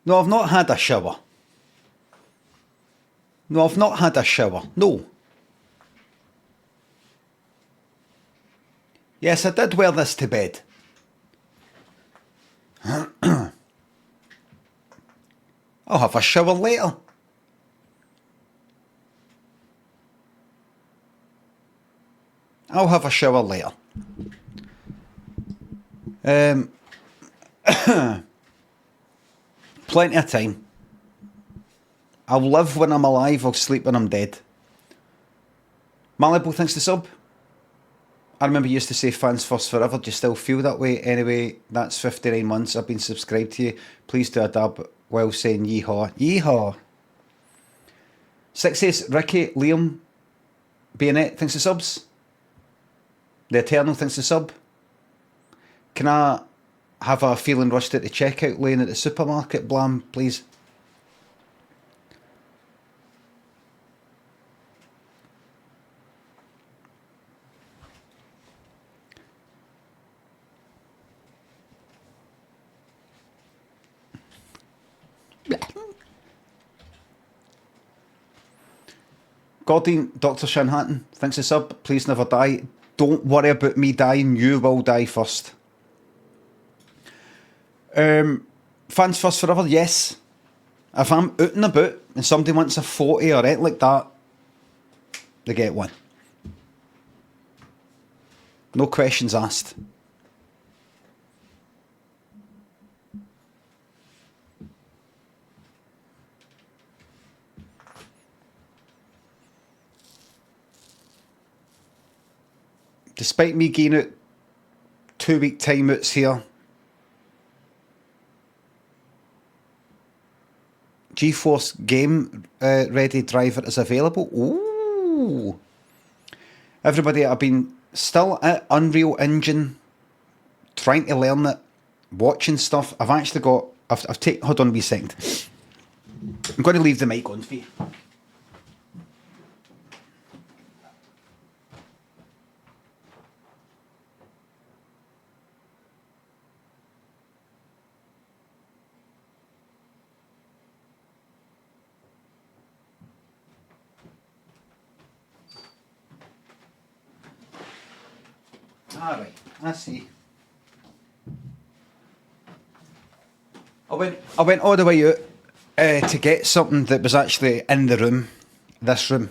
No, I've not had a shower. No, I've not had a shower. No. Yes, I did wear this to bed. I'll have a shower later. I'll have a shower later. Plenty of time. I'll live when I'm alive, I'll sleep when I'm dead. Malibu, thanks to sub. I remember you used to say fans first forever. Do you still feel that way? Anyway, that's 59 months I've been subscribed to you. Please do a dab while saying yeehaw. Yeehaw. 6 says Ricky, Liam, Bayonet, thanks to subs. The Eternal, thanks to sub. Can I have a feeling rushed at the checkout lane at the supermarket, Blam, please? Gordon, Dr. Shanhatton, thanks to sub. Please never die. Don't worry about me dying. You will die first. Fans first forever, yes. If I'm out and about and somebody wants a 40 or anything like that, they get one. No questions asked. Despite me getting out 2-week timeouts here, GeForce Game Ready driver is available. Ooh. Everybody, I've been still at Unreal Engine, trying to learn it, watching stuff. I've actually got, I've taken, hold on a wee second. I'm going to leave the mic on for you. Alright, I see. I went all the way out to get something that was actually in the room, this room.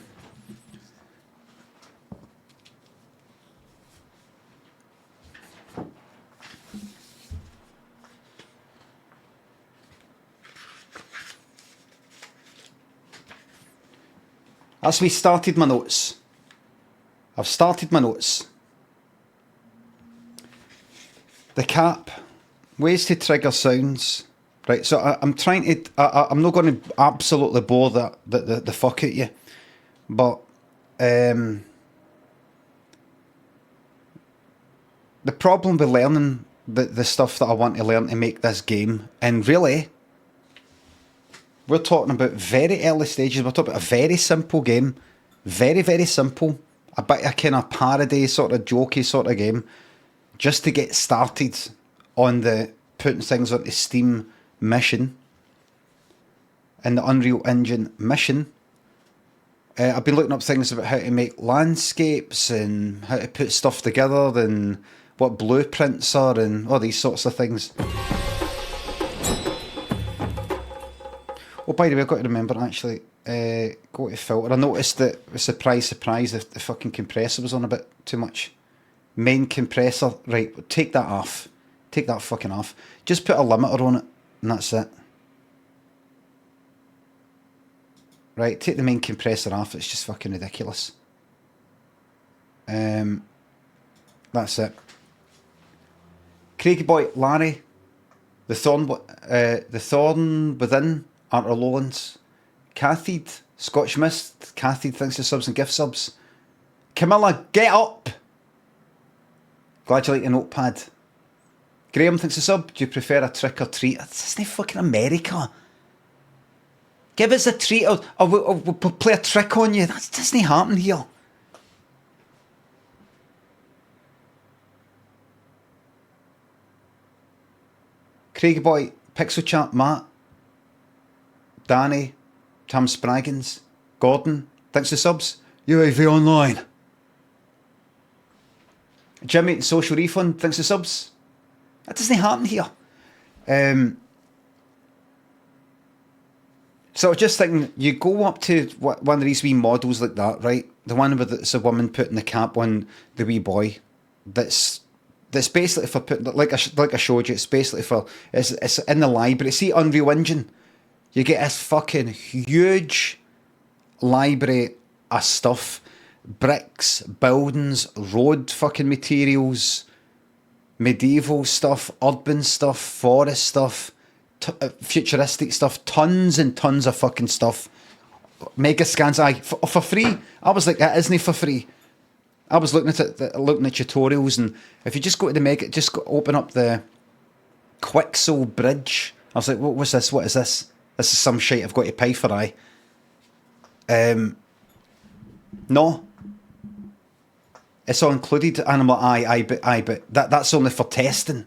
As we started my notes. I've started my notes. The cap, ways to trigger sounds. Right, so I'm trying to, I'm not going to absolutely bore the fuck at you, but the problem with learning the stuff that I want to learn to make this game, and really, we're talking about very early stages, we're talking about a very simple game, very, very simple, a bit of a kind of parody, sort of jokey sort of game, just to get started on the putting things onto Steam mission, in the Unreal Engine mission. I've been looking up things about how to make landscapes and how to put stuff together and what blueprints are and all these sorts of things. Oh, by the way, I've got to remember actually, go to filter. I noticed that, surprise, surprise, the fucking compressor was on a bit too much. Main compressor, right, take that off. Take that fucking off. Just put a limiter on it, and that's it. Right, take the main compressor off, it's just fucking ridiculous. That's it. Craigie Boy, Larry, the Thorn Within, Arthur Lowlands, Cathede, Scotch Mist, Cathede, thanks to subs and gift subs. Camilla, get up! Glad you like a notepad. Graham, thanks to sub. Do you prefer a trick or treat? This isn't fucking America. Give us a treat or we'll play a trick on you. That doesn't happen here. Craigie Boy, Pixel Chat, Matt. Danny, Tim Spraggins, Gordon, thanks for subs. UAV Online. Jimmy, Social Refund, thanks for subs. That doesn't happen here. So I was just thinking, you go up to one of these wee models like that, right? The one where it's a woman putting the cap on the wee boy. That's basically for putting, like I showed you, it's basically for, it's in the library. See Unreal Engine? You get this fucking huge library of stuff. Bricks, buildings, road fucking materials, medieval stuff, urban stuff, forest stuff, futuristic stuff, tons and tons of fucking stuff. Mega scans, for free. I was like, that isn't for free. I was looking at tutorials, and if you just go to the mega, open up the Quixel Bridge. I was like, what's this? What is this? This is some shit I've got to pay for, No. It's all included, and I'm like, but that's only for testing.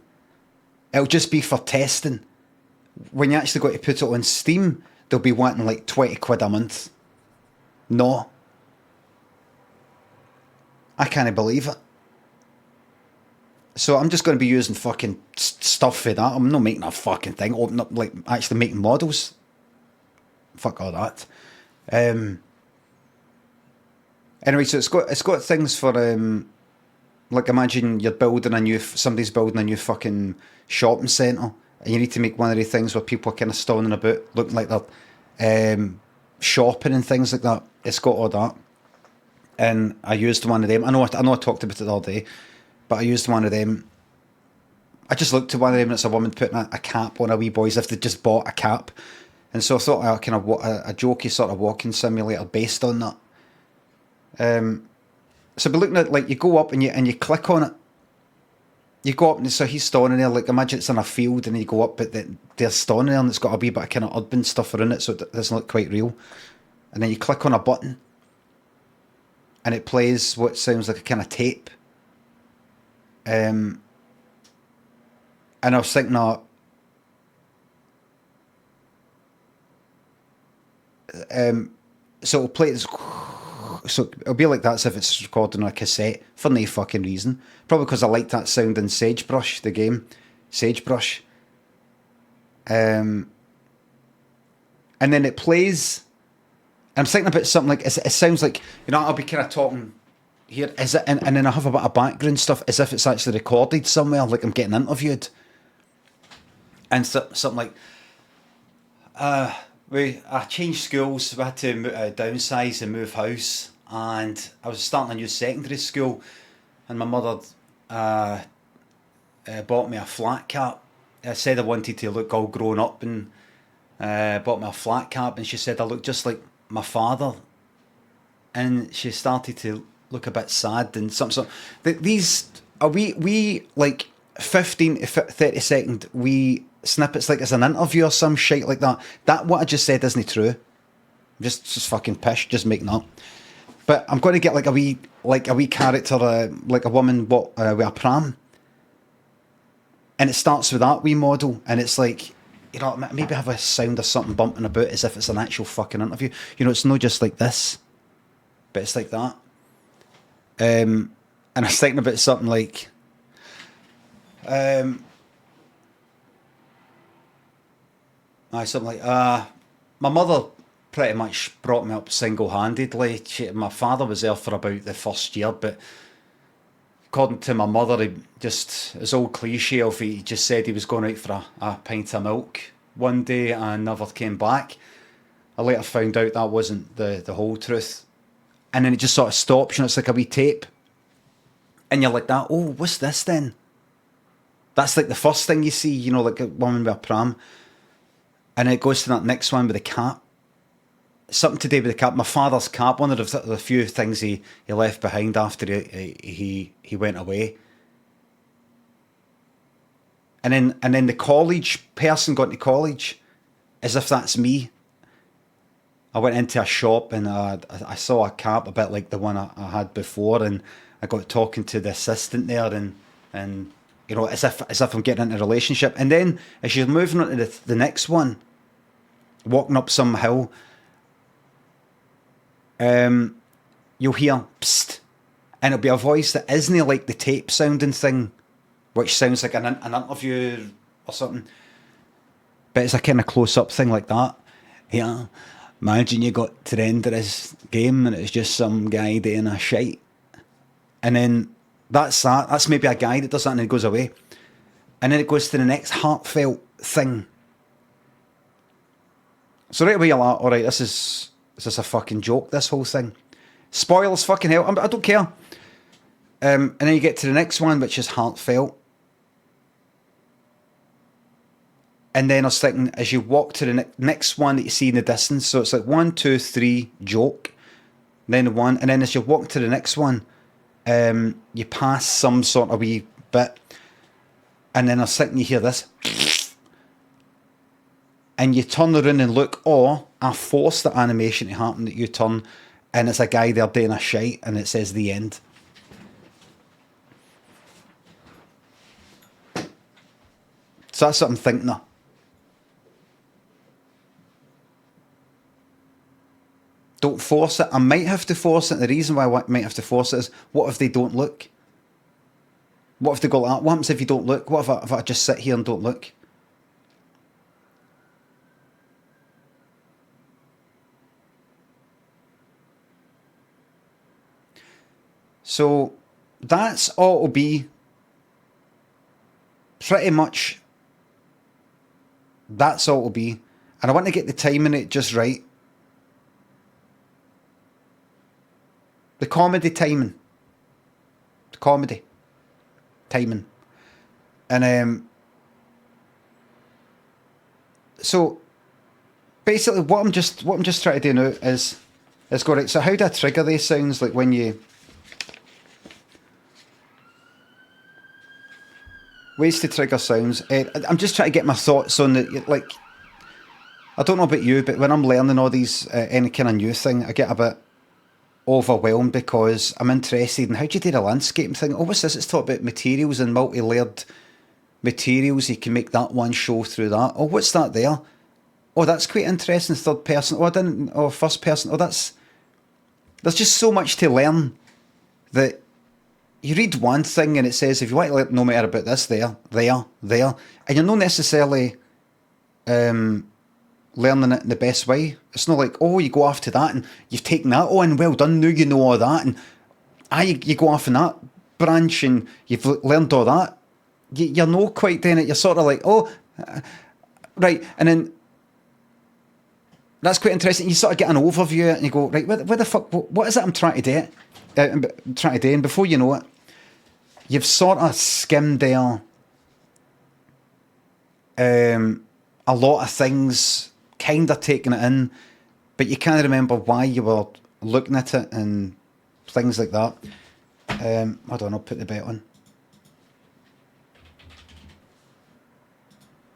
It'll just be for testing. When you actually got to put it on Steam, they'll be wanting like 20 quid a month. No. I can't believe it. So I'm just going to be using fucking stuff for that. I'm not making a fucking thing. Open up, like, actually making models. Fuck all that. Anyway, so it's got things for like, imagine somebody's building a new fucking shopping centre, and you need to make one of the things where people are kind of standing about, looking like they're shopping and things like that. It's got all that, and I used one of them. I know I talked about it all day, but I used one of them. I just looked at one of them, and it's a woman putting a cap on a wee boy as if they just bought a cap, and so I thought a jokey sort of walking simulator based on that. So be looking at, like, you go up and you click on it. You go up, and so he's standing there, like, imagine it's in a field, and then you go up, but they're standing there, and it's got a wee bit of kind of urban stuff around it, so it doesn't look quite real. And then you click on a button, and it plays what sounds like a kind of tape. And I was thinking, so it'll play this. So it'll be like that as if it's recording on a cassette for no fucking reason. Probably because I like that sound in Sagebrush, the game. Sagebrush. And then it plays. I'm thinking about something like, it sounds like, I'll be kind of talking here, is it, and then I have a bit of background stuff as if it's actually recorded somewhere, like I'm getting interviewed. And something like, I changed schools, we had to downsize and move house, and I was starting a new secondary school, and my mother bought me a flat cap. I said I wanted to look all grown up, and bought me a flat cap, and she said I look just like my father, and she started to look a bit sad, and something. These are we like 15 to 30 second wee snippets, like it's an interview or some shit like that. That what I just said isn't true. I'm just fucking pish, just making up. But I'm going to get like a wee character, like a woman with a pram, and it starts with that wee model, and it's like, maybe have a sound or something bumping about as if it's an actual fucking interview. It's not just like this, but it's like that. And I was thinking about something like, my mother pretty much brought me up single-handedly. My father was there for about the first year, but according to my mother, his old cliche of he just said he was going out for a pint of milk one day and never came back. I later found out that wasn't the whole truth. And then it just sort of stops, it's like a wee tape. And you're like that, oh, what's this then? That's like the first thing you see, like a woman with a pram. And it goes to that next one with the cap. Something to do with the cap. My father's cap, one of the few things he left behind after he went away. And then the college person going to college, as if that's me. I went into a shop and I saw a cap a bit like the one I had before, and I got talking to the assistant there, and as if I'm getting into a relationship. And then as you're moving on to the next one, walking up some hill, you'll hear psst, and it'll be a voice that isn't like the tape sounding thing, which sounds like an interview or something, but it's a kind of close-up thing like that. Yeah, imagine you got to the end of this game and it's just some guy doing a shite, and then that's maybe a guy that does that and it goes away, and then it goes to the next heartfelt thing. So right away you're like, alright, is this a fucking joke, this whole thing? Spoilers, fucking hell, I don't care. And then you get to the next one, which is heartfelt. And then I was thinking, as you walk to the next one that you see in the distance, so it's like 1, 2, 3, joke, then one, and then as you walk to the next one, you pass some sort of wee bit, and then I was thinking, you hear this, and you turn around and look, or I force the animation to happen that you turn, and it's a guy there doing a shite, and it says the end. So that's what I'm thinking of. Don't force it. I might have to force it. The reason why I might have to force it is, what if they don't look? What if they go like that? What happens if you don't look? What if I just sit here and don't look? So that's all it'll be. Pretty much that's all it'll be. And I want to get the timing it just right. The comedy timing. The comedy timing. And so basically what I'm just trying to do now is go, right, so how do I trigger these sounds, like when you ways to trigger sounds. I'm just trying to get my thoughts on it. Like, I don't know about you, but when I'm learning all these, any kind of new thing, I get a bit overwhelmed because I'm interested in how do you do the landscape thing. Oh, what's this? It's talking about materials and multi-layered materials. You can make that one show through that. Oh, what's that there? Oh, that's quite interesting. Third person. Oh, I didn't. Oh, first person. Oh, there's just so much to learn that you read one thing and it says, if you want to know more about this, there, and you're not necessarily learning it in the best way. It's not like, oh, you go off to that and you've taken that, oh, and well done, now you know all that, and you go off in that branch and you've learned all that. You're not quite doing it. You're sort of like, oh, right, and then that's quite interesting. You sort of get an overview and you go, right, where the fuck, what is it I'm trying to do? And before you know it, you've sort of skimmed there a lot of things, kind of taking it in, but you can't remember why you were looking at it and things like that. Hold on, I'll put the bet on.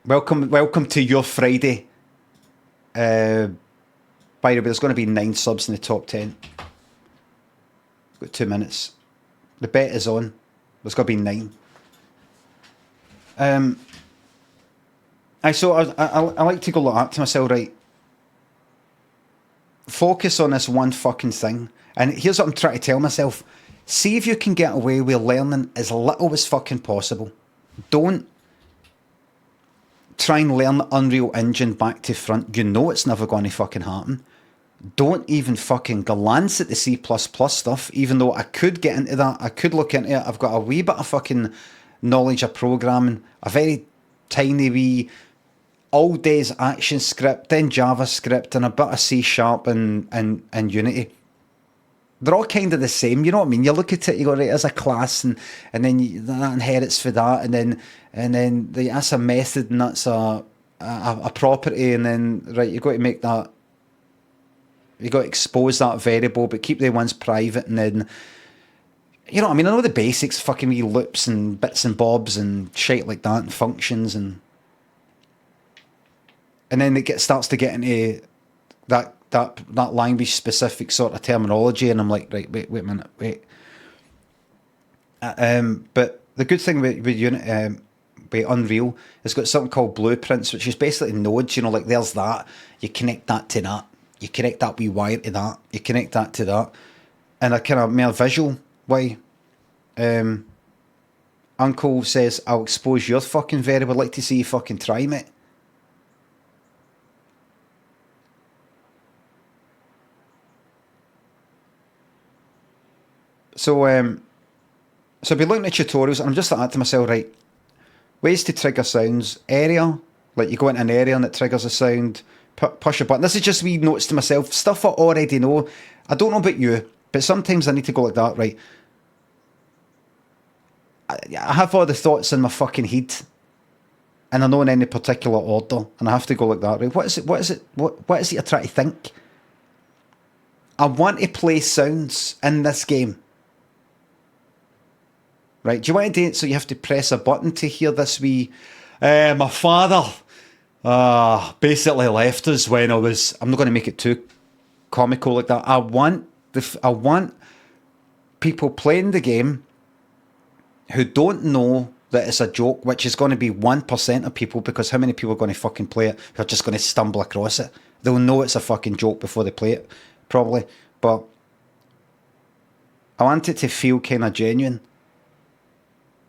Welcome to your Friday. By the way, there's going to be 9 subs in the top 10. Got 2 minutes. The bet is on. There's got to be 9. So I like to go like that to myself, right? Focus on this one fucking thing. And here's what I'm trying to tell myself. See if you can get away with learning as little as fucking possible. Don't try and learn Unreal Engine back to front. You know it's never going to fucking happen. Don't even fucking glance at the C++ stuff, even though I could get into that. I could look into it. I've got a wee bit of fucking knowledge of programming, a very tiny wee old days action script, then JavaScript, and a bit of C# and Unity. They're all kind of the same, you know what I mean? You look at it, you go, right, there's a class, and then that inherits for that, and then that's a method, and that's a property, and then, right, you've got to make that, you've got to expose that variable, but keep the ones private, and then, you know what I mean? I know the basics, fucking wee loops and bits and bobs and shit like that, and functions, and then it starts to get into that language specific sort of terminology, and I'm like, right, wait a minute, wait. But the good thing with Unity, by Unreal. It's got something called blueprints, which is basically nodes, you know, like there's that. You connect that to that. You connect that wee wire to that. You connect that to that. In a kind of more visual way. Uncle says, I'll expose your fucking very. Would like to see you fucking try, mate. So, so I'll be looking at tutorials and I'm just like to myself, right, ways to trigger sounds, area, like you go into an area and it triggers a sound, push a button. This is just wee notes to myself, stuff I already know. I don't know about you, but sometimes I need to go like that, right? I have all the thoughts in my fucking head and I know in any particular order and I have to go like that, right? What is it you're trying to think? I want to play sounds in this game. Right, do you want to do it so you have to press a button to hear this wee... my father basically left us when I'm not going to make it too comical like that. I want people playing the game who don't know that it's a joke, which is going to be 1% of people, because how many people are going to fucking play it who are just going to stumble across it? They'll know it's a fucking joke before they play it, probably. But I want it to feel kind of genuine.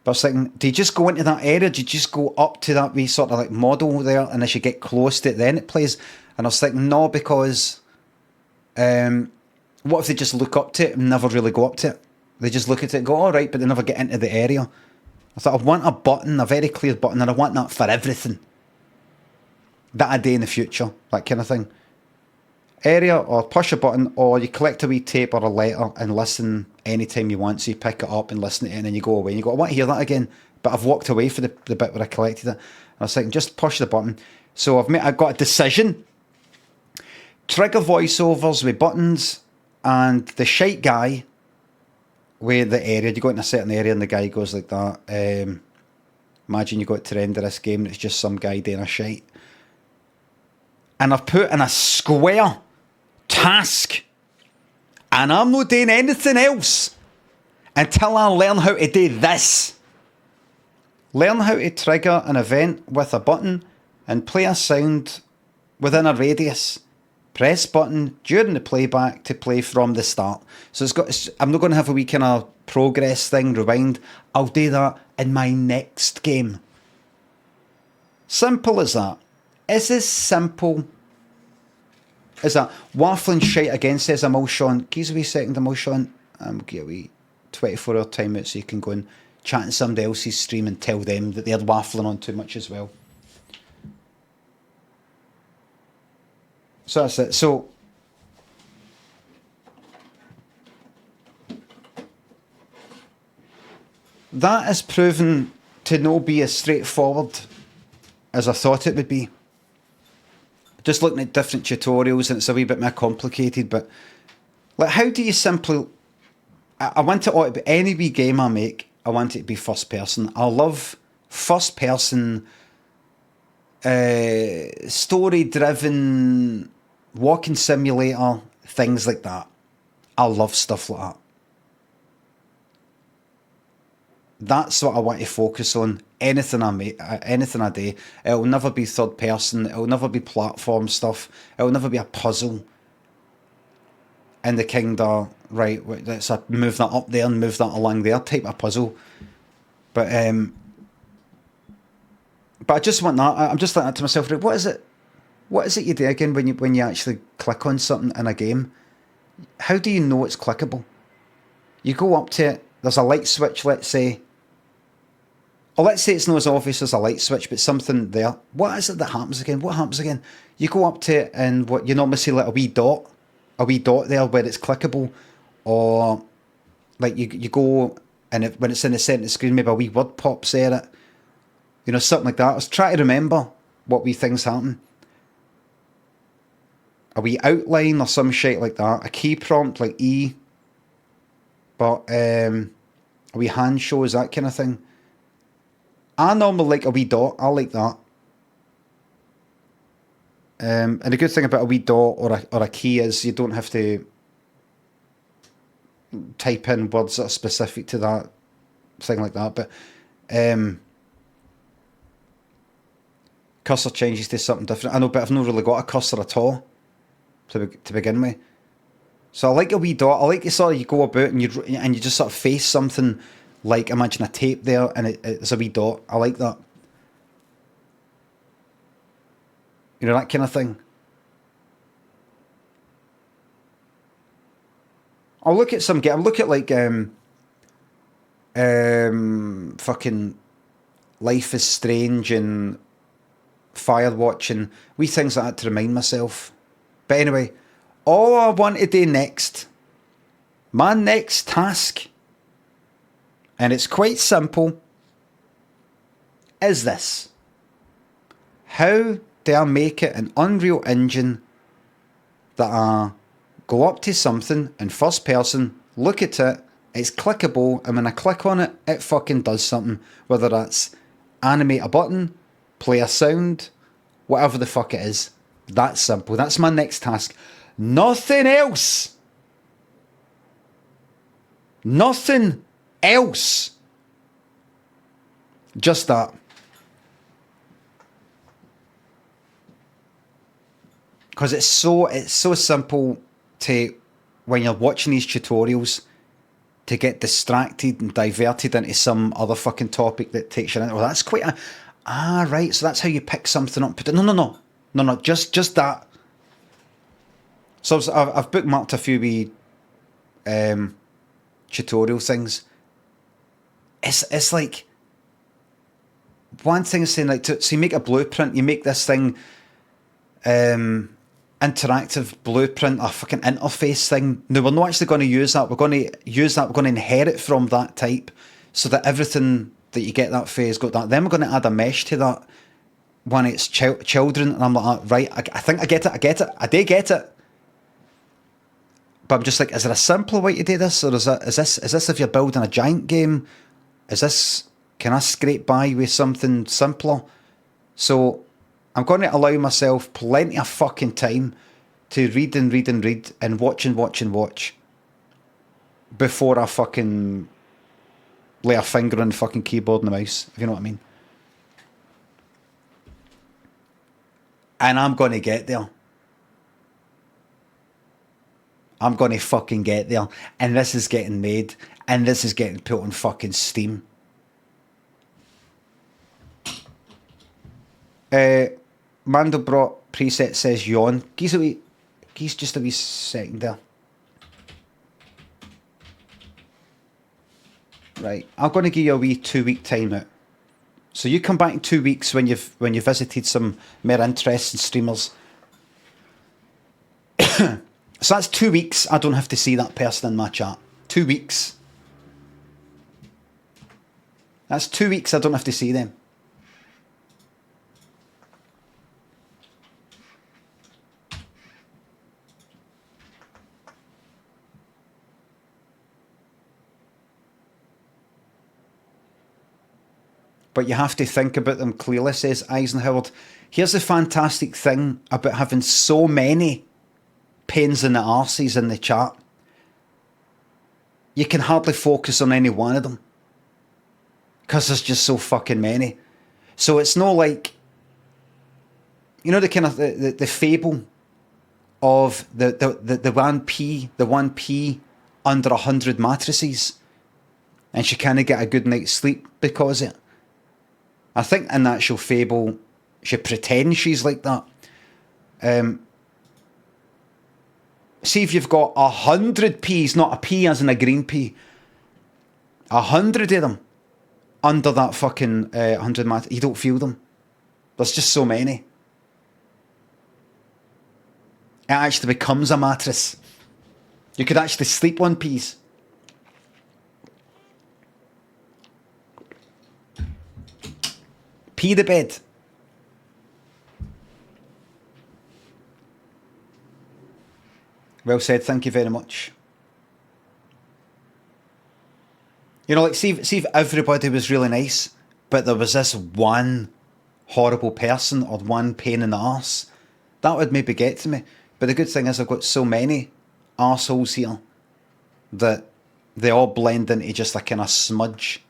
But I was thinking, do you just go into that area? Do you just go up to that wee sort of like model there, and as you get close to it, then it plays? And I was thinking, no, because what if they just look up to it and never really go up to it? They just look at it and go, all right, but they never get into the area. I thought, I want a button, a very clear button, and I want that for everything that I do in the future, that kind of thing. Area, or push a button, or you collect a wee tape or a letter and listen anytime you want. So you pick it up and listen to it, and then you go away and you go, I want to hear that again, but I've walked away for the bit where I collected it. And I was thinking, just push the button. So I've got a decision. Trigger voiceovers with buttons, and the shite guy with the area. You go into a certain area and the guy goes like that. Imagine you got to render this game and it's just some guy doing a shite. And I've put in a square task, and I'm not doing anything else until I learn how to do this. Learn how to trigger an event with a button and play a sound within a radius. Press button during the playback to play from the start. So I'm not going to have a wee kind of progress thing, rewind. I'll do that in my next game. Simple as that. It's as simple as that. Waffling shite again, says Emulsion. Give us a wee second, Emulsion. Get a wee 24-hour timeout so you can go and chat in somebody else's stream and tell them that they're waffling on too much as well. So that's it. So that is proven to not be as straightforward as I thought it would be. Just looking at different tutorials, and it's a wee bit more complicated, but like, how do you simply... I want it all to be, any wee game I make, I want it to be first person. I love first person, story driven, walking simulator, things like that. I love stuff like that. That's what I want to focus on. Anything I make, anything I do, it'll never be third person. It'll never be platform stuff. It'll never be a puzzle. In the kind of, right, let's move that up there and move that along there type of puzzle. But I just want that. I'm just thinking to myself, right, what is it? What is it you do again when you actually click on something in a game? How do you know it's clickable? You go up to it. There's a light switch, let's say. Or let's say it's not as obvious as a light switch, but something there. What is it that happens again? What happens again? You go up to it and what you normally see, like a wee dot there where it's clickable, or like you go and when it's in the centre of the screen, maybe a wee word pops there. You know, something like that. I was trying to remember what wee things happen. A wee outline or some shit like that. A key prompt like E. But a wee hand shows, that kind of thing. I normally like a wee dot. I like that. And the good thing about a wee dot or a key is you don't have to type in words that are specific to that thing like that. But Cursor changes to something different. I know, but I've not really got a cursor at all to begin with. So I like a wee dot. I like the sort of you go about and you just sort of face something, like imagine a tape there and it's a wee dot. I like that. You know, that kind of thing. I'll look at some. I'll look at like fucking Life is Strange and Firewatch and wee things like that to remind myself. But anyway, all I want to do next, my next task, and it's quite simple, is this. How do I make it an Unreal Engine that I go up to something in first person, look at it, it's clickable, and when I click on it, it fucking does something. Whether that's animate a button, play a sound, whatever the fuck it is. That's simple. That's my next task. Nothing else. Nothing else. Just that. Because it's so simple to, when you're watching these tutorials, to get distracted and diverted into some other fucking topic that takes you in. Well, that's quite a... Ah, right, so that's how you pick something up. But no, just that. So I've bookmarked a few wee tutorial things. It's like... One thing is saying, like, so you make a blueprint, you make this thing... interactive blueprint, a fucking interface thing. No, we're not actually going to use that. We're going to inherit from that type, so that everything that you get that phase got that. Then we're going to add a mesh to that when it's children, and I'm like, right, I think I get it. I do get it. But I'm just like, is there a simpler way to do this, or is this if you're building a giant game? Can I scrape by with something simpler? So I'm going to allow myself plenty of fucking time to read and watch before I fucking lay a finger on the fucking keyboard and the mouse, if you know what I mean. And I'm going to get there. I'm going to fucking get there. And this is getting made. And this is getting put on fucking Steam. Mando brought preset says yawn. Geez just a wee second there. Right, I'm going to give you a wee 2-week timeout. So you come back in 2 weeks when you've visited some more interesting streamers. So that's 2 weeks. I don't have to see that person in my chat. 2 weeks. That's 2 weeks. I don't have to see them. But you have to think about them clearly, says Eisenhower. Here's the fantastic thing about having so many pains in the arses in the chat. You can hardly focus on any one of them, because there's just so fucking many. So it's not like, you know, the kind of the fable of the 1p under 100 mattresses, and she can't get a good night's sleep because of it. I think in the actual fable, she pretends she's like that. See if you've got 100 peas, not a pea as in a green pea, 100 of them under that fucking 100 mat. You don't feel them. There's just so many. It actually becomes a mattress. You could actually sleep on peas. Pee the bed. Well said, thank you very much. You know, like, see if everybody was really nice, but there was this one horrible person or one pain in the arse, that would maybe get to me. But the good thing is I've got so many arseholes here that they all blend into just a kind of smudge.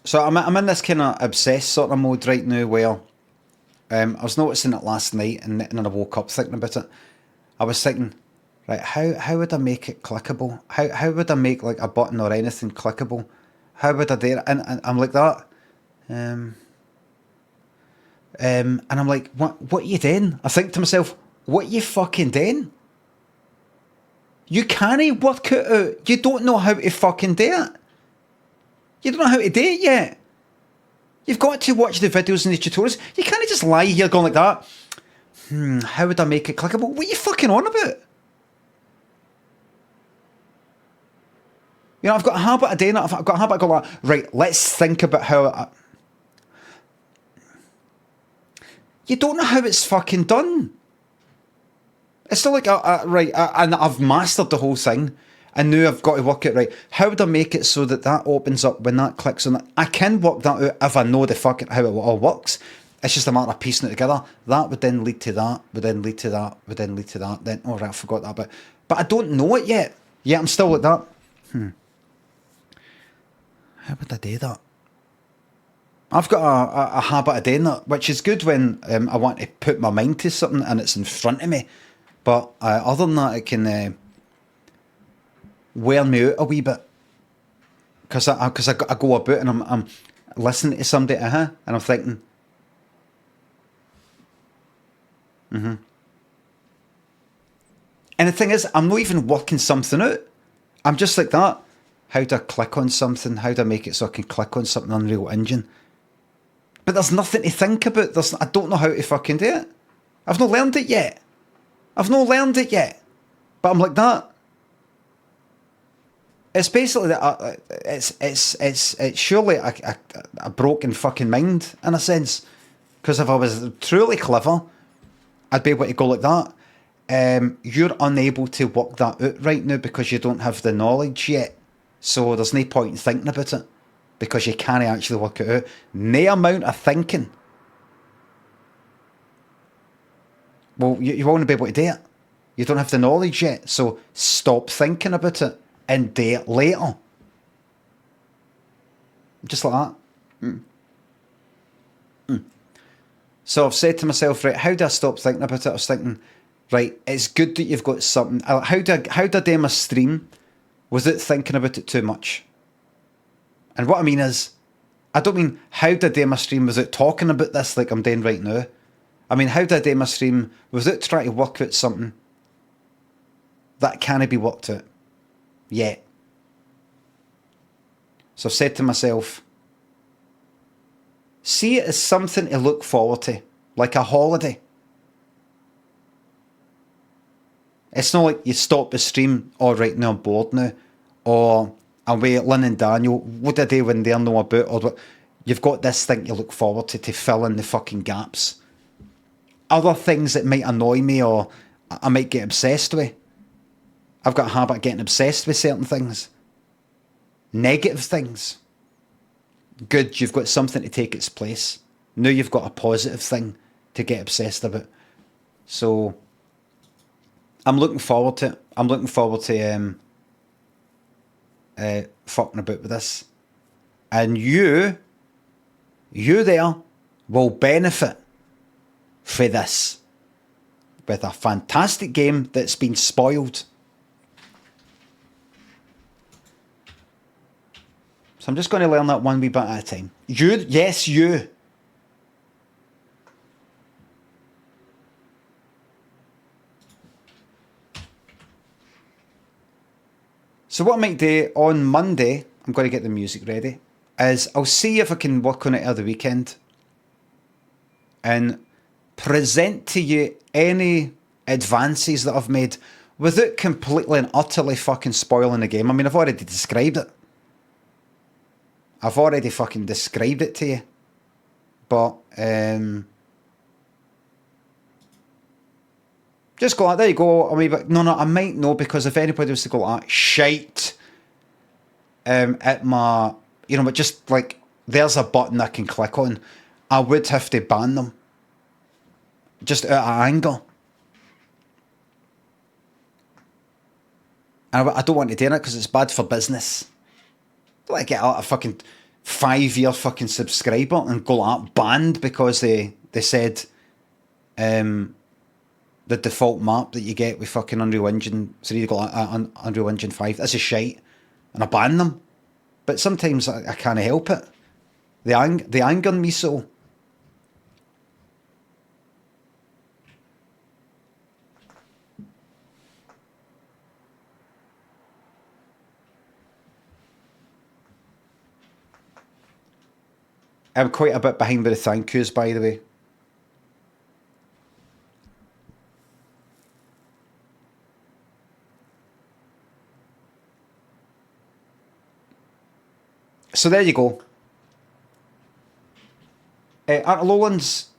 So I'm in this kind of obsessed sort of mode right now where I was noticing it last night and then I woke up thinking about it. I was thinking, right, how would I make it clickable? How would I make like a button or anything clickable? How would I do it? And I'm like that. And I'm like, what are you doing? I think to myself, what are you fucking doing? You can't work it out. You don't know how to fucking do it. You don't know how to do it yet. You've got to watch the videos and the tutorials. You can't just lie here going like that. How would I make it clickable? What are you fucking on about? You know, I've got a habit of doing it. I've got a habit of going like, right, let's think about how... You don't know how it's fucking done. It's not like, and I've mastered the whole thing, and now I've got to work it right. How would I make it so that that opens up when that clicks on it? I can work that out if I know the fucking how it all works. It's just a matter of piecing it together. That would then lead to that, would then lead to that, would then lead to that. Then, oh right, I forgot that bit. But I don't know it yet. Yeah, I'm still like that. How would I do that? I've got a habit of doing that, which is good when I want to put my mind to something and it's in front of me. But other than that, it can wear me out a wee bit. Because I go about and I'm listening to somebody, and I'm thinking, And the thing is, I'm not even working something out. I'm just like that. How do I click on something? How do I make it so I can click on something on Unreal Engine? But there's nothing to think about. I don't know how to fucking do it. I've not learned it yet. But I'm like that. It's basically that. It's surely a broken fucking mind in a sense. Because if I was truly clever, I'd be able to go like that. You're unable to work that out right now because you don't have the knowledge yet. So there's no point in thinking about it because you can't actually work it out. No amount of thinking. Well, you won't be able to do it. You don't have the knowledge yet. So stop thinking about it and do it later. Just like that. So I've said to myself, right, how do I stop thinking about it? I was thinking, right, it's good that you've got something. How do I do my stream without thinking about it too much? And what I mean is, I don't mean how do I do my stream without talking about this like I'm doing right now. I mean, how do I do my stream without trying to work out something that can't be worked out yet? So I've said to myself, see it as something to look forward to, like a holiday. It's not like you stop the stream, all right, now I'm bored now, or I'm with Lynn and Daniel, what do I do when they're not about, or what? You've got this thing to look forward to fill in the fucking gaps. Other things that might annoy me or I might get obsessed with. I've got a habit of getting obsessed with certain things. Negative things. Good, you've got something to take its place. Now you've got a positive thing to get obsessed about. So I'm looking forward to it. I'm looking forward to fucking about with this. And you there will benefit for this with a fantastic game that's been spoiled. So I'm just going to learn that one wee bit at a time. You. So what I might do on Monday, I'm going to get the music ready, is I'll see if I can work on it over the weekend and present to you any advances that I've made without completely and utterly fucking spoiling the game. I mean, I've already described it. I've already fucking described it to you. But, just go, there you go. I mean, but no, I might know, because if anybody was to go like, shite, at my, but just like, there's a button I can click on, I would have to ban them. Just out of anger. And I don't want to do it because it's bad for business. I don't want to get a fucking 5-year fucking subscriber and go like banned because they said the default map that you get with fucking Unreal Engine 3, go like Unreal Engine 5, this is shite, and I ban them. But sometimes I can't help it. They anger me so. I'm quite a bit behind with the thank yous, by the way. So there you go. Art Lowlands.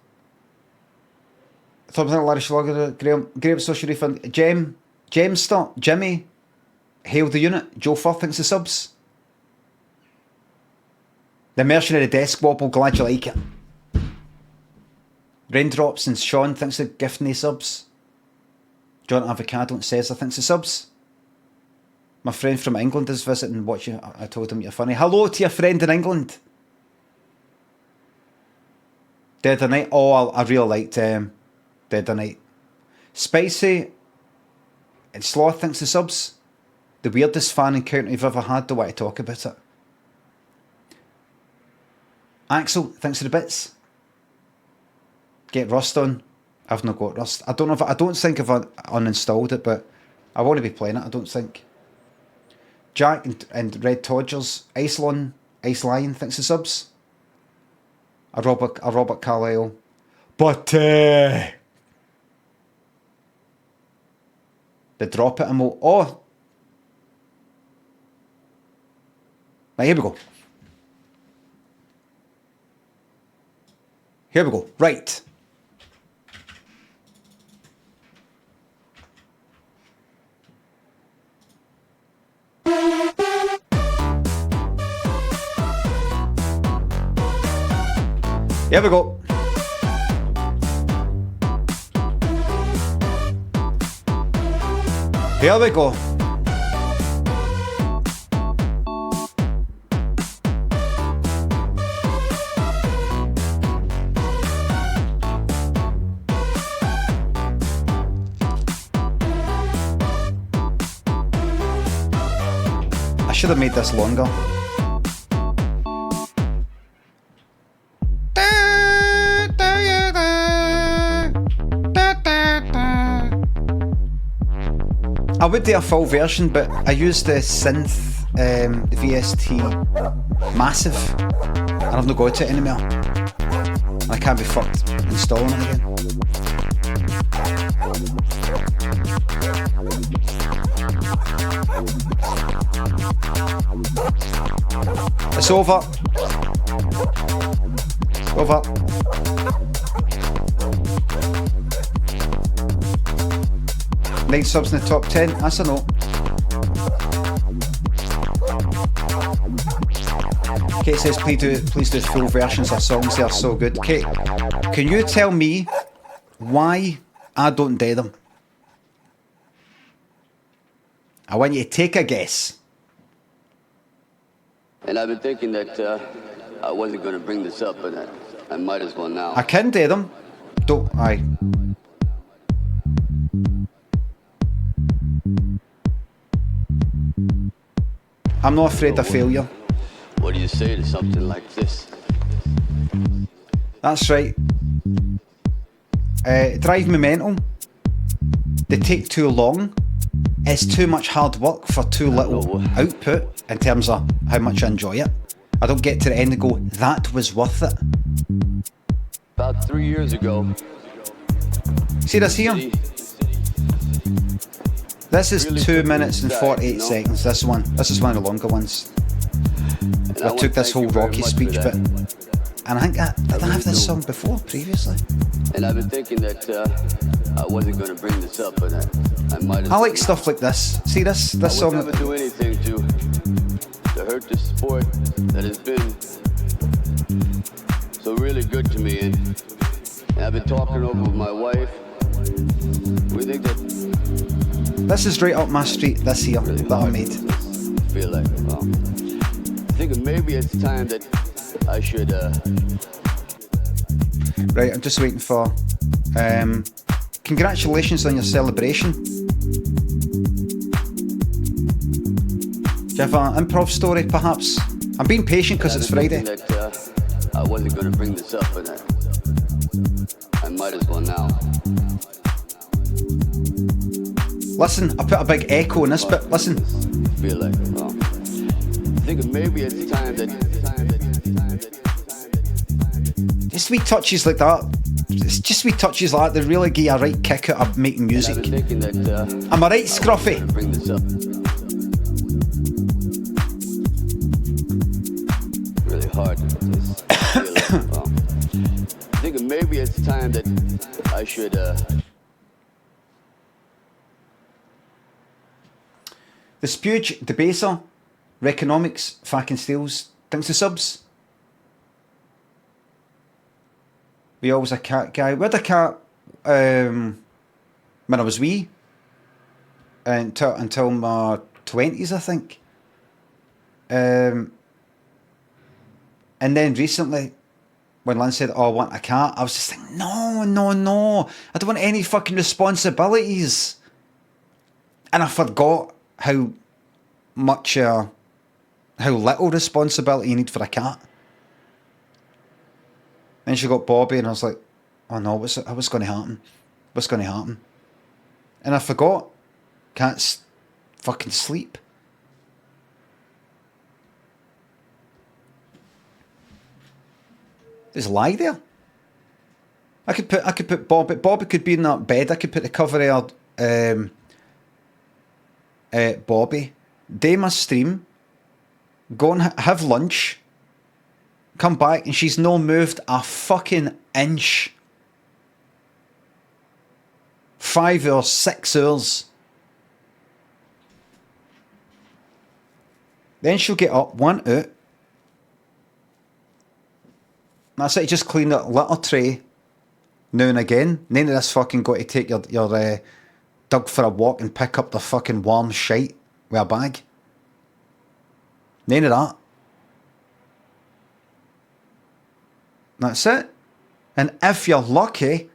Thumbs in Larry Schlager, Graham Social Refund, Gemstar, Jimmy, Hail the Unit, Joe Fur thinks the subs. The Mercenary Desk Wobble, glad you like it. Raindrops and Sean thinks the gift and subs. John Avocado and Cesar thinks the subs. My friend from England is visiting. I told him you're funny. Hello to your friend in England. Dead of Night. Oh, I really liked Dead of Night. Spicy and Sloth thinks the subs. The weirdest fan encounter you've ever had. Don't want to talk about it. Axel thinks of the bits. Get Rust on. I've not got Rust. I don't think I've uninstalled it, but I want to be playing it. I don't think. Jack and Red Todgers, Ice Lion thinks the subs. A Robert Carlyle. But the drop it emote. Oh, right, here we go. Here we go. Right. Here we go. Here we go. I should have made this longer. I would do a full version, but I used the synth, the VST Massive, and I've not got it anymore. I can't be fucked installing it again. It's over. Over. 9 subs in the top 10, that's a no. Kate says please do full versions of songs, they are so good. Kate, can you tell me why I don't do them? I want you to take a guess. And I've been thinking that I wasn't going to bring this up, but I might as well now. I can do them. Don't I? I'm not afraid of failure. What do you say to something like this? That's right. Drive me mental. They take too long. It's too much hard work for too little output in terms of how much I enjoy it. I don't get to the end and go, that was worth it. About 3 years ago. See this here? This is 2 minutes and 48 seconds. This is one of the longer ones. I took this whole Rocky speech bit, and I think did I have this song before previously? And I've been thinking that I wasn't going to bring this up, but I might. I like stuff like this. See this song. I would never do anything to hurt this sport that has been so really good to me, and I've been talking over with my wife. We think that. This is right up my street this year that I made. Feel like, well, I think thinking maybe it's time that I should, Right, I'm just waiting for... congratulations on your celebration. Do you have an improv story, perhaps? I'm being patient because it's Friday. That, I wasn't going to bring this up, but I might as well now. Listen, I put a big echo in this bit. Listen. Feel like, well, thinking maybe it's time that. Just wee touches like that. It's just wee touches like that. They really give you a right kick out of making music. I've been thinking that, Am I right, Scruffy? bring this up. Really hard to just feel like, well, thinking maybe it's time that I should, The Spuge, the Baser, Reconomics, fucking steals. Thanks to subs. We always a cat guy. We had a cat when I was wee. Until my 20s, I think. And then recently, when Lynn said, oh, I want a cat, I was just like, no. I don't want any fucking responsibilities. And I forgot how much, how little responsibility you need for a cat. Then she got Bobby, and I was like, oh no, what's going to happen? What's going to happen? And I forgot. Cats fucking sleep. Just lie there. I could put Bobby. Bobby could be in that bed. I could put the cover of Bobby, day my stream, go and have lunch, come back, and she's no moved a fucking inch. 5 or 6 hours. Then she'll get up, want out. That's it, just clean that litter tray now and again. None of this fucking got to take your dog for a walk and pick up the fucking warm shite with a bag. None of that. That's it. And if you're lucky,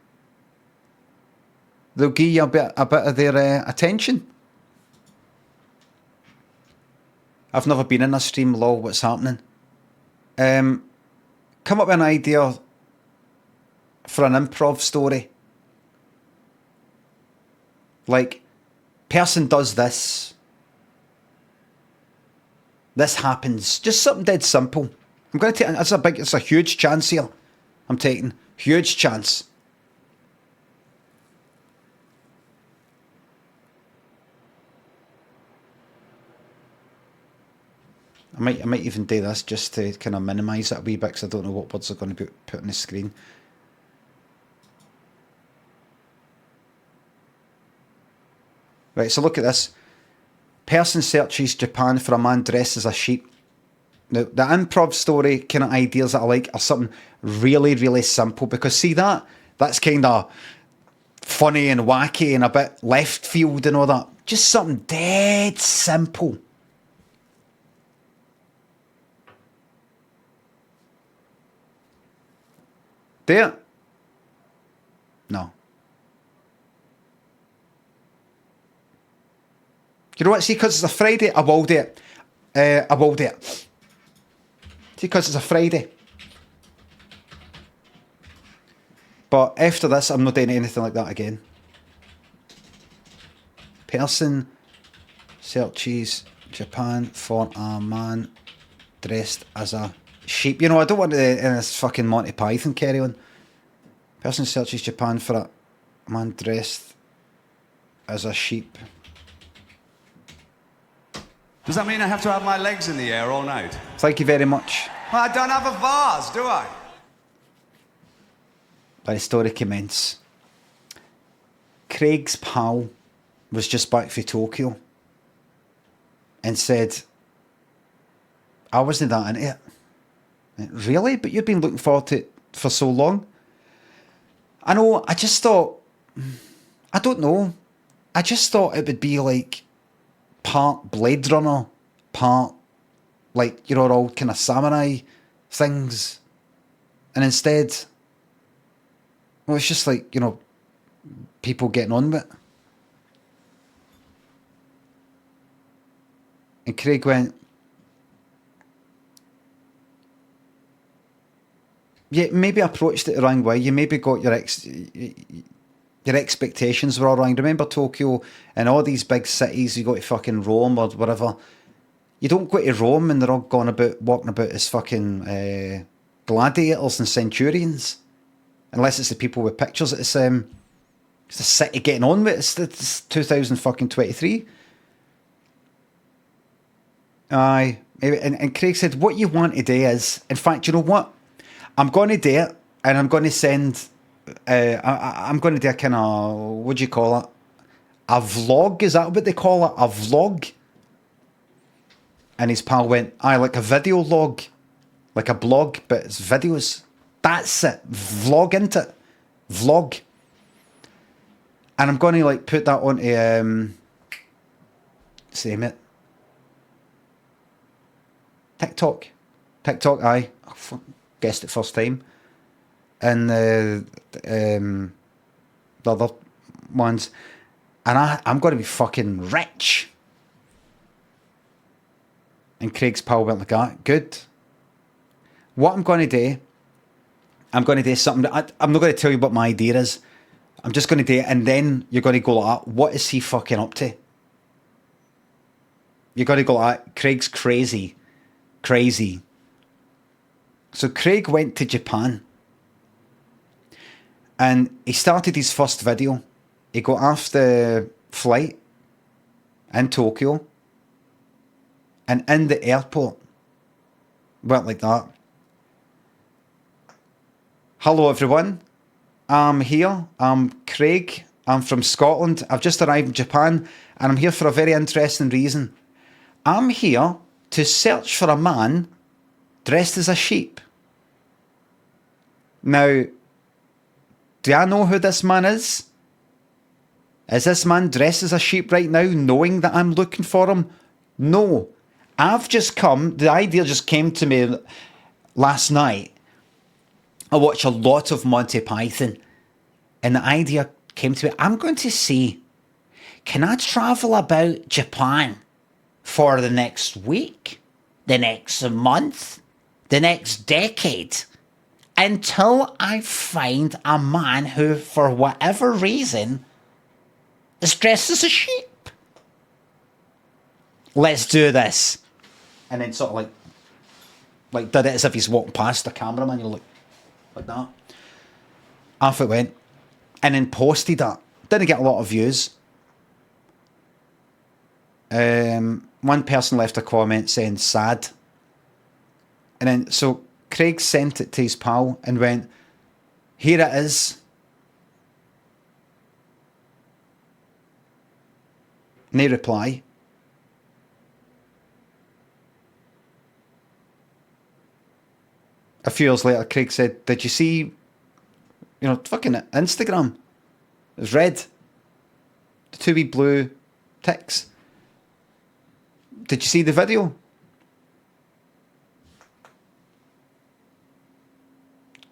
they'll give you a bit of their attention. I've never been in a stream, lol, what's happening? Come up with an idea for an improv story. Like, person does this. This happens. Just something dead simple. I'm going to take, it's a huge chance here. I'm taking. Huge chance. I might even do this just to kind of minimise it a wee bit, because I don't know what words are going to be put on the screen. Right, so look at this. Person searches Japan for a man dressed as a sheep. Now, the improv story kind of ideas that I like are something really, really simple, because see that's kind of funny and wacky and a bit left field and all that. Just something dead simple. There? No. You know what? See, because it's a Friday, I will do it. I will do it. See, because it's a Friday. But after this, I'm not doing anything like that again. Person searches Japan for a man dressed as a sheep. You know, I don't want to in this fucking Monty Python carry on. Person searches Japan for a man dressed as a sheep. Does that mean I have to have my legs in the air all night? Thank you very much. Well, I don't have a vase, do I? The story commence. Craig's pal was just back from Tokyo and said, I wasn't that into it. Really? But you've been looking forward to it for so long? I know, I just thought, I don't know. I just thought it would be like part Blade Runner, part like, you know, all kind of samurai things. And instead, well, it's just like, you know, people getting on with it. And Craig went, yeah, maybe approached it the wrong way. You maybe got your expectations were all wrong. Remember Tokyo and all these big cities, you go to fucking Rome or whatever. You don't go to Rome and they're all walking about as fucking gladiators and centurions. Unless it's the people with pictures. It's the city getting on with it. It's 2023. Aye. And Craig said, what you want today is, in fact, you know what? I'm going to do it, and I'm going to send, I'm going to do a kind of, what do you call it? A vlog? Is that what they call it? A vlog? And his pal went, aye, like a video log. Like a blog, but it's videos. That's it. Vlog, into it. Vlog. And I'm going to like put that onto, say it. TikTok, aye. Oh, guessed it first time. And the other ones. And I'm going to be fucking rich. And Craig's pal went like that. Good. What I'm going to do, I'm going to do something that I'm not going to tell you what my idea is. I'm just going to do it, and then you're going to go like that. What is he fucking up to? You're going to go like that. Craig's crazy. So Craig went to Japan and he started his first video. He got off the flight in Tokyo and in the airport went like that. Hello everyone, I'm here, I'm Craig, I'm from Scotland, I've just arrived in Japan and I'm here for a very interesting reason. I'm here to search for a man dressed as a sheep. Now, do I know who this man is? Is this man dressed as a sheep right now, knowing that I'm looking for him? No. I've just come, the idea just came to me last night. I watch a lot of Monty Python, and the idea came to me, I'm going to see, can I travel about Japan for the next week, the next month, the next decade, until I find a man who, for whatever reason, is dressed as a sheep. Let's do this. And then sort of like did it as if he's walking past the cameraman. You're like that. Off it went. And then posted that. Didn't get a lot of views. One person left a comment saying sad. And then so Craig sent it to his pal and went, here it is. No reply. A few years later, Craig said, did you see, fucking Instagram? It was red. The two wee blue ticks. Did you see the video?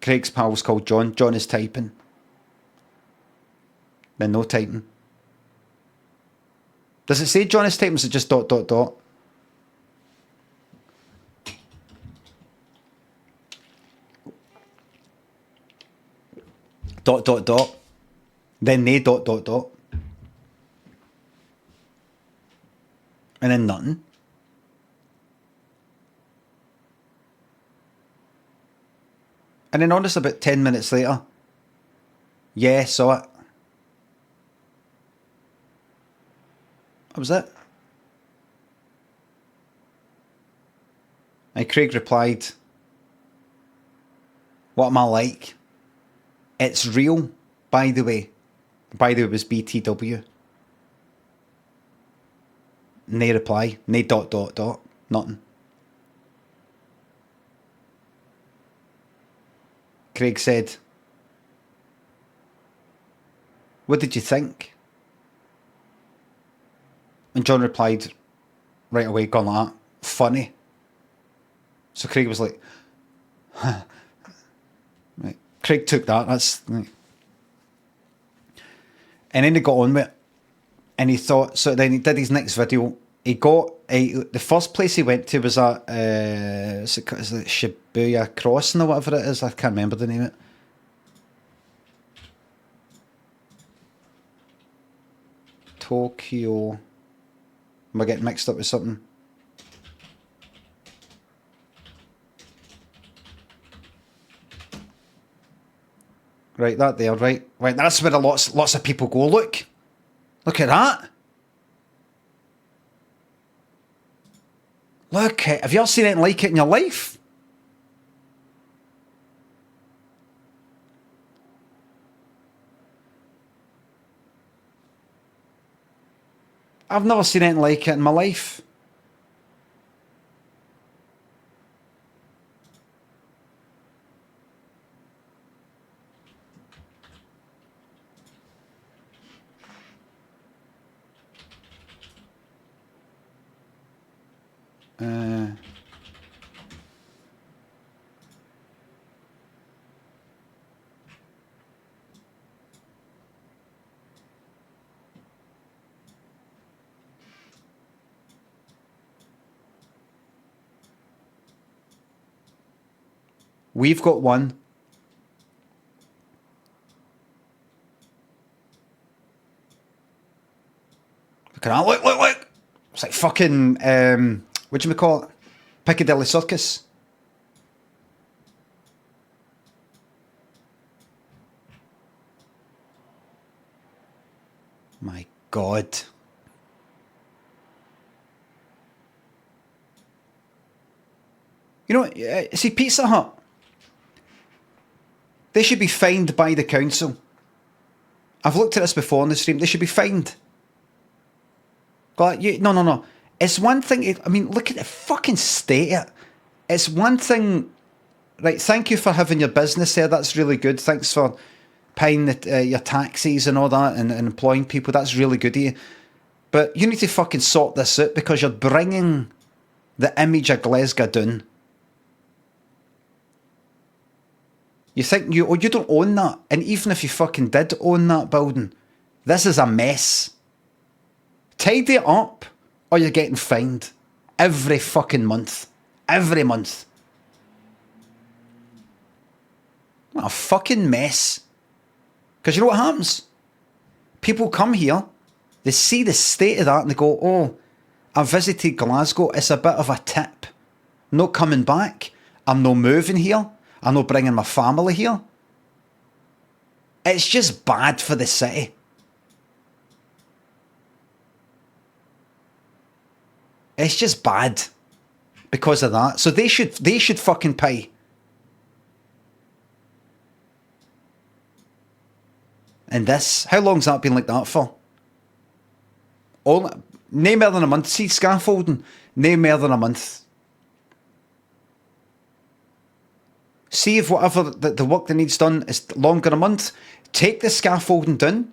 Craig's pal was called John. John is typing. Then no typing. Does it say John is typing? Or is it just ... Then they ... And then nothing. And then honest about 10 minutes later, yeah, saw it. That was it. And Craig replied, what am I like? It's real, by the way. By the way, it was BTW. No reply. No ... Nothing. Craig said, what did you think? And John replied right away, gone like that. Funny. So Craig was like, right. Craig took that. That's right. And then he got on with it. And he thought, so then he did his next video. He got, the first place he went to was at, is it Shibuya Crossing or whatever it is? I can't remember the name of it. Tokyo. Am I getting mixed up with something? Right, that there, right. Right, that's where lots of people go. Look at that. Look at, have you ever seen anything like it in your life? I've never seen anything like it in my life. We've got one. Look at that, look. It's like fucking, what do you call it? Piccadilly Circus. My God. You know, see, Pizza Hut, they should be fined by the council. I've looked at this before on the stream. They should be fined. No. It's one thing. I mean, look at the fucking state of it. It's one thing. Right, thank you for having your business there. That's really good. Thanks for paying your taxes and all that and employing people. That's really good of you. But you need to fucking sort this out because you're bringing the image of Glasgow down. You think you don't own that. And even if you fucking did own that building, this is a mess. Tidy it up or you're getting fined every fucking month. Every month. What a fucking mess. Because you know what happens? People come here, they see the state of that and they go, oh, I visited Glasgow, it's a bit of a tip. Not coming back. I'm not moving here. I'm not bringing my family here. It's just bad for the city. It's just bad because of that. So they should fucking pay. And this, how long's that been like that for? No more than a month. See, scaffolding, no more than a month. See if whatever the work that needs done is longer than a month, take the scaffolding down,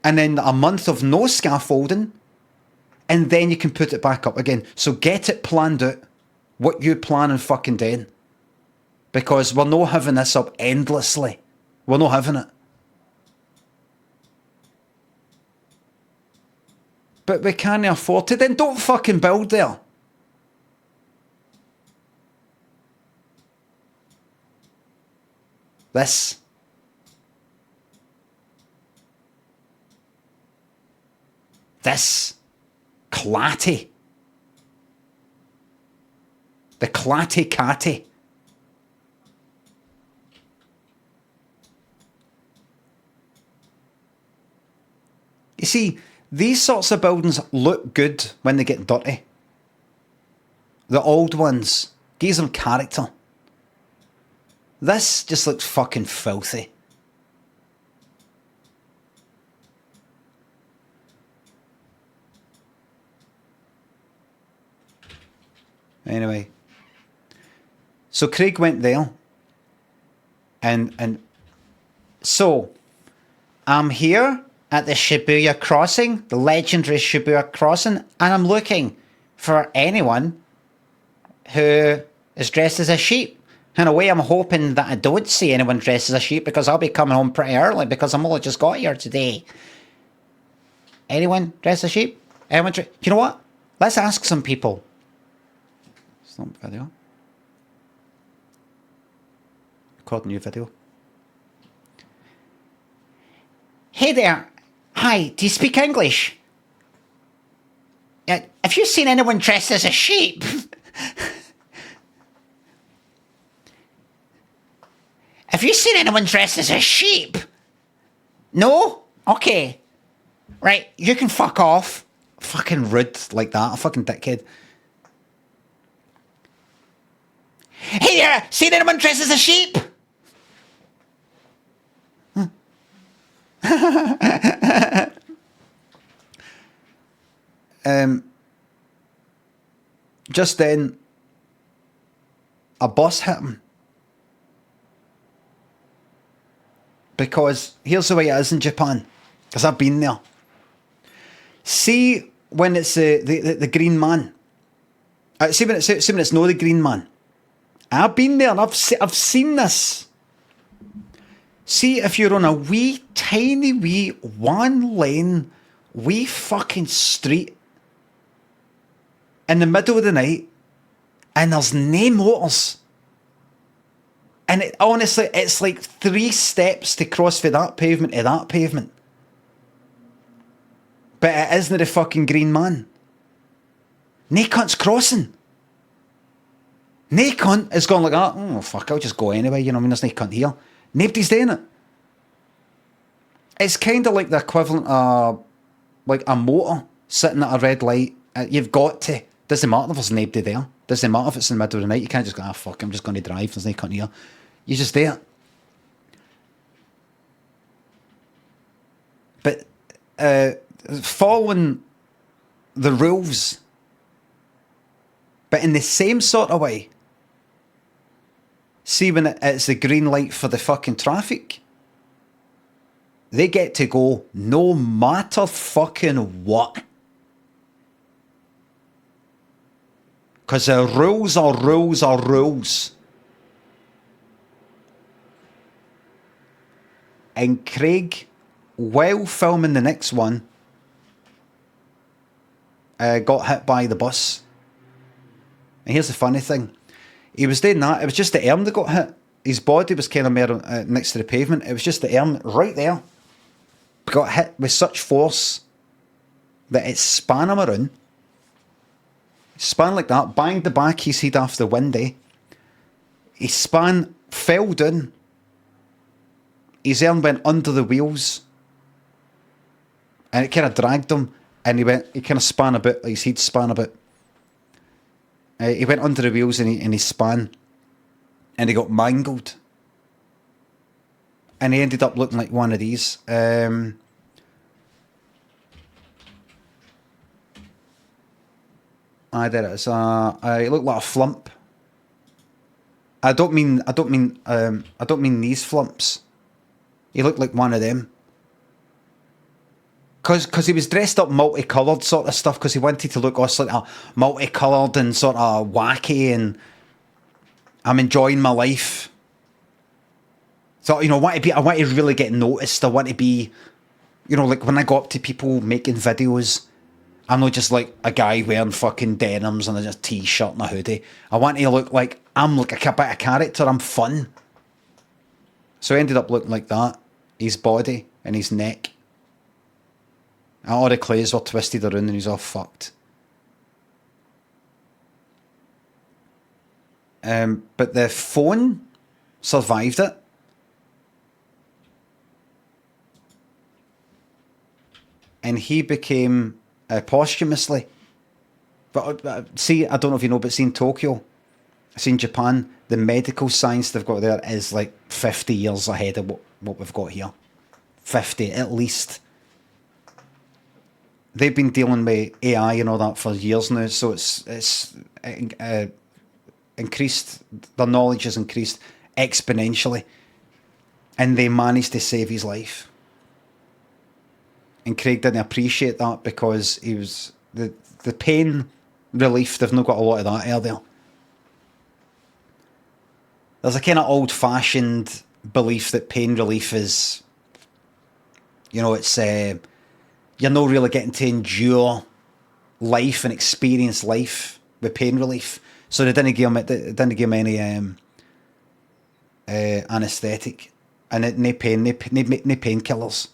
and then a month of no scaffolding, and then you can put it back up again. So get it planned out, what you plan on fucking doing. Because we're not having this up endlessly. We're not having it. But we can't afford to, then don't fucking build there. This. Clatty. The clatty catty. You see, these sorts of buildings look good when they get dirty. The old ones gives them character. This just looks fucking filthy. Anyway. So Craig went there. And so I'm here at the Shibuya Crossing, the legendary Shibuya Crossing, and I'm looking for anyone who is dressed as a sheep. In a way, I'm hoping that I don't see anyone dressed as a sheep because I'll be coming home pretty early because I'm only just got here today. Anyone dressed as a sheep? Anyone? You know what? Let's ask some people. Stop video. Record new video. Hey there. Hi, do you speak English? Have you seen anyone dressed as a sheep? Have you seen anyone dressed as a sheep? No? Okay. Right, you can fuck off. Fucking rude like that, a fucking dickhead. Hey there, seen anyone dressed as a sheep? Just then, a bus hit him. Because here's the way it is in Japan. Because I've been there. See when it's the green man. See when it's not the green man. I've been there and I've seen this. See if you're on a wee, tiny, wee, one lane, wee fucking street in the middle of the night and there's no motors. And honestly, it's like 3 steps to cross from that pavement to that pavement. But it isn't the fucking green man. Nae cunt's crossing. Nae cunt is going like that. Oh, fuck, I'll just go anyway. You know what I mean? There's nae cunt here. Nobody's doing it. It's kind of like the equivalent of like a motor sitting at a red light. You've got to. Doesn't matter if there's nobody there. Doesn't matter if it's in the middle of the night. You can't just go, fuck, I'm just going to drive. There's no cunt here. You just there. But following the rules, but in the same sort of way. See when it's the green light for the fucking traffic, they get to go no matter fucking what. Because the rules are rules are rules. And Craig, while filming the next one, got hit by the bus. And here's the funny thing. He was doing that. It was just the arm that got hit. His body was kind of more next to the pavement. It was just the arm right there. Got hit with such force that it span him around. Span like that. Banged the back of his head off the window. He span, fell down. His arm went under the wheels. And it kind of dragged him. And he kind of span a bit. His head span a bit. He went under the wheels and he span. And he got mangled. And he ended up looking like one of these. There it is. He looked like a flump. I don't mean these flumps. He looked like one of them. Because he was dressed up multicoloured sort of stuff, because he wanted to look all sort of multicoloured and sort of wacky, and I'm enjoying my life. So, you know, I want to really get noticed. I want to be, you know, like when I go up to people making videos, I'm not just like a guy wearing fucking denims and a just t-shirt and a hoodie. I want to look like I'm like a bit of character. I'm fun. So he ended up looking like that. His body and his neck. And all the clays were twisted around and he's all fucked. But the phone survived it. And he became posthumously. But see, I don't know if you know, but see in Tokyo, see in Japan, the medical science they've got there is like 50 years ahead of what we've got here. 50 at least. They've been dealing with AI and all that for years now, so it's increased. Their knowledge has increased exponentially, and they managed to save his life. And Craig didn't appreciate that because he was the pain relief. They've not got a lot of that out there. there's a kind of old-fashioned belief that pain relief is, you know, it's you're not really getting to endure life and experience life with pain relief. So they didn't give him any anaesthetic and no painkillers.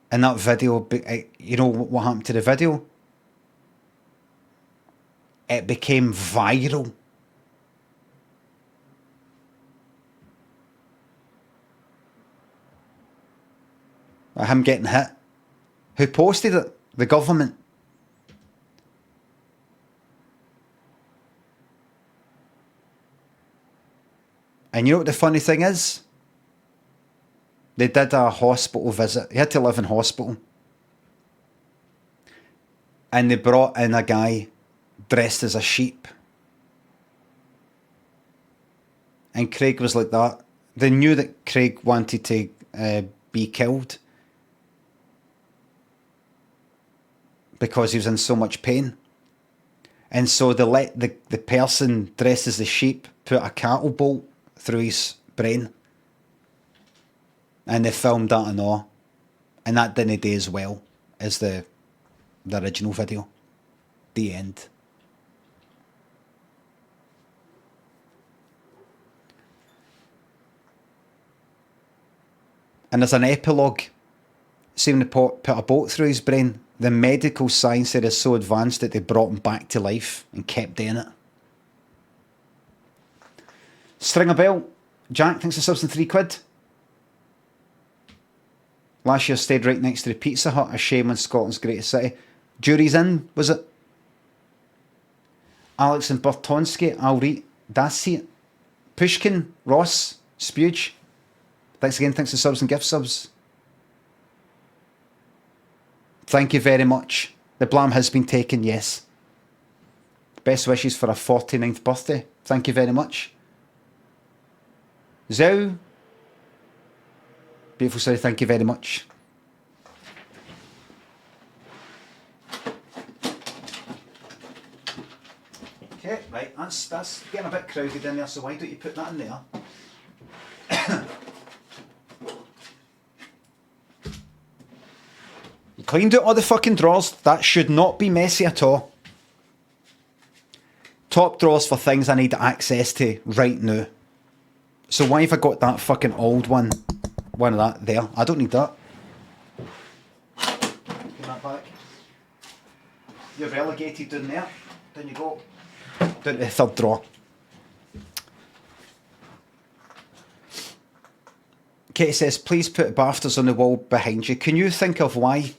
And that video, you know what happened to the video? It became viral. Him getting hit. Who posted it? The government. And you know what the funny thing is? They did a hospital visit. He had to live in hospital. And they brought in a guy dressed as a sheep. And Craig was like that. They knew that Craig wanted to be killed because he was in so much pain. And so they let the person dressed as the sheep put a cattle bolt through his brain. And they filmed that and all. And that didn't do as well as the original video. The end. And there's an epilogue. See when they put a bolt through his brain, the medical science there is so advanced that they brought him back to life and kept doing it. String a bell. Jack thinks the subs in £3. Last year stayed right next to the Pizza Hut. A shame in Scotland's greatest city. Jury's in, was it? Alex and Bertonsky, I'll read. That's it. Pushkin, Ross, Spuge. Thanks again, thanks for subs and gift subs. Thank you very much. The blame has been taken, yes. Best wishes for a 49th birthday. Thank you very much. Zhao. Beautiful story, thank you very much. Okay, right, that's getting a bit crowded in there, so why don't you put that in there? You cleaned out all the fucking drawers. That should not be messy at all. Top drawers for things I need access to right now. So why have I got that fucking old one? One of that there. I don't need that. Give that back. You're relegated down there. Down you go. Down to the third drawer. Katie says, please put BAFTAs on the wall behind you. Can you think of why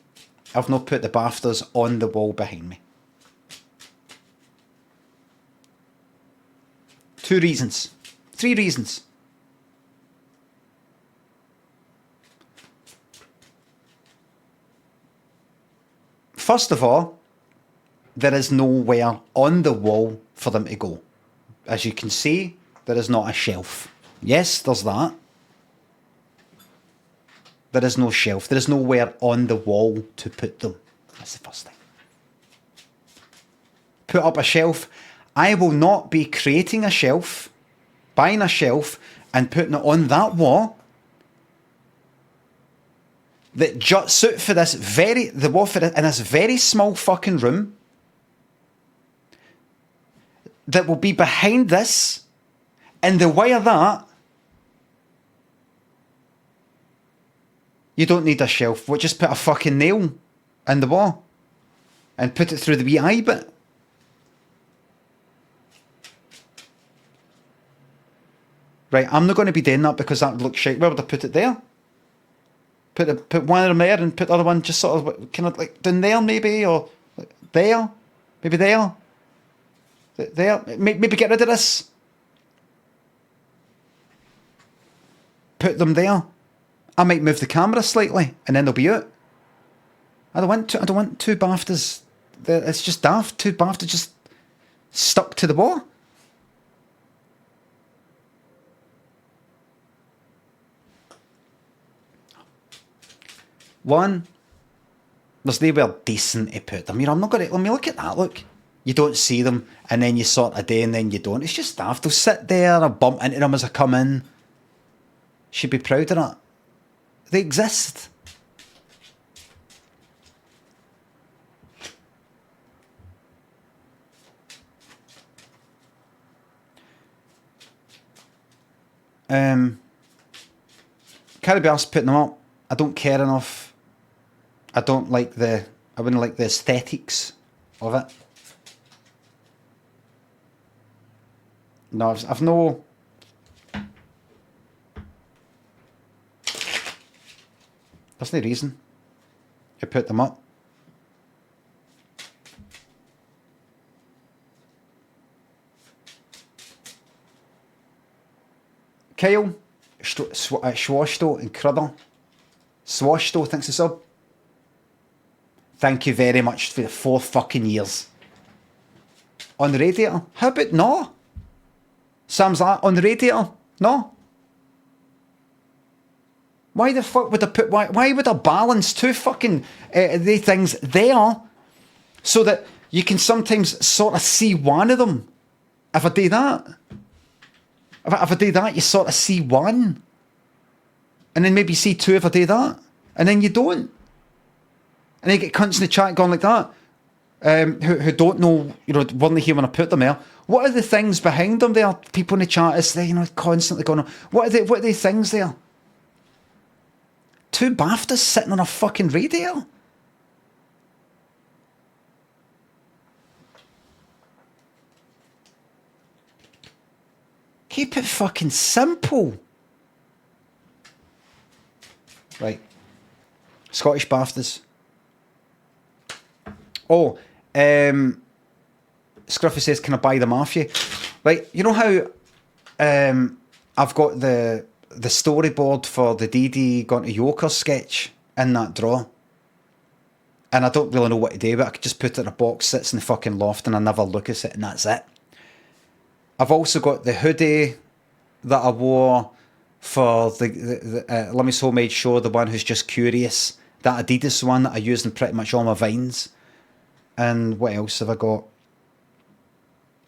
I've not put the BAFTAs on the wall behind me? 2 reasons. 3 reasons. First of all, there is nowhere on the wall for them to go. As you can see, there is not a shelf. Yes, there's that. There is no shelf. There is nowhere on the wall to put them. That's the first thing. Put up a shelf. I will not be creating a shelf, buying a shelf, and putting it on that wall that juts out for this the wall for in this very small fucking room that will be behind this, and the wire that. You don't need a shelf. We'll just put a fucking nail in the wall and put it through the wee eye bit. Right, I'm not going to be doing that because that would look shit. Where would I put it there? Put one of them there and put the other one just sort of kind of like down there maybe, or there, maybe there. There, maybe get rid of this. Put them there. I might move the camera slightly, and then they'll be out. I don't want 2 BAFTAs. It's just daft. 2 BAFTAs just stuck to the wall. One, there's nowhere decent to put them. You know, I'm not going to. Let me look at that. Look, you don't see them, and then you sort of do, and then you don't. It's just daft. They'll sit there, I'll bump into them as I come in. Should be proud of that. They exist. Cannibal putting them up. I don't care enough. I wouldn't like the aesthetics of it. No, I've no. There's no reason to put them up. Kyle, Swashto and Crudder. Swashto thinks it's up. Thank you very much for the 4 fucking years. On the radiator? How about no? Sam's like, on the radiator? No? Why the fuck would I put, why would I balance 2 fucking the things there so that you can sometimes sort of see one of them? If I do that, if I do that, you sort of see one. And then maybe see 2 if I do that. And then you don't. And then you get cunts in the chat going like that. Who don't know, weren't here when I put them there. What are the things behind them there? People in the chat is there, constantly going on. What are the things there? 2 BAFTAs sitting on a fucking radiator. Keep it fucking simple. Right. Scottish BAFTAs. Oh, Scruffy says, can I buy them off you? Right, you know how I've got the storyboard for the DD going to Yoker sketch in that drawer? And I don't really know what to do, but I could just put it in a box, sits in the fucking loft, and I never look at it, and that's it. I've also got the hoodie that I wore for the Limmy's Homemade Show, the one who's just curious. That Adidas one that I used in pretty much all my vines. And what else have I got?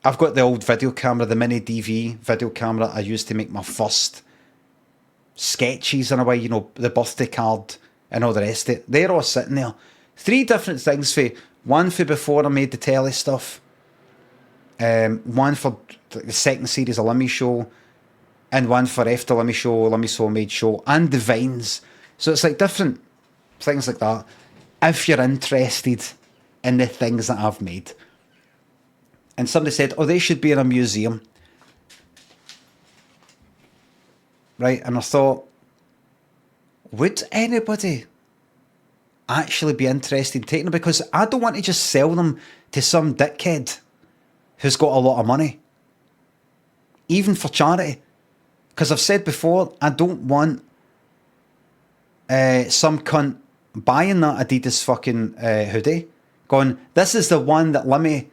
I've got the old video camera, the mini DV video camera I used to make my first sketches in a way, the birthday card and all the rest of it. They're all sitting there. 3 different things for one for before I made the telly stuff. One for the second series of Limmy Show, and one for after Limmy Show, Limmy's Homemade Show, and the Vines. So it's like different things like that. If you're interested in the things that I've made. And somebody said, oh, they should be in a museum. Right, and I thought, would anybody actually be interested in taking them? Because I don't want to just sell them to some dickhead who's got a lot of money, even for charity. Because I've said before, I don't want some cunt buying that Adidas fucking hoodie, going, this is the one that Limmy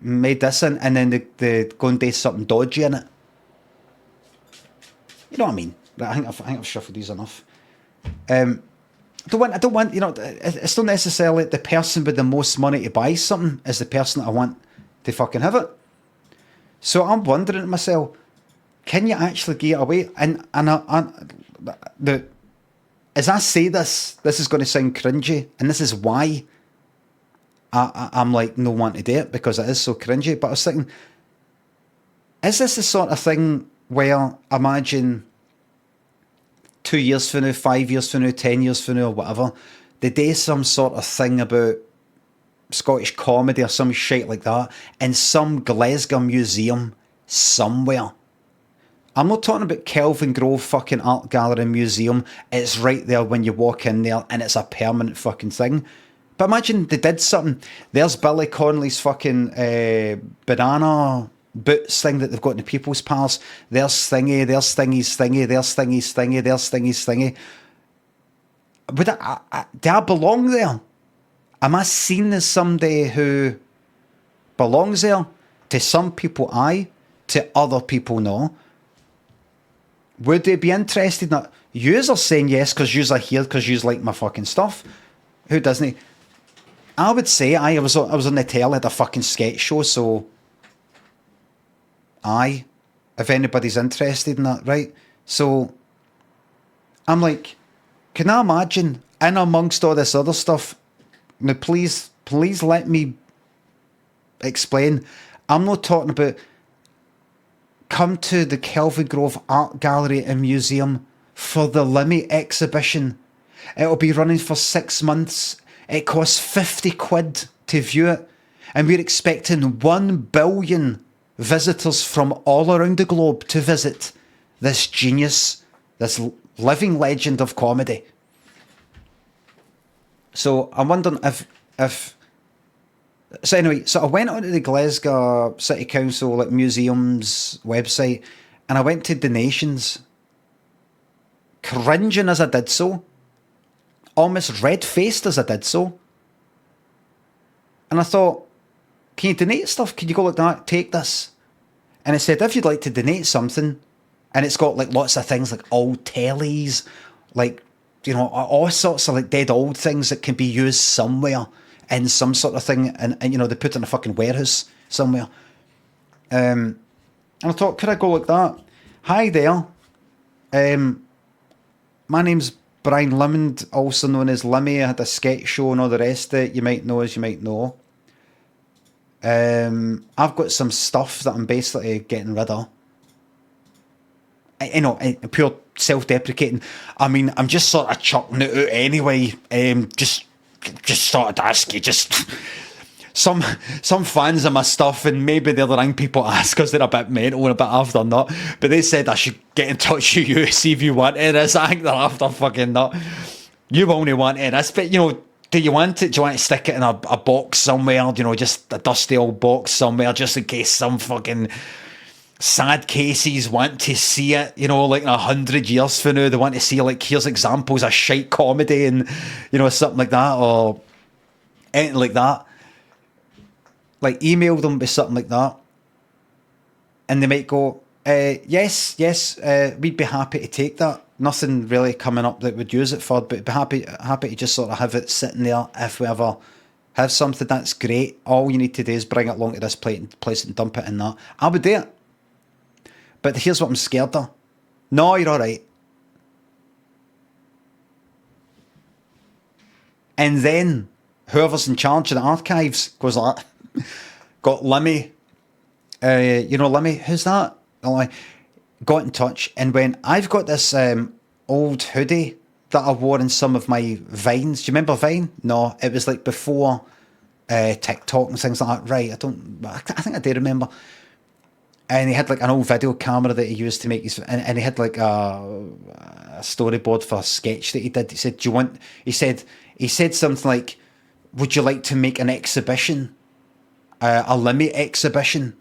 made this in, and then they go and do something dodgy in it. You know what I mean? I think I've shuffled these enough. I don't want, it's not necessarily the person with the most money to buy something is the person that I want to fucking have it. So I'm wondering to myself, can you actually give it away? And as I say this is going to sound cringy, and this is why I'm like no one to do it, because it is so cringy. But I was thinking, is this the sort of thing where, imagine 2 years from now, 5 years from now, 10 years from now, or whatever, they do some sort of thing about Scottish comedy or some shit like that in some Glasgow museum somewhere. I'm not talking about Kelvin Grove fucking art gallery museum. It's right there when you walk in there, and it's a permanent fucking thing. But imagine they did something. There's Billy Connolly's fucking banana boots thing that they've got in the People's Palace. There's Thingy, there's Thingy's Thingy, there's Thingy's Thingy, there's Thingy's Thingy. Would do I belong there? Am I seen as somebody who belongs there? To some people, aye. To other people, no. Would they be interested in that? Yous are saying yes because yous are here because yous like my fucking stuff. Who doesn't? I would say I was on the telly, had a fucking sketch show, so if anybody's interested in that, right? So I'm like, can I imagine in amongst all this other stuff? Now, please let me explain. I'm not talking about come to the Kelvin Grove Art Gallery and Museum for the Limmy exhibition. It'll be running for 6 months. It costs 50 quid to view it. And we're expecting 1 billion visitors from all around the globe to visit this genius, this living legend of comedy. So I'm wondering if so anyway, so I went onto the Glasgow City Council museum's website and I went to donations, cringing as I did so, almost red-faced as I did so. And I thought, can you donate stuff? Can you go like that? Take this. And it said, if you'd like to donate something, and it's got like lots of things like old tellies, like, you know, all sorts of like dead old things that can be used somewhere in some sort of thing, and you know, they put in a fucking warehouse somewhere. And I thought, could I go like that? Hi there. My name's Brian Limond, also known as Limmy. I had a sketch show and all the rest of it. You might know as you might know. I've got some stuff that I'm basically getting rid of. You know, pure self-deprecating. I mean, I'm just sort of chucking it out anyway. Just started to ask you, just some fans of my stuff, and maybe the other young people ask because they're a bit mental and a bit after nut, but they said I should get in touch with you, see if you want this. I think they're after fucking nut. You only want this, but you know, do you want it? Do you want to stick it in a box somewhere? You know, just a dusty old box somewhere, just in case some fucking sad cases want to see it, you know, like in 100 years from now, they want to see, like, here's examples of shite comedy and, you know, something like that, or anything like that. Like, email them with something like that, and they might go, yes, we'd be happy to take that. Nothing really coming up that would use it for, but be happy to just sort of have it sitting there if we ever have something. That's great. All you need to do is bring it along to this place and dump it in that. I would do it. But here's what I'm scared of. No, you're all right. And then whoever's in charge of the archives goes like, got Limmy. You know Limmy? Who's that? Got in touch and went, I've got this old hoodie that I wore in some of my Vines. Do you remember Vine? No, it was like before TikTok and things like that. Right, I think I do remember. And he had like an old video camera that he used to make his, and he had like a storyboard for a sketch that he did. He said, "Do you want?" He said something like, "Would you like to make an exhibition, a Limmy exhibition,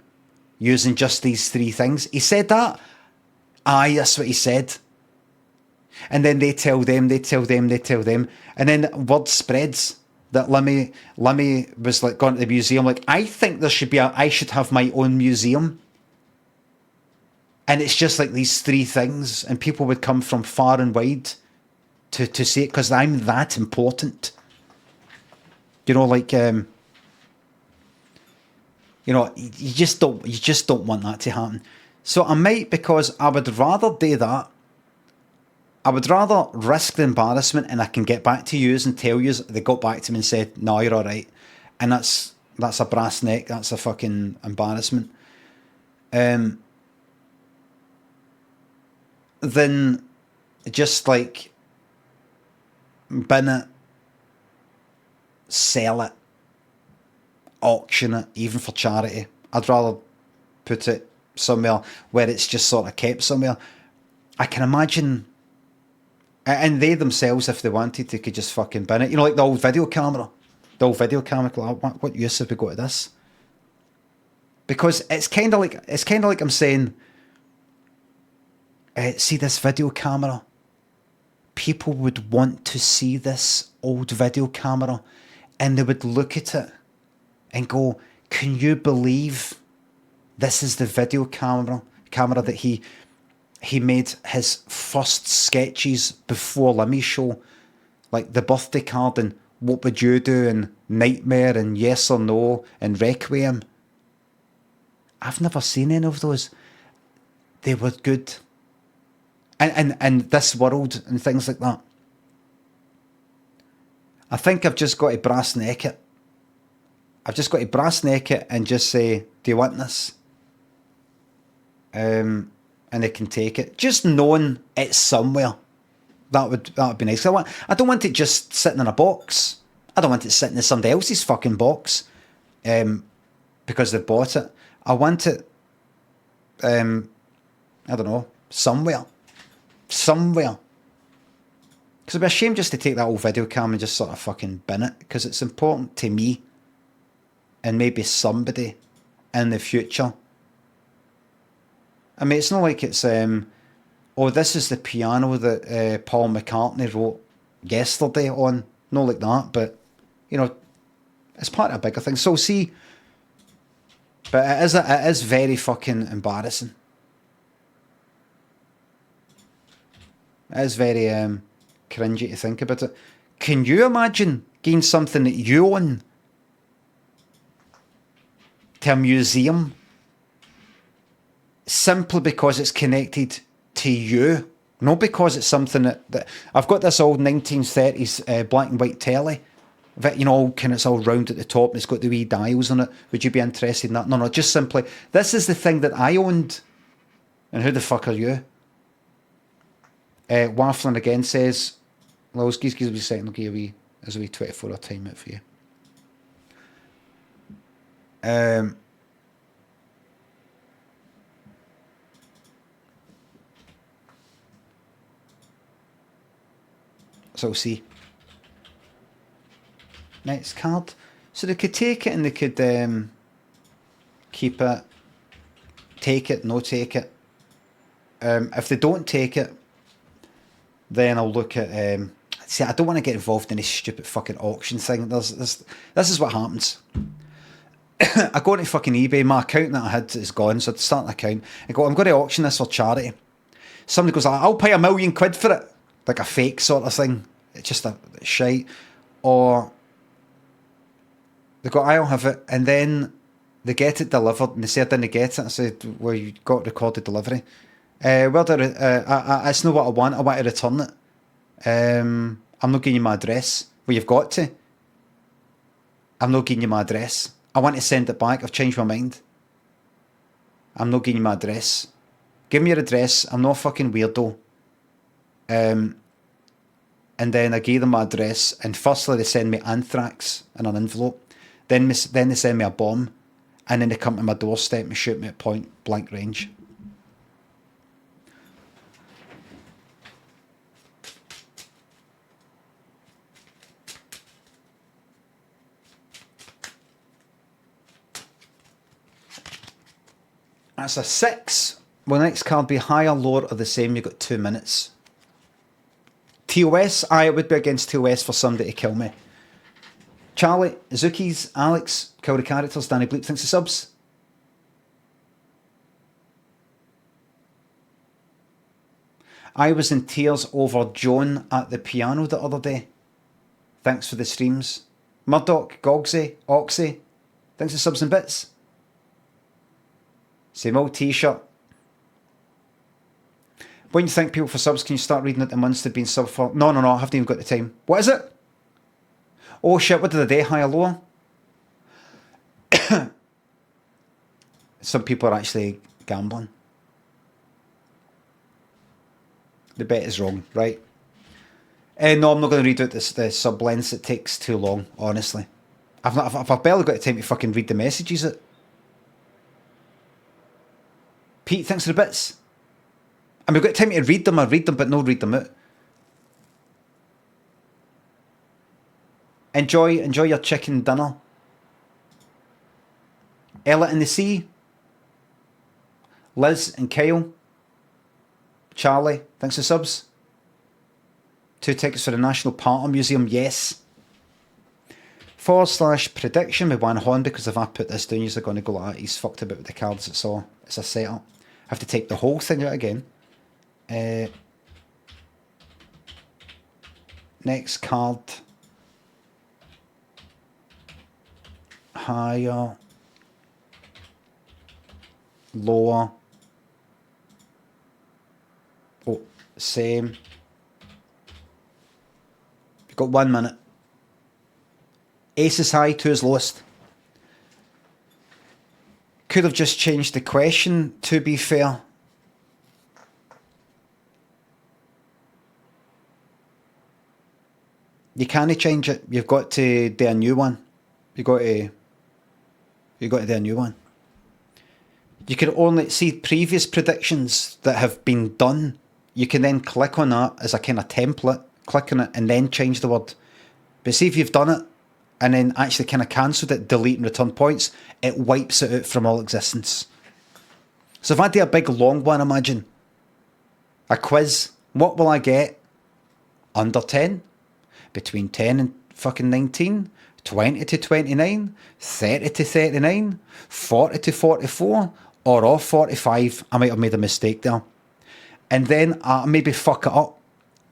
using just these 3 things?" He said that. Aye, that's what he said. And then they tell them, and then word spreads that Limmy was like going to the museum. Like, I think there should be I should have my own museum. And it's just like these 3 things, and people would come from far and wide to see it because I'm that important. You know, like you know, you just don't want that to happen. So I might, because I would rather do that. I would rather risk the embarrassment, and I can get back to you and tell you they got back to me and said, "No, you're all right," and that's a brass neck. That's a fucking embarrassment. Then just like bin it, sell it, auction it, even for charity. I'd rather put it somewhere where it's just sort of kept somewhere. I can imagine, and they themselves, if they wanted to, could just fucking bin it. You know, like the old video camera. What use have we got to this? Because it's kind of like I'm saying, see this video camera? People would want to see this old video camera, and they would look at it and go, "Can you believe this is the video camera that he made his first sketches before Limmy's show, like the birthday card, and What Would You Do and Nightmare and Yes or No and Requiem. I've never seen any of those. They were good. And This World and things like that. I think I've just got to brass neck it. I've just got to brass neck it and just say, do you want this? And they can take it. Just knowing it's somewhere. That would be nice. I don't want it just sitting in a box. I don't want it sitting in somebody else's fucking box. Because they bought it. I want it I don't know, somewhere. Somewhere. Because I'd be ashamed just to take that old video cam and just sort of fucking bin it. Because it's important to me. And maybe somebody in the future. I mean, it's not like it's, oh, this is the piano that Paul McCartney wrote yesterday on. Not like that, but, you know, it's part of a bigger thing. So see, but it is very fucking embarrassing. It is very cringy to think about it. Can you imagine getting something that you own to a museum simply because it's connected to you? Not because it's something that I've got this old 1930s black and white telly that, you know, it's all round at the top and it's got the wee dials on it. Would you be interested in that? No, just simply, this is the thing that I owned. And who the fuck are you? Waffling again says, well, give me a second, I'll give you a wee 24-hour time out for you. So we'll see. Next card. So they could take it and they could keep it, take it, no take it. If they don't take it, then I'll look at... see, I don't want to get involved in this stupid fucking auction thing. This is what happens. I go into fucking eBay, my account that I had is gone, so I'd start an account. I go, I'm going to auction this for charity. Somebody goes, I'll pay £1 million for it. Like a fake sort of thing. It's just a shite. Or they go, I'll have it. And then they get it delivered and they say I didn't get it. I said, well, you got recorded delivery. Well, it's not what I want. I want to return it. I'm not giving you my address. Well, you've got to. I'm not giving you my address. I want to send it back. I've changed my mind. I'm not giving you my address. Give me your address. I'm not a fucking weirdo. And then I gave them my address, and firstly they send me anthrax in an envelope, then they send me a bomb, and then they come to my doorstep and shoot me at point blank range. That's a 6. Will the next card be higher, lower, or the same? You've got 2 minutes. TOS, it would be against TOS for somebody to kill me. Charlie, Zookies, Alex, kill the characters, Danny Bleep, thanks for subs. I was in tears over Joan at the piano the other day. Thanks for the streams. Murdoch, Gogsy, Oxy, thanks for subs and bits. Same old t-shirt. When you thank people for subs, can you start reading out the months they've been sub for? No, I haven't even got the time. What is it? Oh shit, what did I do? Higher, lower? Some people are actually gambling. The bet is wrong, right? No, I'm not going to read out the sub lengths. It takes too long, honestly. I've barely got the time to fucking read the messages. Pete, thanks for the bits. I mean, I've got time to read them, but no read them out. Enjoy your chicken dinner. Ella in the Sea. Liz and Kyle. Charlie, thanks for subs. 2 tickets for the National Party Museum, yes. /prediction with one horn, because if I put this down, you're going to go like that. He's fucked about with the cards, it's a setup. I have to take the whole thing out again. Next card. higher, lower, oh, same. You've got 1 minute. Ace is high, 2 is lowest. Could have just changed the question, to be fair. You can't change it. You've got to do a new one. You've got to do a new one. You can only see previous predictions that have been done. You can then click on that as a kind of template, click on it, and then change the word. But see if you've done it and then actually kind of cancelled it, delete and return points, it wipes it out from all existence. So if I do a big long one, imagine a quiz, what will I get? Under 10, between 10 and fucking 19, 20 to 29, 30 to 39, 40 to 44, or off 45. I might have made a mistake there. And then I maybe fuck it up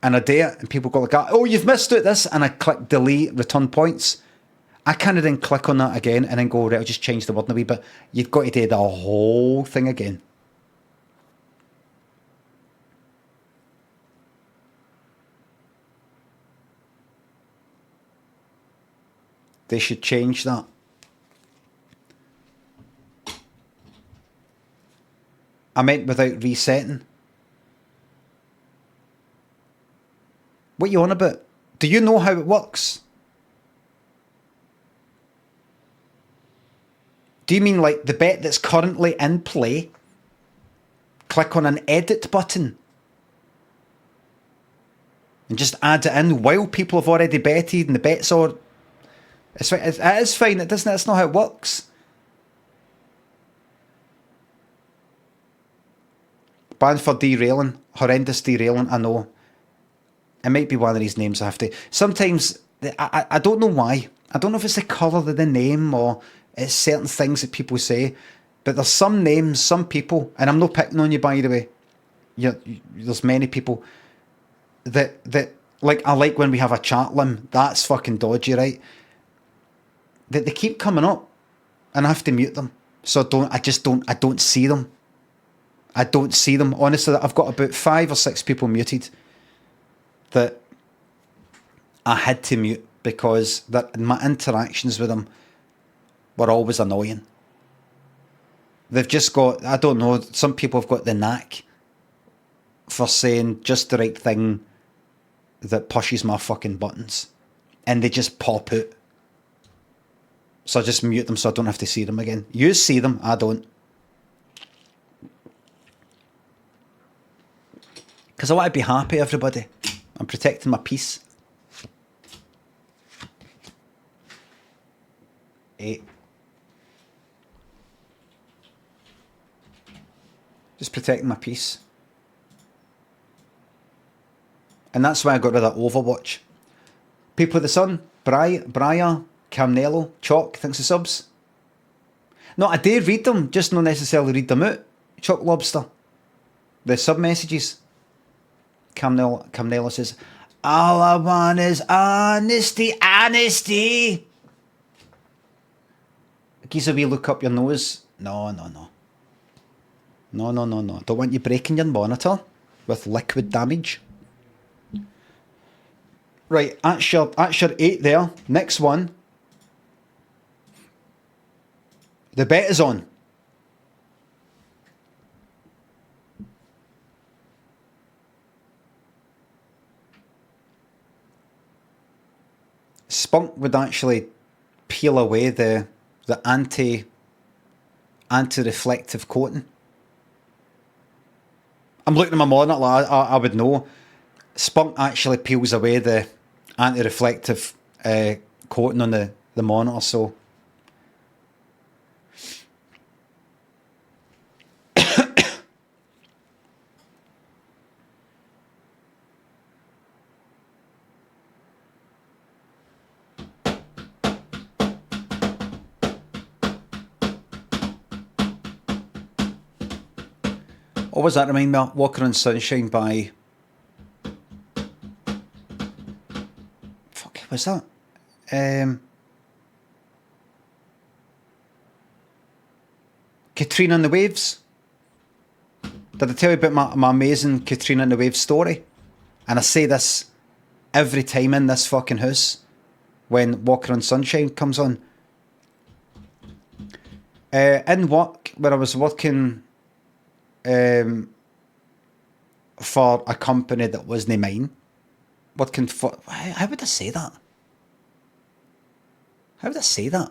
and I do it and people go like, oh, you've missed out this, and I click delete, return points. I kind of then click on that again and then go, right, I'll just change the word a wee bit. You've got to do the whole thing again. They should change that. I meant without resetting. What are you on about? Do you know how it works? Do you mean like the bet that's currently in play? Click on an edit button and just add it in while people have already betted and the bet's all... It is fine. It doesn't. That's not how it works. Banned for derailing. Horrendous derailing. I know. It might be one of these names I have to... Sometimes, I don't know why. I don't know if it's the colour of the name or it's certain things that people say. But there's some names, some people, and I'm not picking on you, by the way. There's many people that like, I like when we have a chat limb. That's fucking dodgy, right? That they keep coming up and I have to mute them. So I don't see them. I don't see them. Honestly, I've got about 5 or 6 people muted that I had to mute because that my interactions with them were always annoying. They've just got, I don't know, some people have got the knack for saying just the right thing that pushes my fucking buttons. And they just pop out. So I just mute them so I don't have to see them again. You see them, I don't. Because I want to be happy, everybody. I'm protecting my peace. 8. Just protecting my peace. And that's why I got rid of Overwatch. People of the Sun, Briar, Carnello, Chalk, thanks for subs. No, I dare read them, just not necessarily read them out. Chalk Lobster. The sub messages. Carnello says, all I want is honesty, honesty. Geezer, we look up your nose. No. Don't want you breaking your monitor with liquid damage. Right, that's your 8 there. Next one. The bet is on. Spunk would actually peel away the anti-reflective coating. I'm looking at my monitor, like I would know. Spunk actually peels away the anti-reflective coating on the monitor, so... What was that remind me of? Walker on Sunshine by... Fuck, what's that? Katrina and the Waves? Did I tell you about my amazing Katrina and the Waves story? And I say this every time in this fucking house when Walker on Sunshine comes on. In work, when I was working for a company that wasn't mine, working for... How would I say that? How would I say that?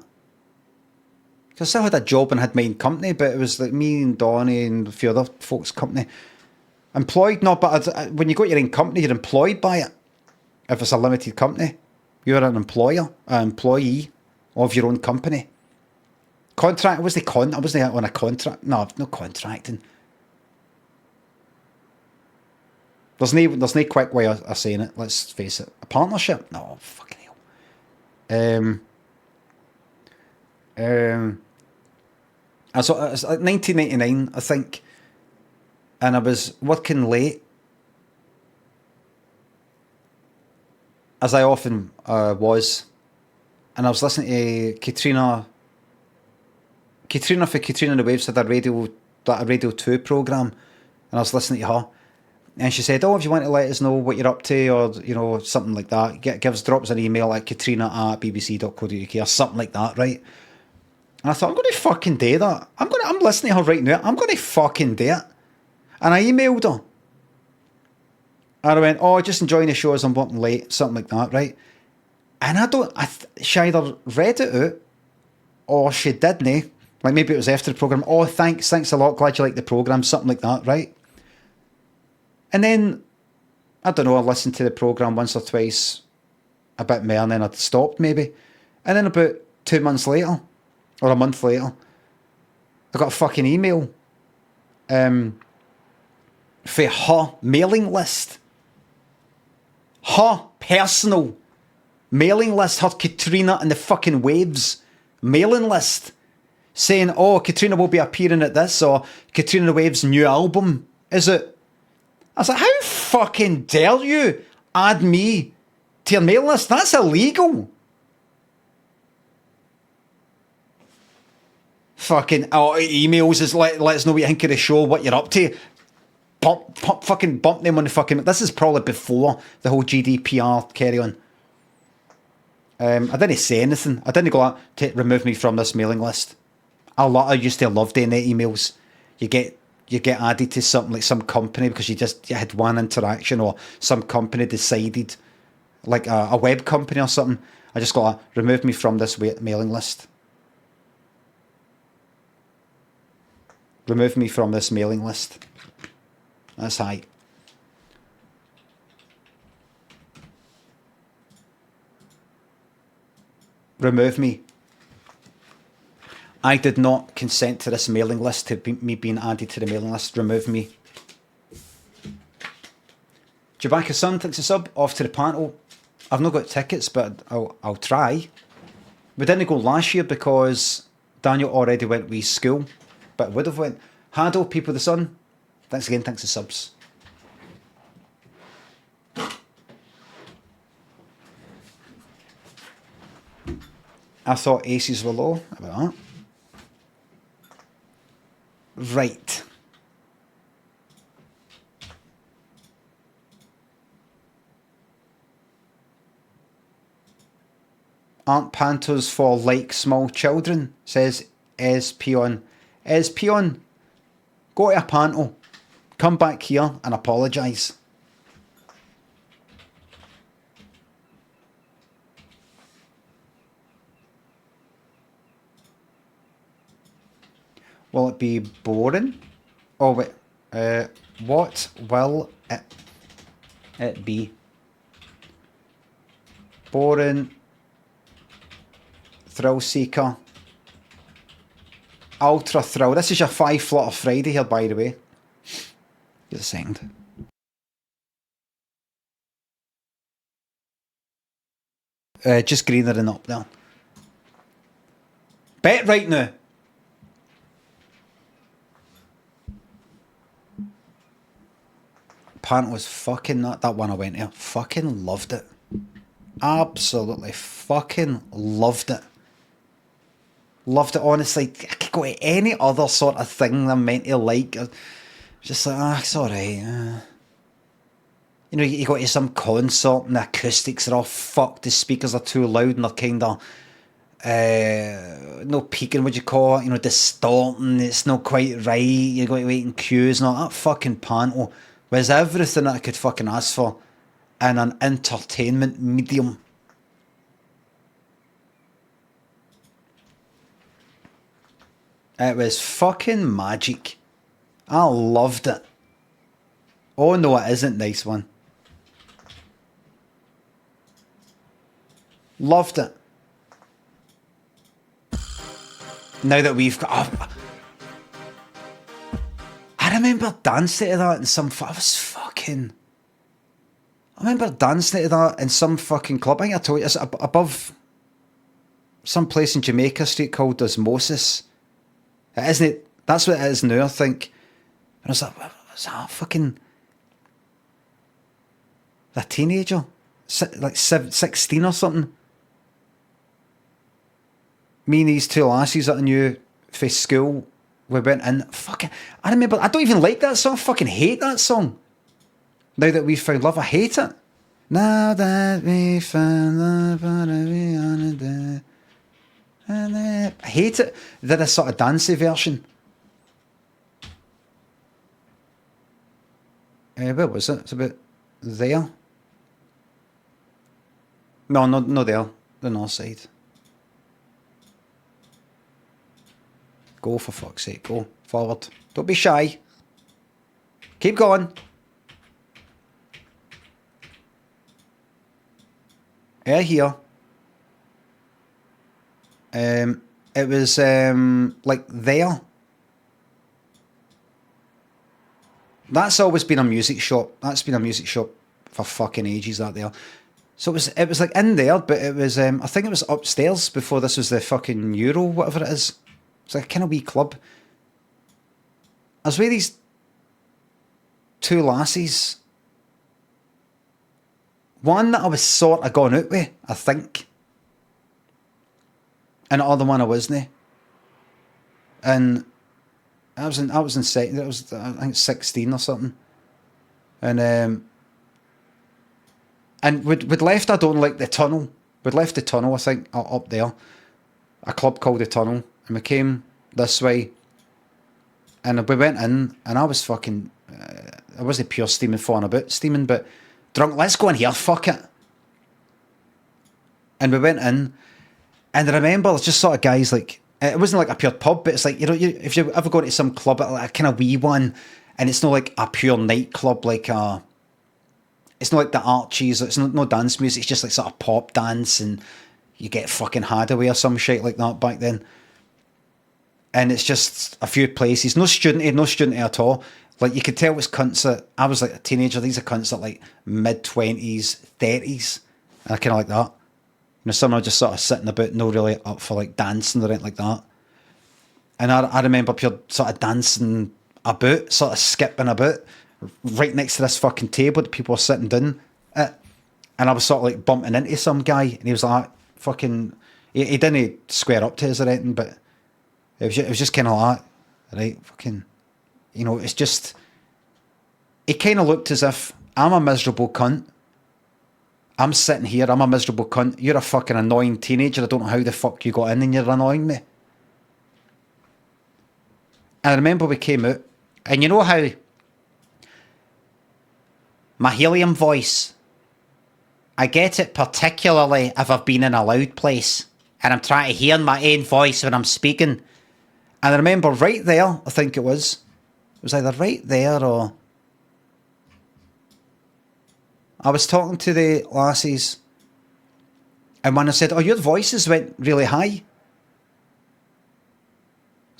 Because I still had a job and had my own company, but it was like me and Donnie and a few other folks' company. Employed? No, but when you got your own company, you're employed by it. If it's a limited company, you're an employer, an employee of your own company. Contract? I wasn't on a contract. No, no contracting. There's no quick way of saying it. Let's face it. A partnership? No, fucking hell. I saw it was like 1999, I think, and I was working late, as I often was, and I was listening to Katrina for Katrina and the Waves had a Radio 2 programme, and I was listening to her, and she said, oh, if you want to let us know what you're up to, or, you know, something like that, drop us an email at katrina@bbc.co.uk or something like that, right? And I thought, I'm going to fucking do that. I'm listening to her right now. I'm going to fucking do it. And I emailed her. And I went, oh, just enjoying the show as I'm working late, something like that, right? And she either read it out, or she didn't. Like maybe it was after the programme. Oh, thanks a lot. Glad you like the programme, something like that, right? And then, I don't know, I listened to the programme once or twice, a bit more, and then I'd stopped maybe. And then about 2 months later, or a month later, I got a fucking email for her mailing list. Her personal mailing list. Her Katrina and the fucking Waves mailing list. Saying, oh, Katrina will be appearing at this, or Katrina and the Waves' new album is it? I was like, how fucking dare you add me to your mailing list? That's illegal. Fucking emails is let us know what you think of the show, what you're up to. Fucking bump them on the fucking... This is probably before the whole GDPR carry on. I didn't say anything. I didn't go out to remove me from this mailing list. I used to love doing the emails. You get added to something like some company because you had one interaction, or some company decided, like a web company or something. I just got to remove me from this mailing list. Remove me from this mailing list. That's high. Remove me. I did not consent to this mailing list, me being added to the mailing list. Remove me. Jabaka Sun takes a sub. Off to the panel. I've not got tickets, but I'll try. We didn't go last year because Daniel already went with school, but would have went. Hado, People of the Sun. Thanks again, thanks for subs. I thought aces were low. About that. Right. Aren't pantos for like small children? Says Es Peon. Es Peon, go to a panto. Come back here and apologise. Will it be boring? Oh wait, what will it be? Boring, thrill seeker, ultra thrill. This is your 5 Flutter Friday here, by the way. Give it a second. Just greener than up there. Bet right now. Pant was fucking that one I went to. Fucking loved it. Absolutely fucking loved it. Loved it, honestly. I could go to any other sort of thing I'm meant to like. Just like, it's alright. You know, you go to some concert and the acoustics are all fucked, the speakers are too loud and they're kind of, no peaking, what you call it, you know, distorting, it's not quite right, you're going to wait in queues and all that fucking panto was everything that I could fucking ask for in an entertainment medium. It was fucking magic. I loved it. Oh no, it isn't, nice one. Loved it. Now that we've got... I remember dancing to that in some... I remember dancing to that in some fucking club. I think I told you, it's above some place in Jamaica Street called Osmosis. It isn't it? That's what it is now, I think. And I was like, was that fucking... a teenager? Like 16 or something? Me and these two lassies that I knew for school, we went in. Fucking, I remember, I don't even like that song. I fucking hate that song. Now that we've found love, I hate it. Now that we found love, what are we gonna do? I hate it. They did a sort of dancey version. Where was it? It's about there. No, not there. The north side. Go, for fuck's sake. Go. Forward. Don't be shy. Keep going. Here. It was like there. That's always been a music shop. That's been a music shop for fucking ages, that there. So it was like in there, but it was I think it was upstairs before this was the fucking Euro, whatever it is. It's like a kind of wee club. I was with these two lassies. One that I was sort of going out with, I think. And the other one I wasn't. And I was in second. I was, I think, 16 or something. And we'd left. I don't like the tunnel. We'd left the tunnel, I think, up there, a club called the Tunnel, and we came this way. And we went in, and I was fucking. I wasn't pure steaming, but drunk. Let's go in here. Fuck it. And we went in. And I remember it's just sort of guys like, it wasn't like a pure pub, but it's like, you know, if you ever go to some club, like a kind of wee one, and it's not like a pure nightclub, like it's not like the Archies, it's no dance music, it's just like sort of pop dance, and you get fucking Hadaway or some shit like that back then. And it's just a few places, no student at all. Like, you could tell it was cunts that, I was like a teenager, these are cunts that like mid-20s, 30s, and I kind of like that. You know, some are just sort of sitting about, no really up for like dancing or anything like that. And I remember pure sort of dancing about, sort of skipping about, right next to this fucking table that people were sitting down at. And I was sort of like bumping into some guy, and he was like, fucking, he didn't square up to us or anything, but it was just kind of like, right, fucking, you know, it's just, it kind of looked as if I'm a miserable cunt. I'm sitting here, I'm a miserable cunt. You're a fucking annoying teenager. I don't know how the fuck you got in and you're annoying me. And I remember we came out, and you know how my helium voice, I get it particularly if I've been in a loud place and I'm trying to hear my own voice when I'm speaking. And I remember right there, I think it was either right there or... I was talking to the lassies, and when I said, oh, your voices went really high.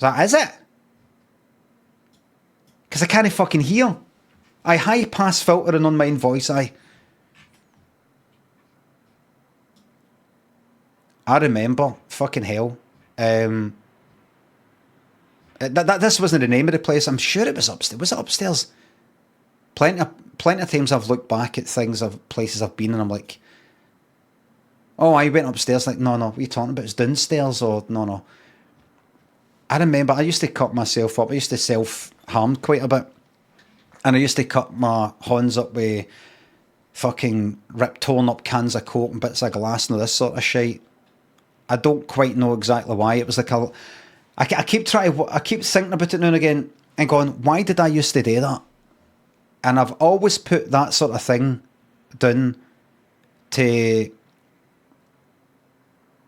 I was like, is it? Because I can't fucking hear. I high pass filtering on my own voice, I remember, fucking hell. This wasn't the name of the place. I'm sure it was upstairs. Was it upstairs? Plenty of times I've looked back at things of places I've been, and I'm like, oh, I went upstairs. Like, no, what are you talking about? It's downstairs, or no. I remember I used to cut myself up. I used to self-harm quite a bit. And I used to cut my hands up with fucking torn up cans of Coke and bits of glass and all this sort of shit. I don't quite know exactly why. It was like I keep thinking about it now and again and going, why did I used to do that? And I've always put that sort of thing down to...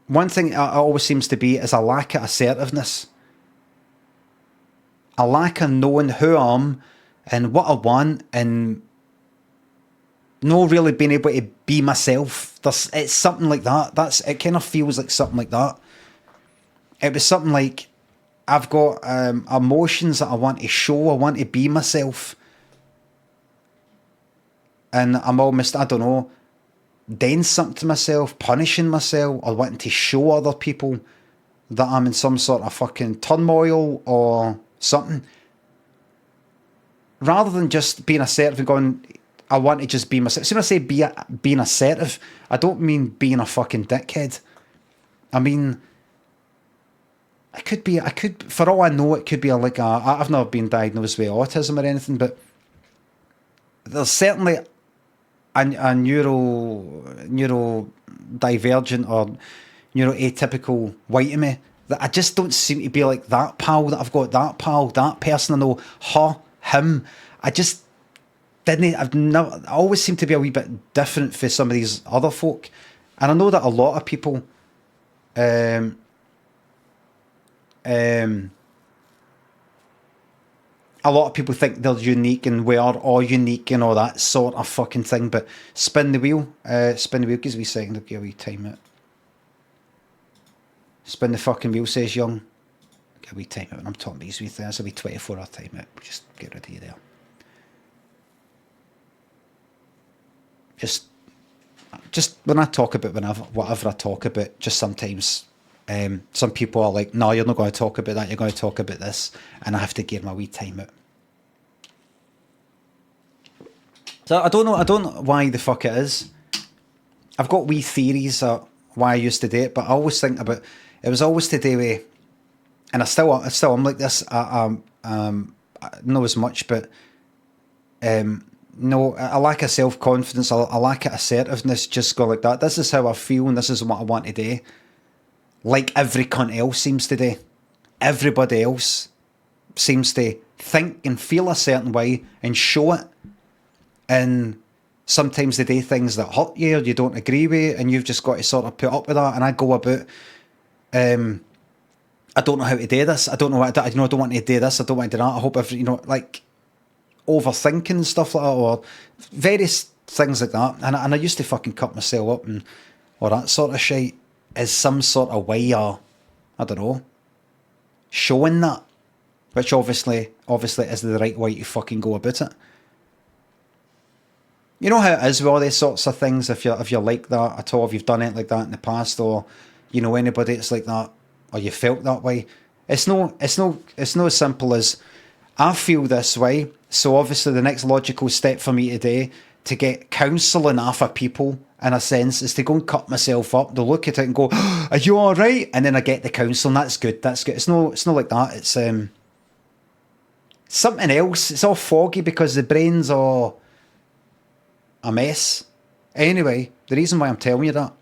One thing it always seems to be is a lack of assertiveness. A lack of knowing who I am and what I want, and not really being able to be myself. It's something like that. It kind of feels like something like that. It was something like, I've got emotions that I want to show. I want to be myself. And I'm almost, I don't know, doing something to myself, punishing myself, or wanting to show other people that I'm in some sort of fucking turmoil or something. Rather than just being assertive and going, I want to just be myself. So when I say being assertive, I don't mean being a fucking dickhead. I mean, for all I know, it could be I've never been diagnosed with autism or anything, but there's certainly a neurodivergent or neuroatypical way to me that I just don't seem to be like that pal that I've got, that pal, that person I know, her, him. I just didn't. I always seem to be a wee bit different for some of these other folk, and I know that a lot of people, a lot of people think they're unique and we are all unique and all that sort of fucking thing. But spin the wheel, gives me a second. I'll give a wee time it. Spin the fucking wheel, says Young. Get a wee time it when I'm talking these wee things. It'll be 24-hour time it. Just get rid of you there. Just when I talk about whatever I talk about, just sometimes some people are like, no, you're not going to talk about that, you're going to talk about this, and I have to get my wee time out. So I don't know why the fuck it is. I've got wee theories of why I used to do it, but I always think about it was always to do with, and I still am like this. I know as much, but no, a lack of self-confidence, a lack of assertiveness, just go like that. This is how I feel and this is what I want to do. Like every cunt else seems to do. Everybody else seems to think and feel a certain way and show it. And sometimes they do things that hurt you or you don't agree with, and you've just got to sort of put up with that. And I go about, I don't know how to do this. I don't know what I don't want to do this. I don't want to do that. I hope like overthinking and stuff like that, or various things like that. And I used to fucking cut myself up and all that sort of shit as some sort of way of, I don't know, showing that, which obviously is the right way to fucking go about it. You know how it is with all these sorts of things. If you're like that at all, if you've done it like that in the past, or you know anybody that's like that, or you felt that way, it's no as simple as I feel this way. So obviously the next logical step for me today to get counselling off of people, in a sense, is to go and cut myself up. They'll look at it and go, "Are you all right?" And then I get the counselling. That's good. It's not like that. It's something else. It's all foggy because the brain's all a mess. Anyway, the reason why I'm telling you that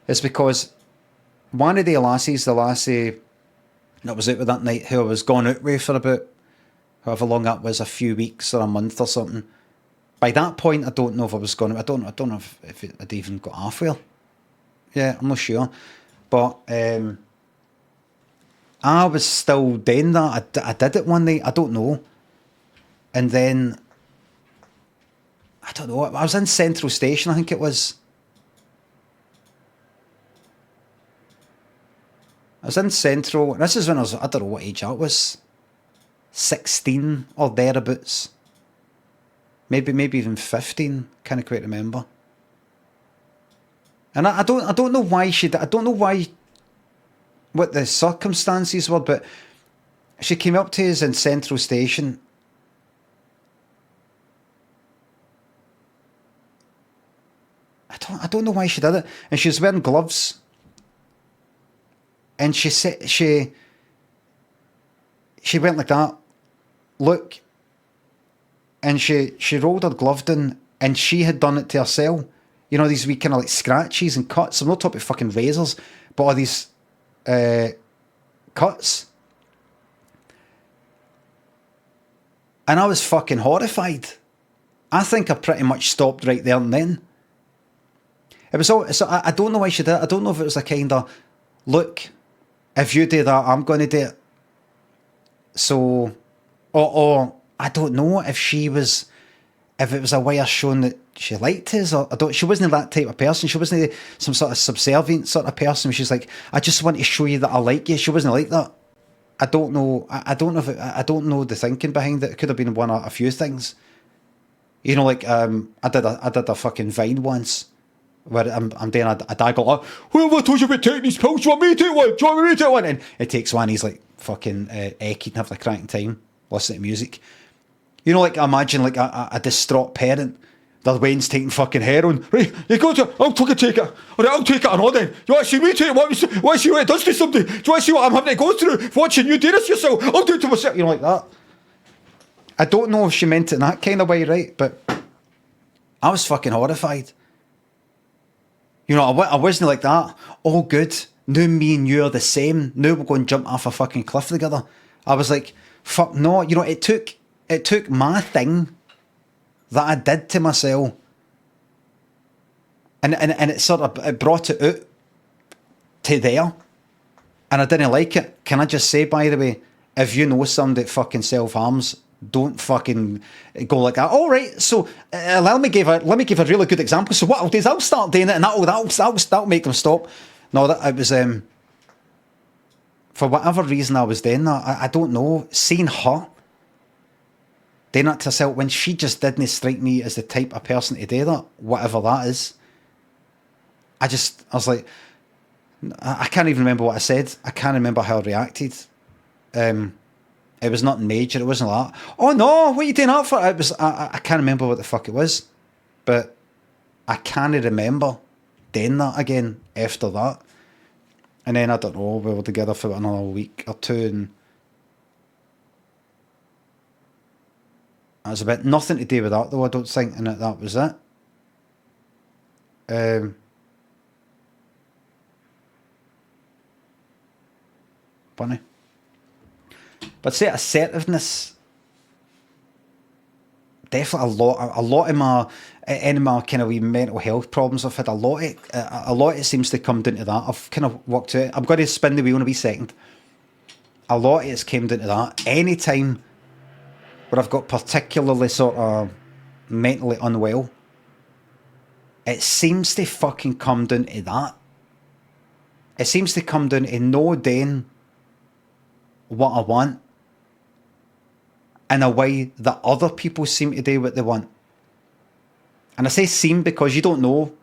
is because one of the lassie that was out with that night, who I was going out with for about however long that was, a few weeks or a month or something. By that point, I don't know if I was going to, I don't know if I'd even got halfway. Yeah, I'm not sure. But I was still doing that. I did it one night, I don't know. And then, I don't know, I was in Central Station, I think it was. I was in Central, and this is when I don't know what age I was. 16 or thereabouts. Maybe even 15, can't quite remember. And I don't know why I don't know what the circumstances were, but she came up to us in Central Station. I don't know why she did it. And she was wearing gloves. And she said she went like that. Look. And she rolled her glove down, and she had done it to herself. You know, these wee kind of like scratches and cuts. I'm not talking about fucking razors, but all these cuts. And I was fucking horrified. I think I pretty much stopped right there and then. It was all, so I don't know why she did it. I don't know if it was a kind of, look, if you do that, I'm going to do it. So, or I don't know if it was a way of showing that she liked us, or she wasn't that type of person. She wasn't some sort of subservient sort of person. She's like, I just want to show you that I like you. She wasn't like that. I don't know. I don't know I don't know the thinking behind it. It could have been one or a few things. You know, like I did a fucking Vine once where I'm doing a dad go, well, I told you about taking these pills. Do you want me to take one? Do you want me to take one? And it takes one. He's like fucking ecky and having a cracking time listening to music. You know, like imagine like a distraught parent. Their Wayne's taking fucking heroin. Right, you go to, I'll fucking take it. All right, I'll take it or not then. You want to see me take it? Want to see what it does to somebody? Do you want to see what I'm having to go through watching you do this yourself? I'll do it to myself. You know, like that. I don't know if she meant it in that kind of way, right? But I was fucking horrified. You know, I wasn't like that. Oh, good. Now me and you are the same. Now we're going to jump off a fucking cliff together. I was like, fuck no. You know, it took my thing that I did to myself, and it sort of it brought it out to there, and I didn't like it. Can I just say, by the way, if you know somebody that fucking self-harms, don't fucking go like that. All right, so let me give a really good example. So what I'll do is I'll start doing it, and that'll make them stop. No, that it was for whatever reason I was doing that. I don't know. Seeing her doing that to herself when she just didn't strike me as the type of person to do that, whatever that is. I was like, I can't even remember what I said. I can't remember how I reacted. It was nothing major. It wasn't like, oh no, what are you doing that for? It was, I can't remember what the fuck it was, but I can't remember doing that again after that. And then I don't know, we were together for another week or two, and it was a bit nothing to do with that though, I don't think, and that was it. Funny. But say assertiveness, definitely a lot of my kind of wee mental health problems I've had, a lot of it seems to come down to that. I've kind of worked out, I'm going to spin the wheel in a wee second. A lot of it's came down to that. Any time where I've got particularly sort of mentally unwell, it seems to fucking come down to that. It seems to come down to no doing what I want in a way that other people seem to do what they want. And I say seem because you don't know.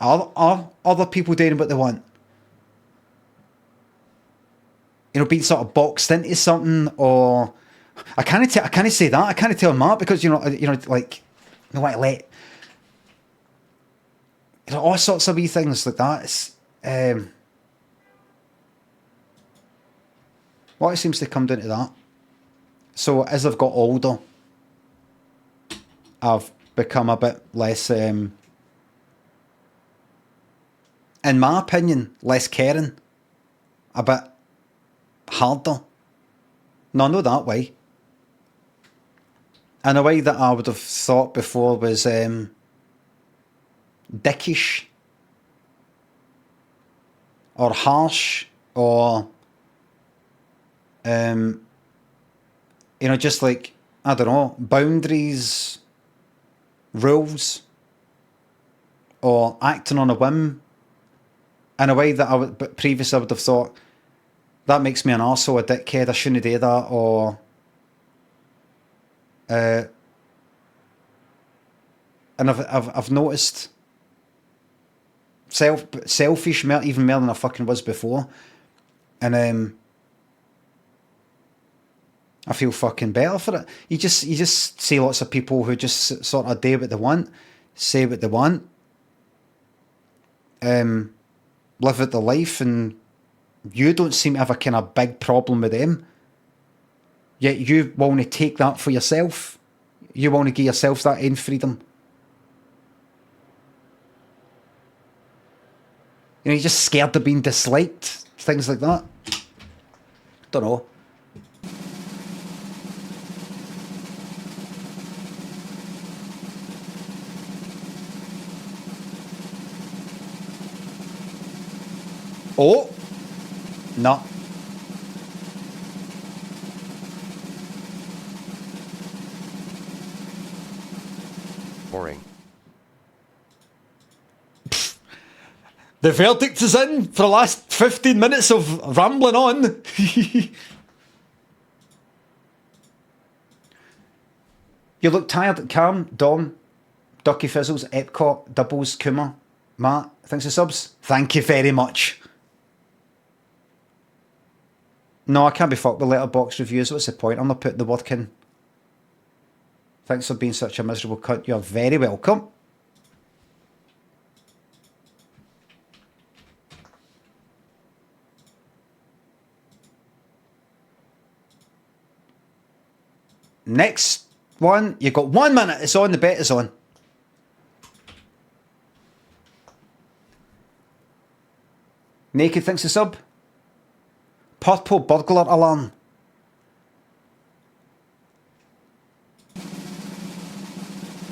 Are other people doing what they want? You know, being sort of boxed into something, or I can't say that. I can't tell them that because you know, like, you know what, let all sorts of wee things like that. It's what it seems to come down to that. So as I've got older, I've become a bit less, in my opinion, less caring, a bit harder. No, not that way. And a way that I would have thought before was dickish or harsh or you know, just like, I don't know, boundaries, rules, or acting on a whim in a way that I would, but previously I would have thought that makes me an arsehole, a dickhead, I shouldn't do that, or and I've noticed selfish even more than I fucking was before, and I feel fucking better for it. You just see lots of people who just sort of do what they want, say what they want, live out their life, and You don't seem to have a kind of big problem with them. Yet you want to take that for yourself. You want to give yourself that end freedom. You know, you're just scared of being disliked. Things like that. Don't know. Oh! No. Boring. The verdict is in for the last 15 minutes of rambling on. You look tired. Cam, Dom, Ducky Fizzles, Epcot, Doubles, Kuma, Matt, thanks for subs. Thank you very much. No, I can't be fucked with letterbox reviews. What's the point? I'm not putting the work in. Thanks for being such a miserable cunt. You're very welcome. Next one, you've got 1 minute. It's on, the bet is on. Naked thinks the sub. Purple burglar alarm.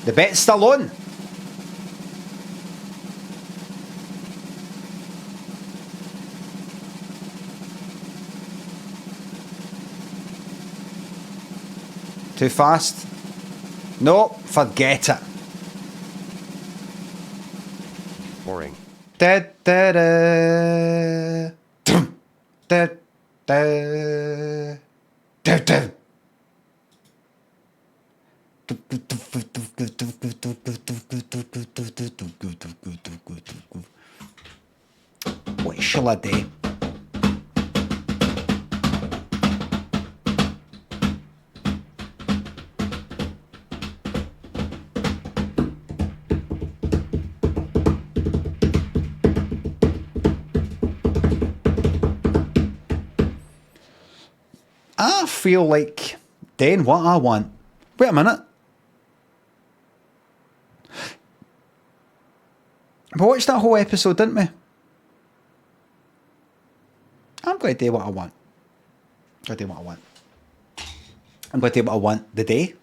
The bet's still on. Too fast? No, forget it. Boring. Da da da. Dum, da da. Da da. What shall I do? I feel like doing what I want. Wait a minute. We watched that whole episode, didn't we? I'm going to do what I want. I'm going to do what I want. I'm going to do what I want the day.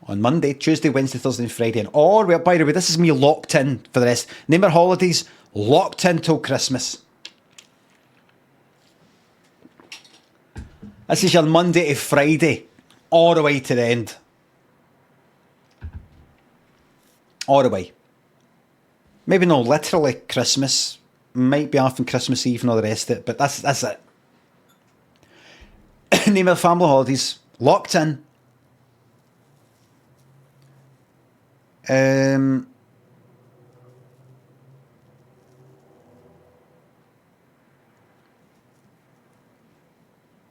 On Monday, Tuesday, Wednesday, Thursday and Friday. And oh, well, by the way, this is me locked in for the rest. Name our holidays, locked in till Christmas. This is your Monday to Friday, all the way to the end. All the way. Maybe not literally Christmas. Might be off on Christmas Eve and all the rest of it, but that's it. Name of family holidays, locked in.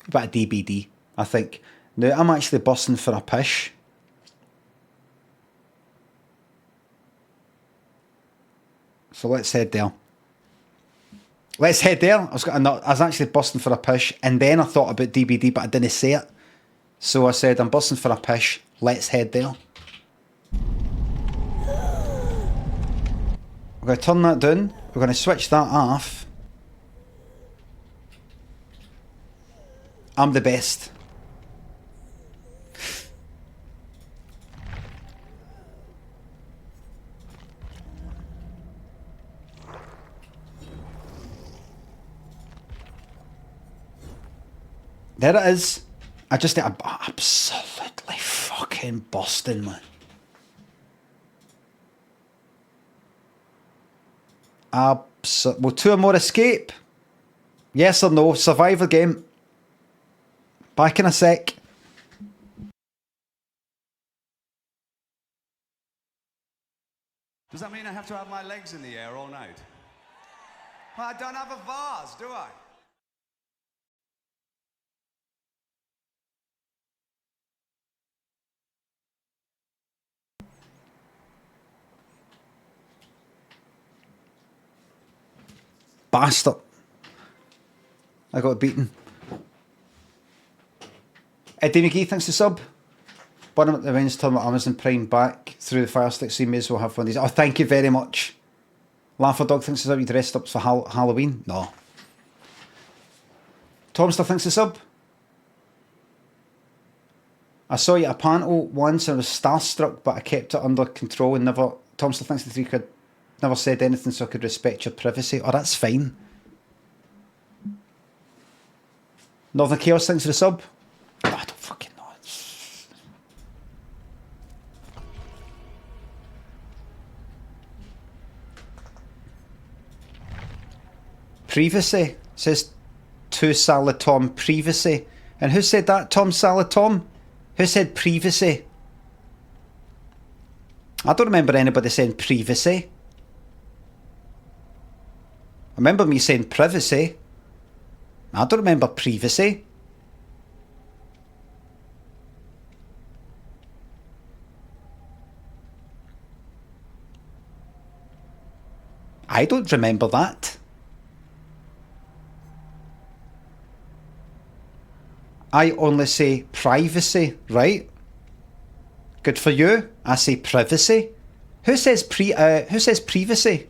Bit of DBD, I think. Now, I'm actually busting for a pish. So let's head there. Let's head there. I was actually busting for a pish, and then I thought about DBD, but I didn't say it. So I said, I'm busting for a pish. Let's head there. We're going to turn that down. We're going to switch that off. I'm the best. There it is. I just absolutely fucking busting, man. Will 2 or more escape? Yes or no? Survivor game. Back in a sec. Does that mean I have to have my legs in the air all night? Well, I don't have a vase, do I? Bastard. I got beaten. Eddie McGee thanks to sub. Bottom at the Rains tournament Amazon Prime back through the Fire Stick, so you may as well have one of these. Oh, thank you very much. Laugher Dog thinks to sub. You dressed up for Halloween? No. Tom still thinks to sub. I saw you at a panel once and I was starstruck, but I kept it under control and never. Tom still thinks the £3. Never said anything, so I could respect your privacy. Oh, that's fine. Northern Chaos thinks to the sub. Oh, I don't fucking know. Privacy says to Salad Tom. Privacy. And who said that? Tom Salad Tom? Who said privacy? I don't remember anybody saying privacy. I remember me saying privacy. I don't remember privacy. I don't remember that. I only say privacy, right? Good for you. I say privacy. Who says privacy?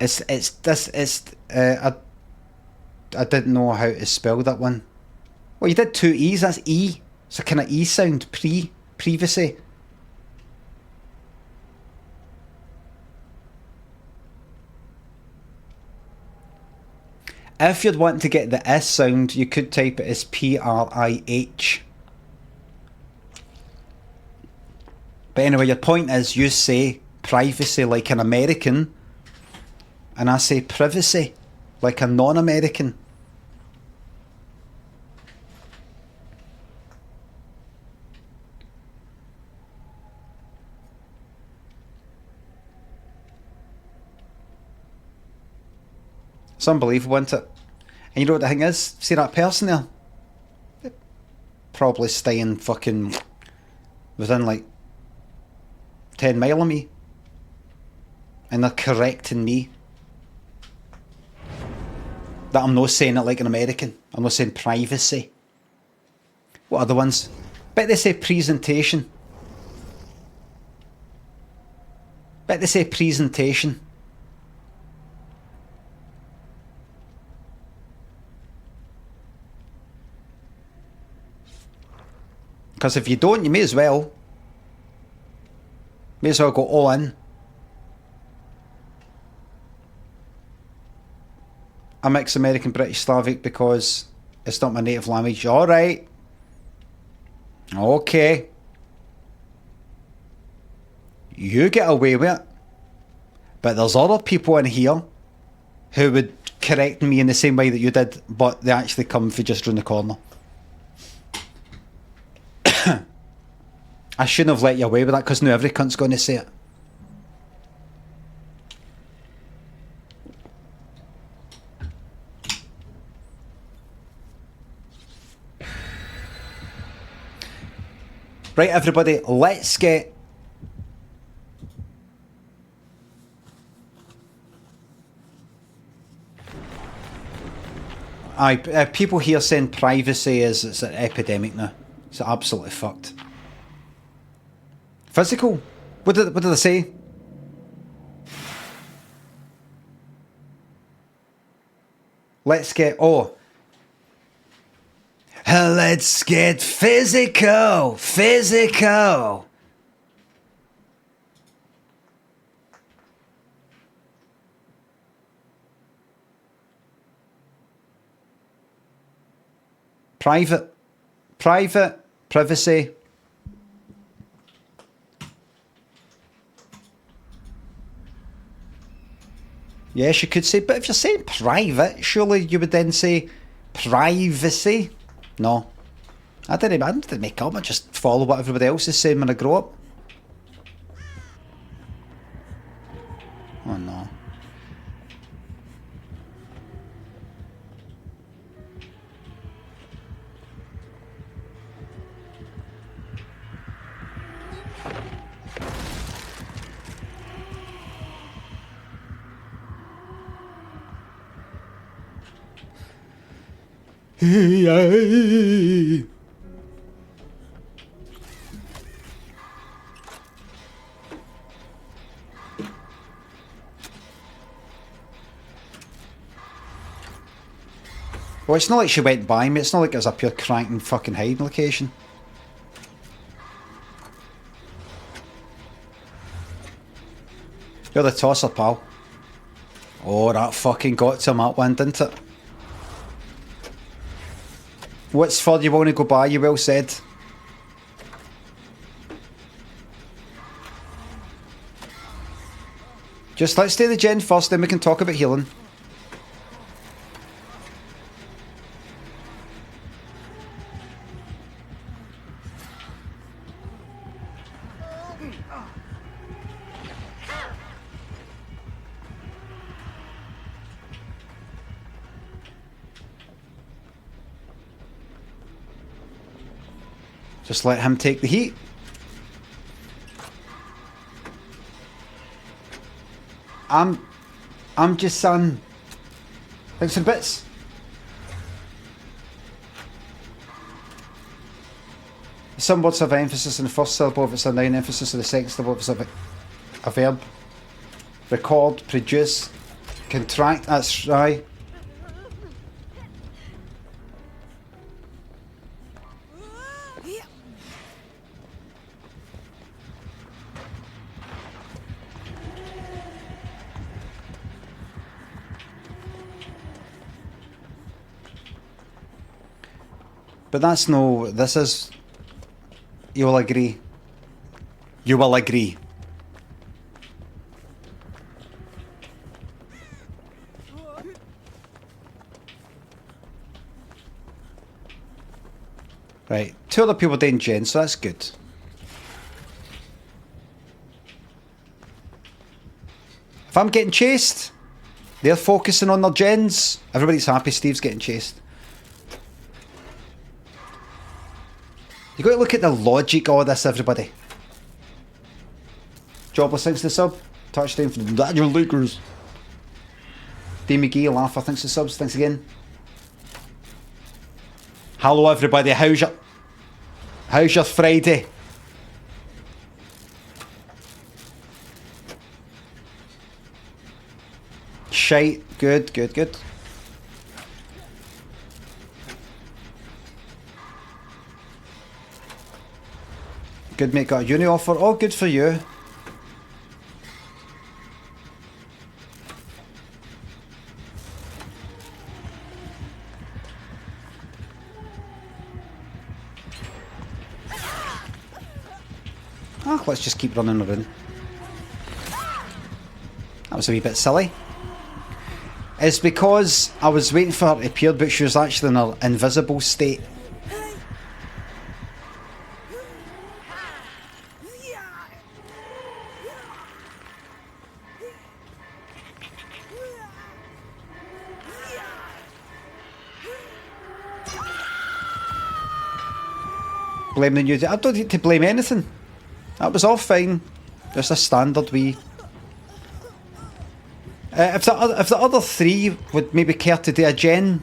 I didn't know how to spell that one. Well, you did two E's, that's E. It's a kind of E sound, privacy. If you'd want to get the S sound, you could type it as PRIH. But anyway, your point is you say privacy like an American, and I say privacy like a non-American. It's unbelievable, isn't it? And you know what the thing is? See that person there? They're probably staying fucking within like 10 mile of me. And they're correcting me. That I'm not saying it like an American. I'm not saying privacy. What other ones? Bet they say presentation. Bet they say presentation. Because if you don't, you may as well. May as well go all in. I mix American, British, Slavic because it's not my native language. Alright. Okay. You get away with it. But there's other people in here who would correct me in the same way that you did, but they actually come for just round the corner. I shouldn't have let you away with that because now every cunt's going to say it. Right, everybody, let's get... people here saying privacy is it's an epidemic now. It's absolutely fucked. Physical? What did I say? Let's get... Oh. Let's get physical. Physical. Private. Private. Privacy. Yes, you could say, but if you're saying private, surely you would then say privacy. No. I didn't make up, I just follow what everybody else is saying when I grow up. Oh no. Well, it's not like she went by me. It's not like it was a pure cranking fucking hiding location. You're the tosser, pal. Oh, that fucking got to him, that one, didn't it? What's for you want to go by, you well said. Just let's do the gen first, then we can talk about healing. Just let him take the heat. I'm just saying. Thanks for the bits. Some words have emphasis in the first syllable if it's a noun, emphasis in the second syllable if it's a verb. Record, produce, contract, that's right. But that's no, this is, you will agree. You will agree. Right, 2 other people doing gen, so that's good. If I'm getting chased, they're focusing on their gens. Everybody's happy Steve's getting chased. You got to look at the logic of this, everybody. Jobless thanks to the sub. Touchdown for the Daniel Lakers. D McGee, Laugher thanks to the subs. Thanks again. Hello everybody, how's your Friday? Shite. Good, good, good. Good mate, got a uni offer. Oh, good for you. Ah, let's just keep running around. That was a wee bit silly. It's because I was waiting for her to appear, but she was actually in her invisible state. Blame the new... I don't need to blame anything. That was all fine. Just a standard wee... if the other 3 would maybe care to do a gen,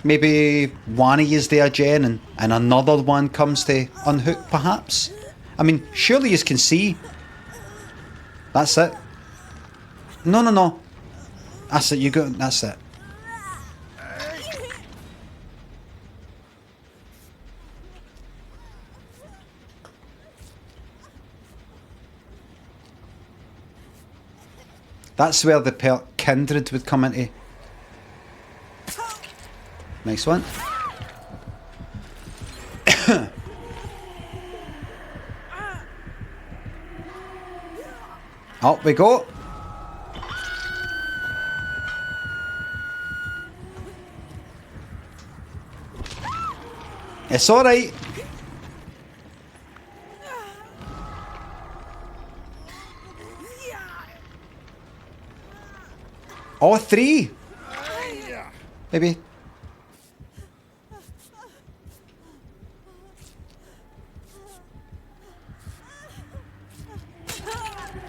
maybe one of yous do a gen and another one comes to unhook perhaps. I mean, surely yous can see. That's it. No. That's it, you go, that's it. That's where the kindred would come into. Nice one. Up we go. It's alright. All 3? Maybe.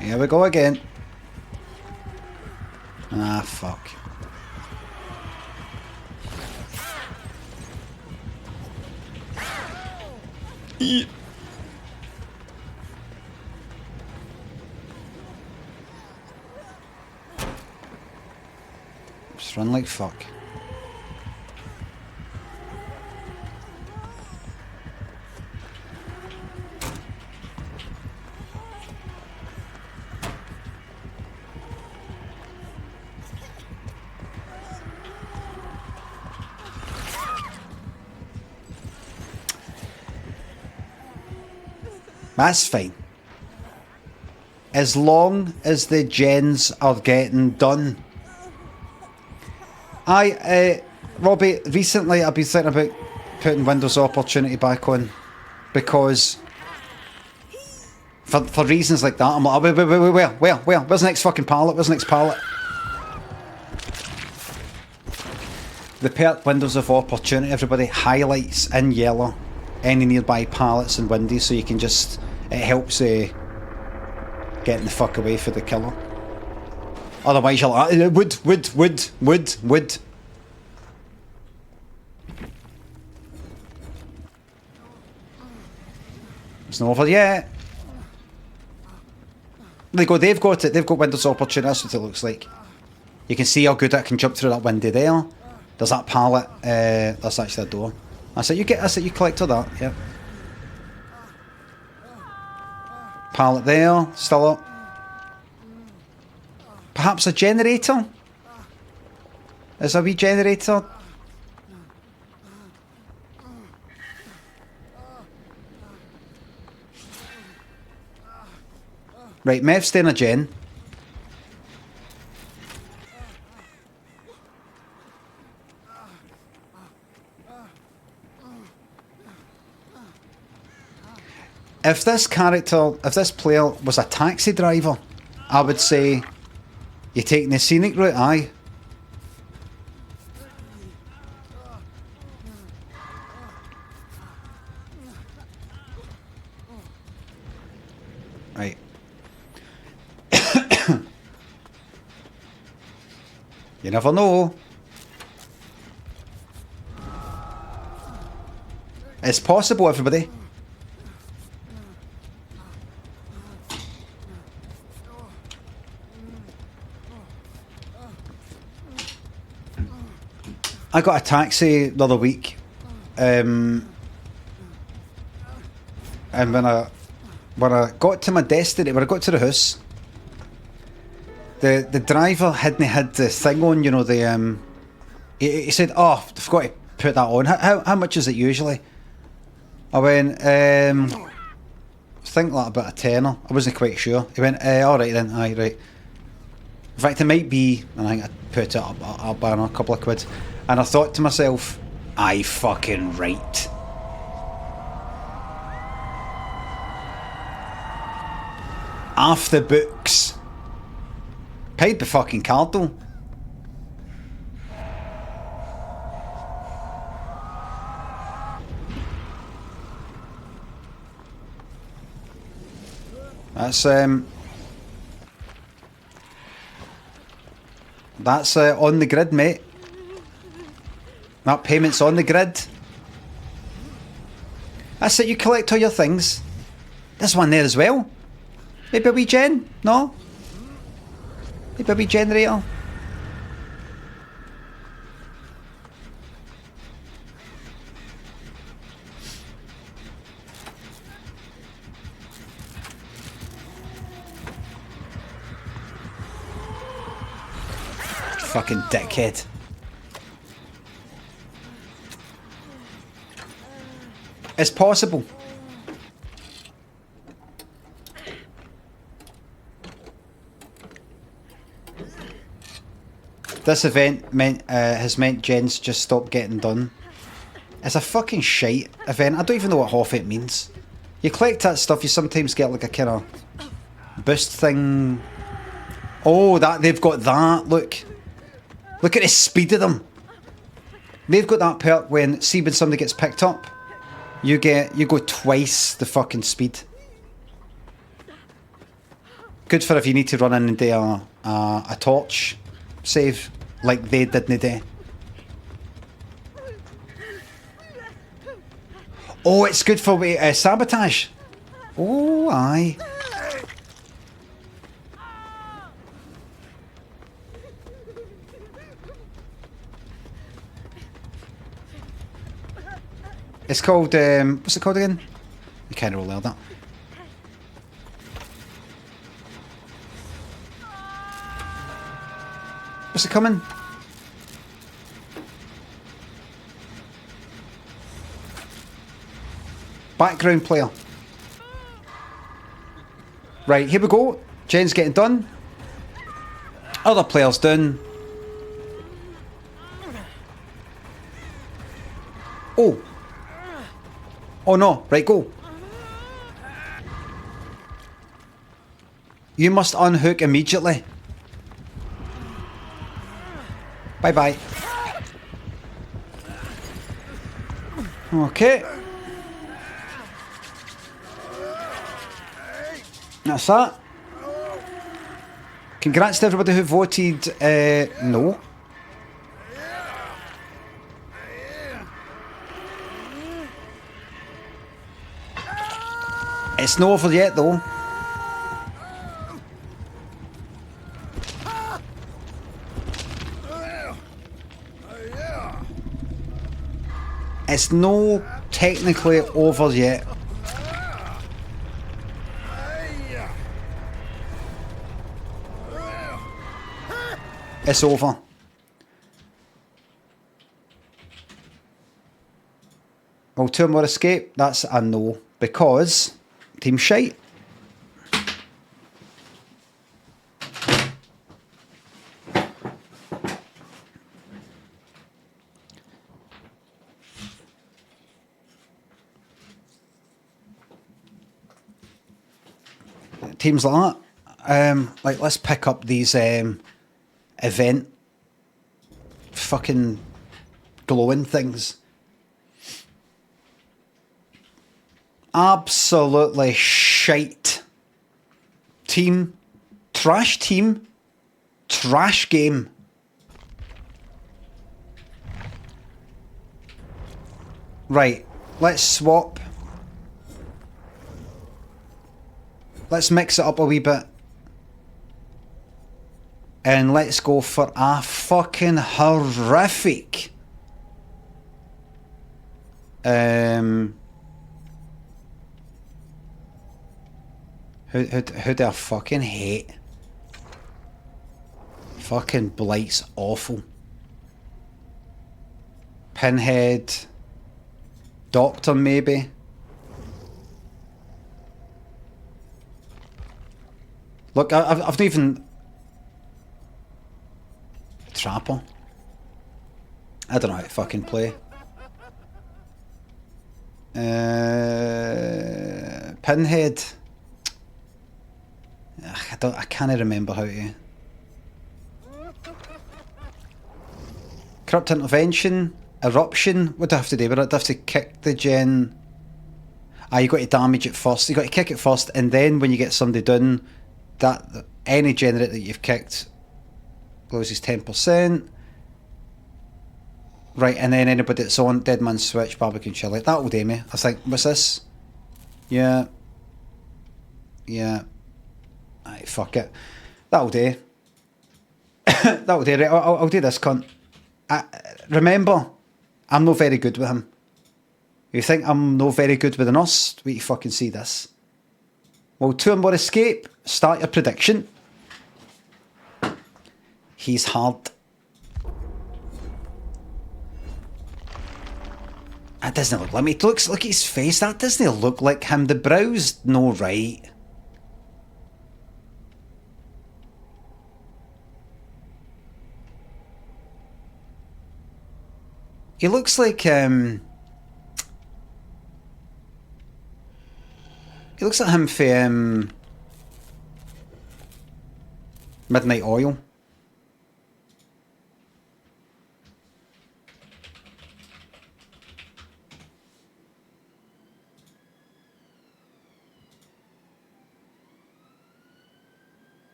Here we go again. Ah, fuck. Just run like fuck. That's fine. As long as the gens are getting done. Robbie, recently I've been thinking about putting Windows Opportunity back on because for reasons like that, I'm like, where's the next fucking pallet? Where's the next pallet? The perk Windows of Opportunity, everybody, highlights in yellow any nearby pallets and windows, so you can just, it helps getting the fuck away for the killer. Otherwise you're like, wood. It's not over yet. There you go, they've got it, they've got Windows Opportunity, that's what it looks like. You can see how good I can jump through that window there. There's that pallet, that's actually a door. That's it, you collected that, yeah. Pallet there, still up. Perhaps a generator? Is a wee generator? Right, Mev's staying a gen. If this player was a taxi driver, I would say you're taking the scenic route, aye. Right. You never know. It's possible, everybody. I got a taxi the other week, and when I got to my destiny, when I got to the house, the driver hadn't had the thing on, you know, the he said, "Oh, I forgot to put that on. How much is it usually?" I went, I think like about a tenner. I wasn't quite sure. He went, "All right then, aye, right." In fact, it might be, and I think I put it up by a couple of quid. And I thought to myself, aye fucking right. Off the books. Paid the fucking card though. That's on the grid, mate. That payment's on the grid. That's it, you collect all your things. There's one there as well. Maybe a wee gen? No? Maybe a wee generator? Fucking dickhead. It's possible. This event has meant gens just stopped getting done. It's a fucking shite event. I don't even know what half it means. You collect that stuff, you sometimes get like a kind of boost thing. Oh, that they've got that. Look at the speed of them. They've got that perk when somebody gets picked up. You go twice the fucking speed. Good for if you need to run in and do a torch save like they didn't do. Oh, it's good for sabotage. Oh, aye. It's called, what's it called again? You can't roll that. What's it coming? Background player. Right, here we go. Jen's getting done. Other players done. Oh. Oh no, right, go. You must unhook immediately. Bye-bye. Okay. That's that. Congrats to everybody who voted no. It's not over yet though. It's no technically over yet. It's over. Will 2 more escape? That's a no. Because team shite. Teams like that. Like, let's pick up these event fucking glowing things. Absolutely shite. Team. Trash team. Trash game. Right. Let's swap. Let's mix it up a wee bit. And let's go for a fucking horrific who do I fucking hate? Fucking Blight's awful. Pinhead. Doctor maybe. Look, I've not even... Trapper. I don't know how to fucking play. Pinhead. Ugh, I can't remember how to. Corrupt intervention, eruption. What do I have to do? But I'd have to kick the gen. Ah, you got to damage it first. You got to kick it first, and then when you get somebody done, that any generator that you've kicked loses 10%. Right, and then anybody that's on Dead Man Switch, Barbecue and Chili. That'll do me. I think. What's this? Yeah. Yeah. Aye, fuck it. That'll do. That'll do. Right, I'll do this, cunt. Remember, I'm not very good with him. You think I'm not very good with the nurse? Wait, you fucking see this. Well, 2 more escape. Start your prediction. He's hard. That doesn't look like me. Look at his face. That doesn't look like him. The brows, no right. He looks like he looks like him for Midnight Oil.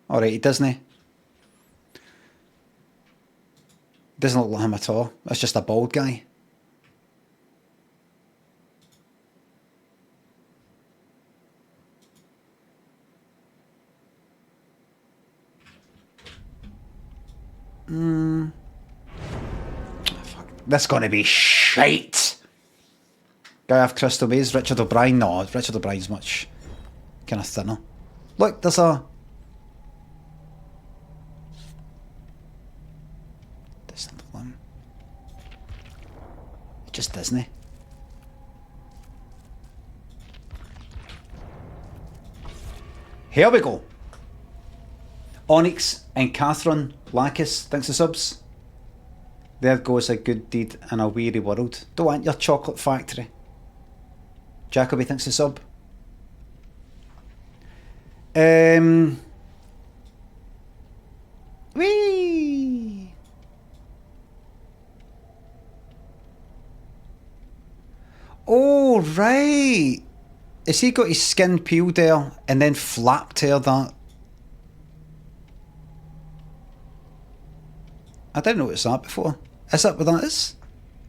Alright, he doesn't. Doesn't look like him at all. That's just a bald guy. Fuck. This is gonna be shite. Guy off Crystal Maze, Richard O'Brien. No, Richard O'Brien's much kind of thinner. Look, there's a Distant Limb. Just Disney. Here we go. Onyx and Catherine Lacus, thanks for subs. There goes a good deed in a weary world. Don't want your chocolate factory. Jacoby, thanks for sub. Whee! Oh, right. Has he got his skin peeled there and then flap tear that? I didn't notice that before. Is that what that is?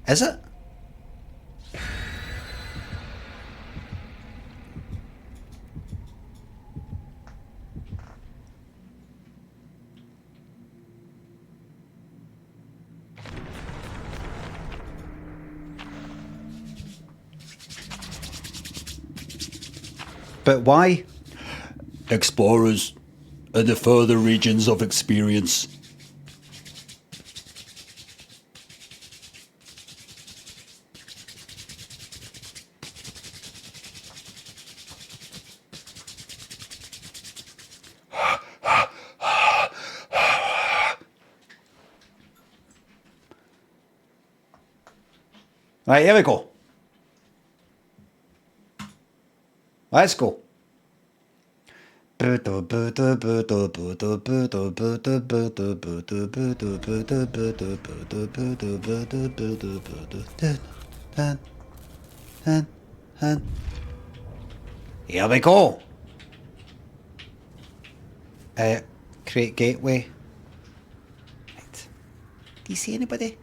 Is it? But why? Explorers in the further regions of experience. Right, here we go. Let's go. Here we go. Create gateway. Right. Do you see anybody?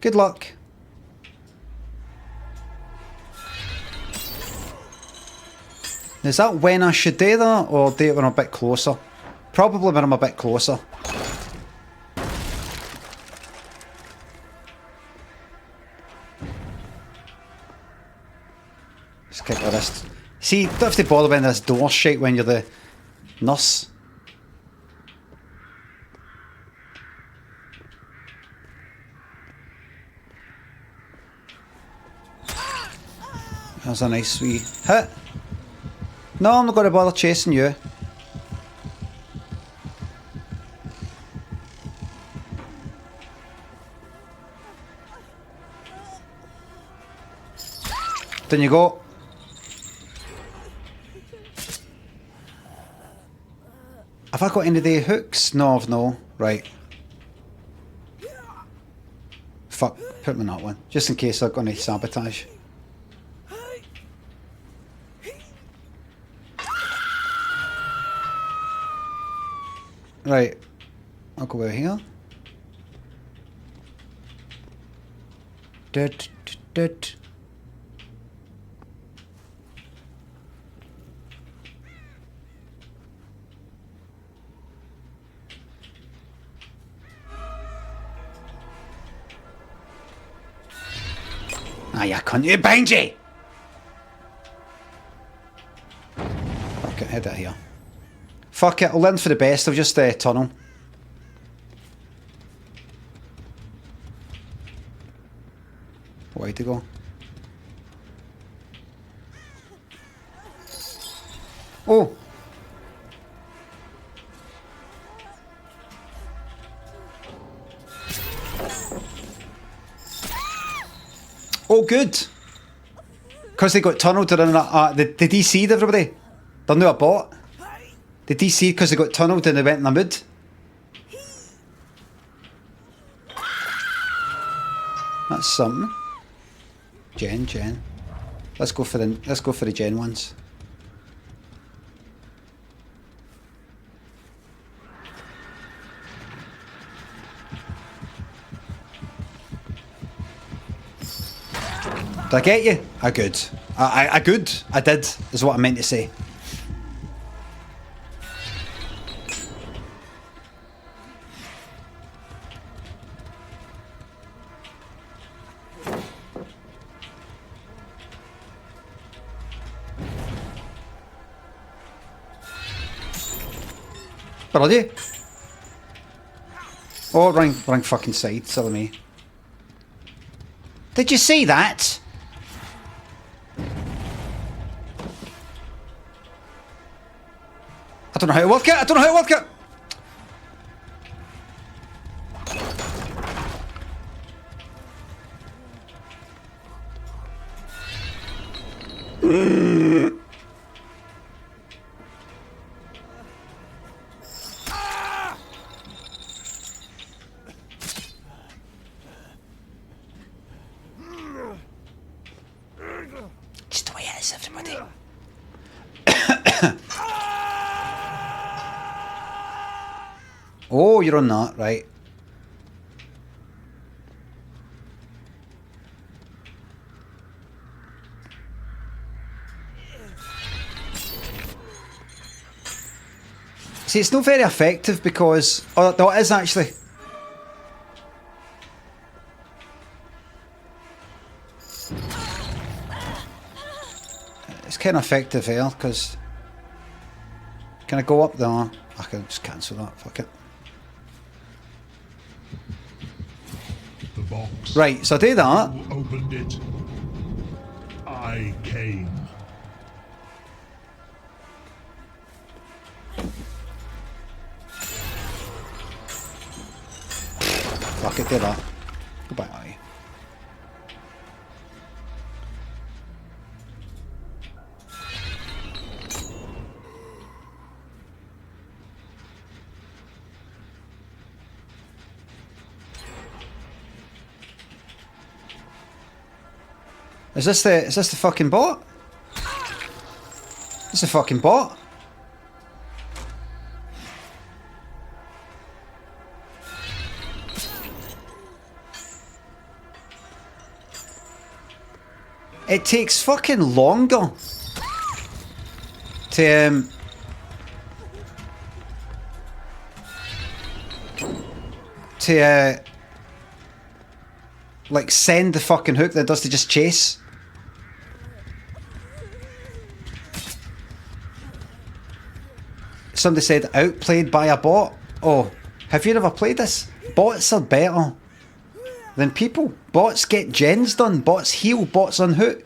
Good luck. Is that when I should do that, or do it when I'm a bit closer? Probably when I'm a bit closer. Just kick the wrist. See, you don't have to bother when this door's shut when you're the nurse. That's a nice wee hit. No, I'm not going to bother chasing you. Then you go. Have I got any of the hooks? No, I've no. Right. Fuck, put me in that one. Just in case I've got any sabotage. Right, I'll go over here. Dead. Ah, you cunt, you behind you! Okay, head out here. Fuck it, I'll learn for the best, I'll just tunnel. Way to go. Oh! Oh, good! Because they got tunneled, they're in they DC'd everybody. They're now a bot. They DC'd because they got tunneled and they went in the mood. That's something. Gen. Let's go for the Gen ones. Did I get you? I good. I good. I did, is what I meant to say. Bloody. Oh, wrong fucking side, silly me. Did you see that? I don't know how to work it. I don't know how to work it. Just the way it is, everybody. Oh, you're on that, right. See, it's not very effective because... Oh, no, it is actually. It's kind of effective here, because... Can I go up there? I can just cancel that, fuck it. The box. Right, so I do that. Who opened it? I came. Fuck it, do that. Go back that way. Is this the fucking bot? This is the fucking bot. It takes fucking longer to like send the fucking hook than it does to just chase. Somebody said outplayed by a bot. Oh, have you ever played this? Bots are better than people. Bots get gens done. Bots heal. Bots unhook.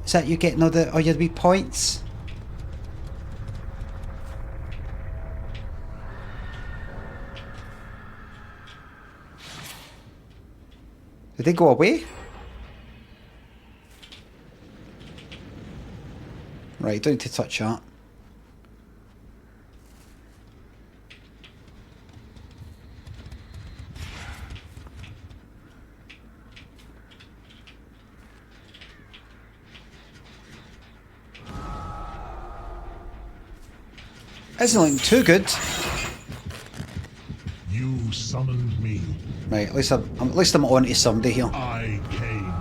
Is that you getting all your wee points? Did they go away? Right, don't need to touch that. Isn't looking too good. You summoned me. Right, at least I'm on to somebody here. I came.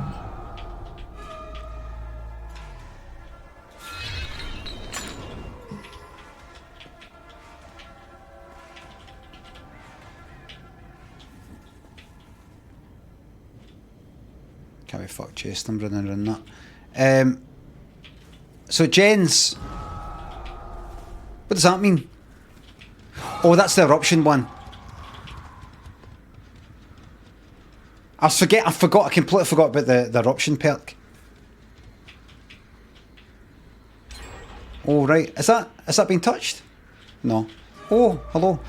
Can't be fuck chased. I'm running around that. So gens. What does that mean? Oh, that's the eruption one. I completely forgot about the eruption perk. Oh right, has that been touched? No. Oh, hello.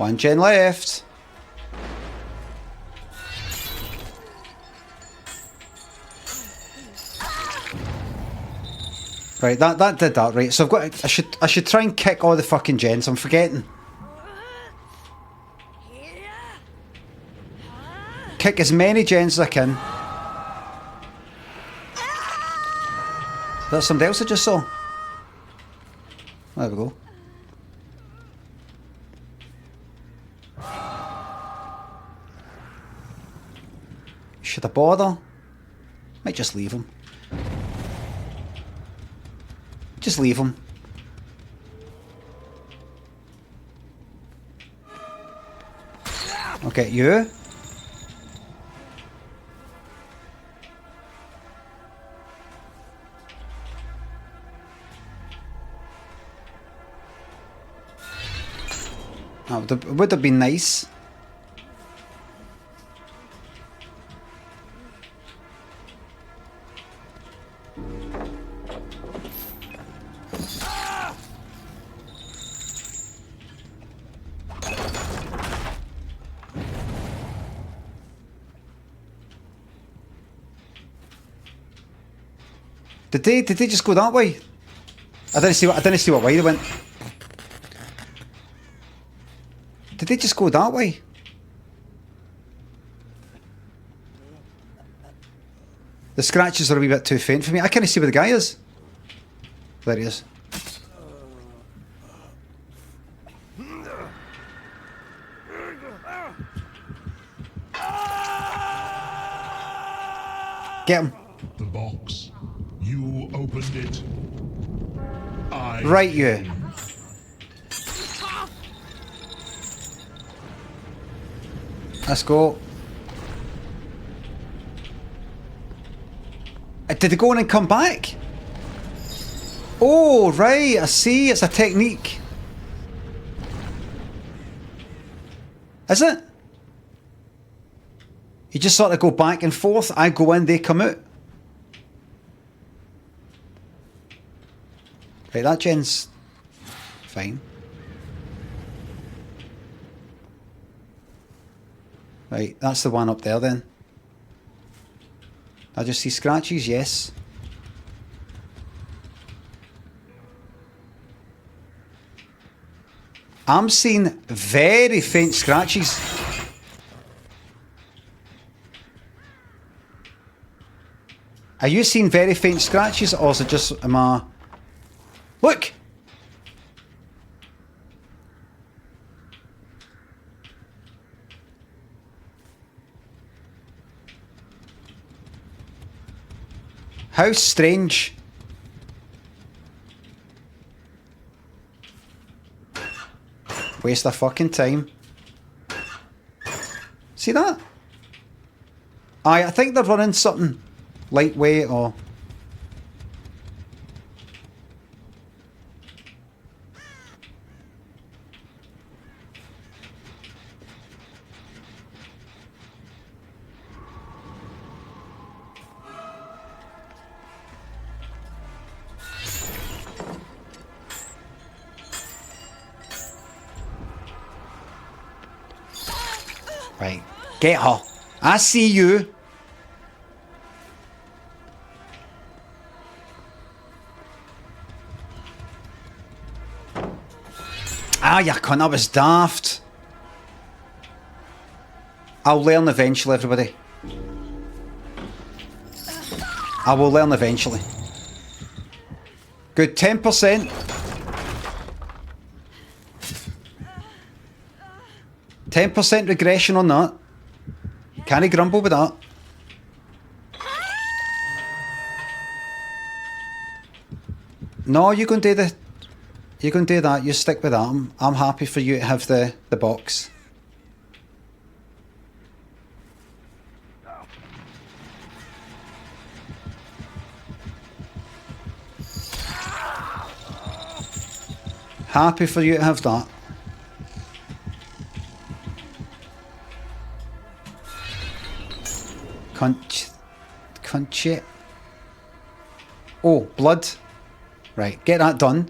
One gen left. Right, that did that, right. So I've got I should try and kick all the fucking gens. I'm forgetting. Kick as many gens as I can. Is that somebody else I just saw? There we go. Should I bother? Might just leave him. Just leave him. Okay, you. That would have been nice. Did they just go that way? I didn't see what way they went. Did they just go that way? The scratches are a wee bit too faint for me. I can't see where the guy is. There he is. Get him. The box. You opened it. I Right, you. came. Let's go. Did they go in and come back? Oh, right, I see. It's a technique. Is it? You just sort of go back and forth. I go in, they come out. Right, that gen's fine. Right, that's the one up there then. I just see scratches, yes. I'm seeing very faint scratches. Are you seeing very faint scratches, or is it just am I... Look! How strange. Waste of fucking time. See that? I think they're running something lightweight or... Right, get her. I see you. Ah, you cunt, that was daft. I'll learn eventually, everybody. I will learn eventually. Good, 10%. 10% regression on that. Can't grumble with that. No, you can do the... You can do that. You stick with that. I'm happy for you to have the box. Happy for you to have that. Cunt shit. Oh, blood. Right, get that done.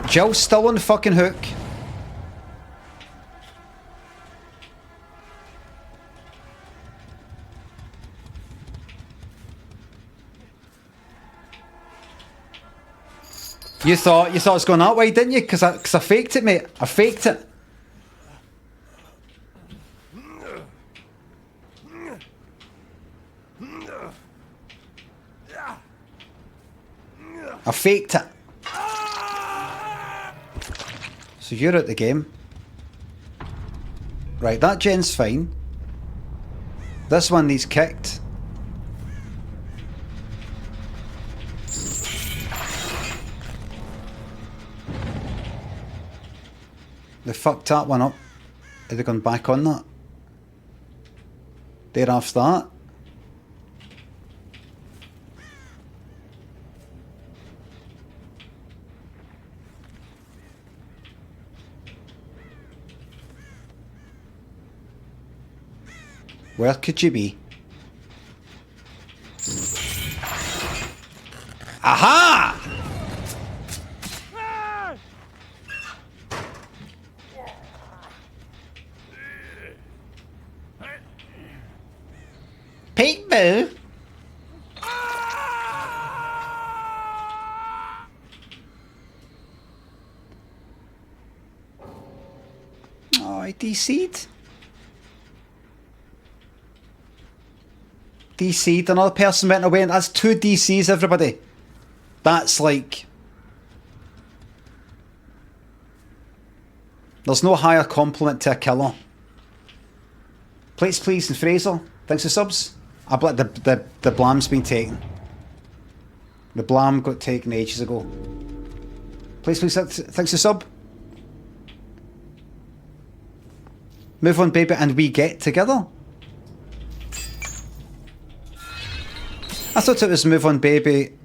Jill's still on the fucking hook. You thought it was going that way, didn't you? Because I faked it, mate. I faked it. I faked it. So you're at the game. Right, that gen's fine. This one needs kicked. They fucked that one up. Are they gone back on that? They're after that. Where could you be? Aha! Peekaboo! Oh, I DC'd. DC'd, another person went away, and that's 2 DCs, everybody. That's like... There's no higher compliment to a killer. Plates, please, and Fraser. Thanks for subs. I bet the blam's been taken. The blam got taken ages ago. Plates, please, thanks for sub. Move on, baby, and we get together. I thought it was move on, baby.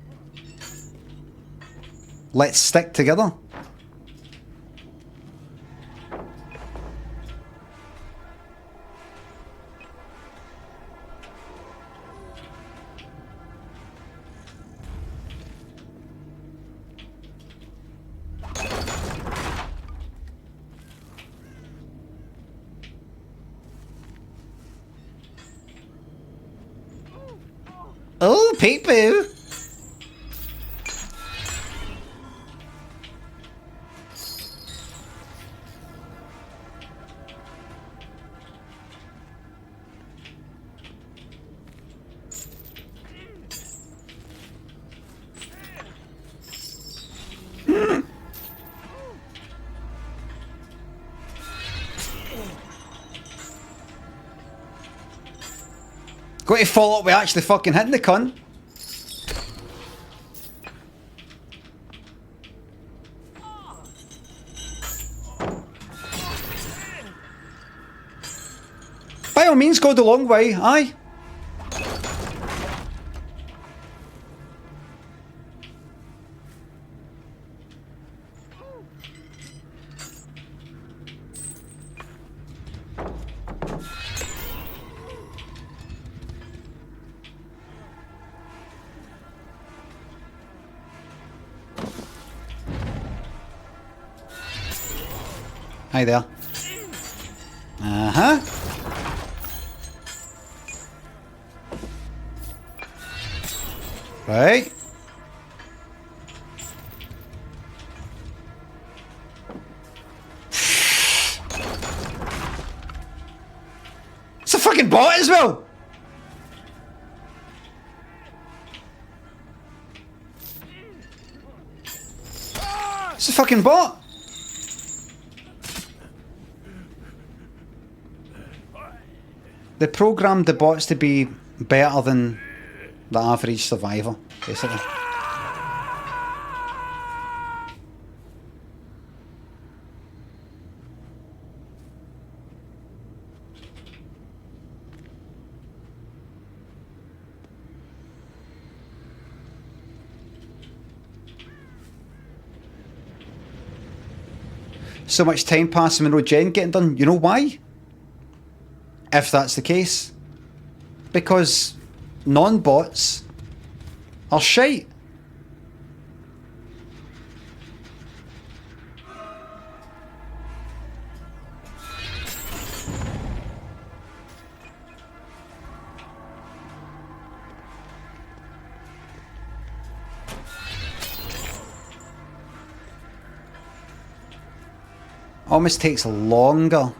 Let's stick together. Oh, peep-boo. Got to follow up with actually fucking hitting the cunt. By all means, go the long way, aye. Hi there. Uh-huh. Right. It's a fucking bot as well. It's a fucking bot. They programmed the bots to be better than the average survivor, basically. So much time passing with no gen getting done. You know why? If that's the case. Because non-bots are shite. Almost takes longer.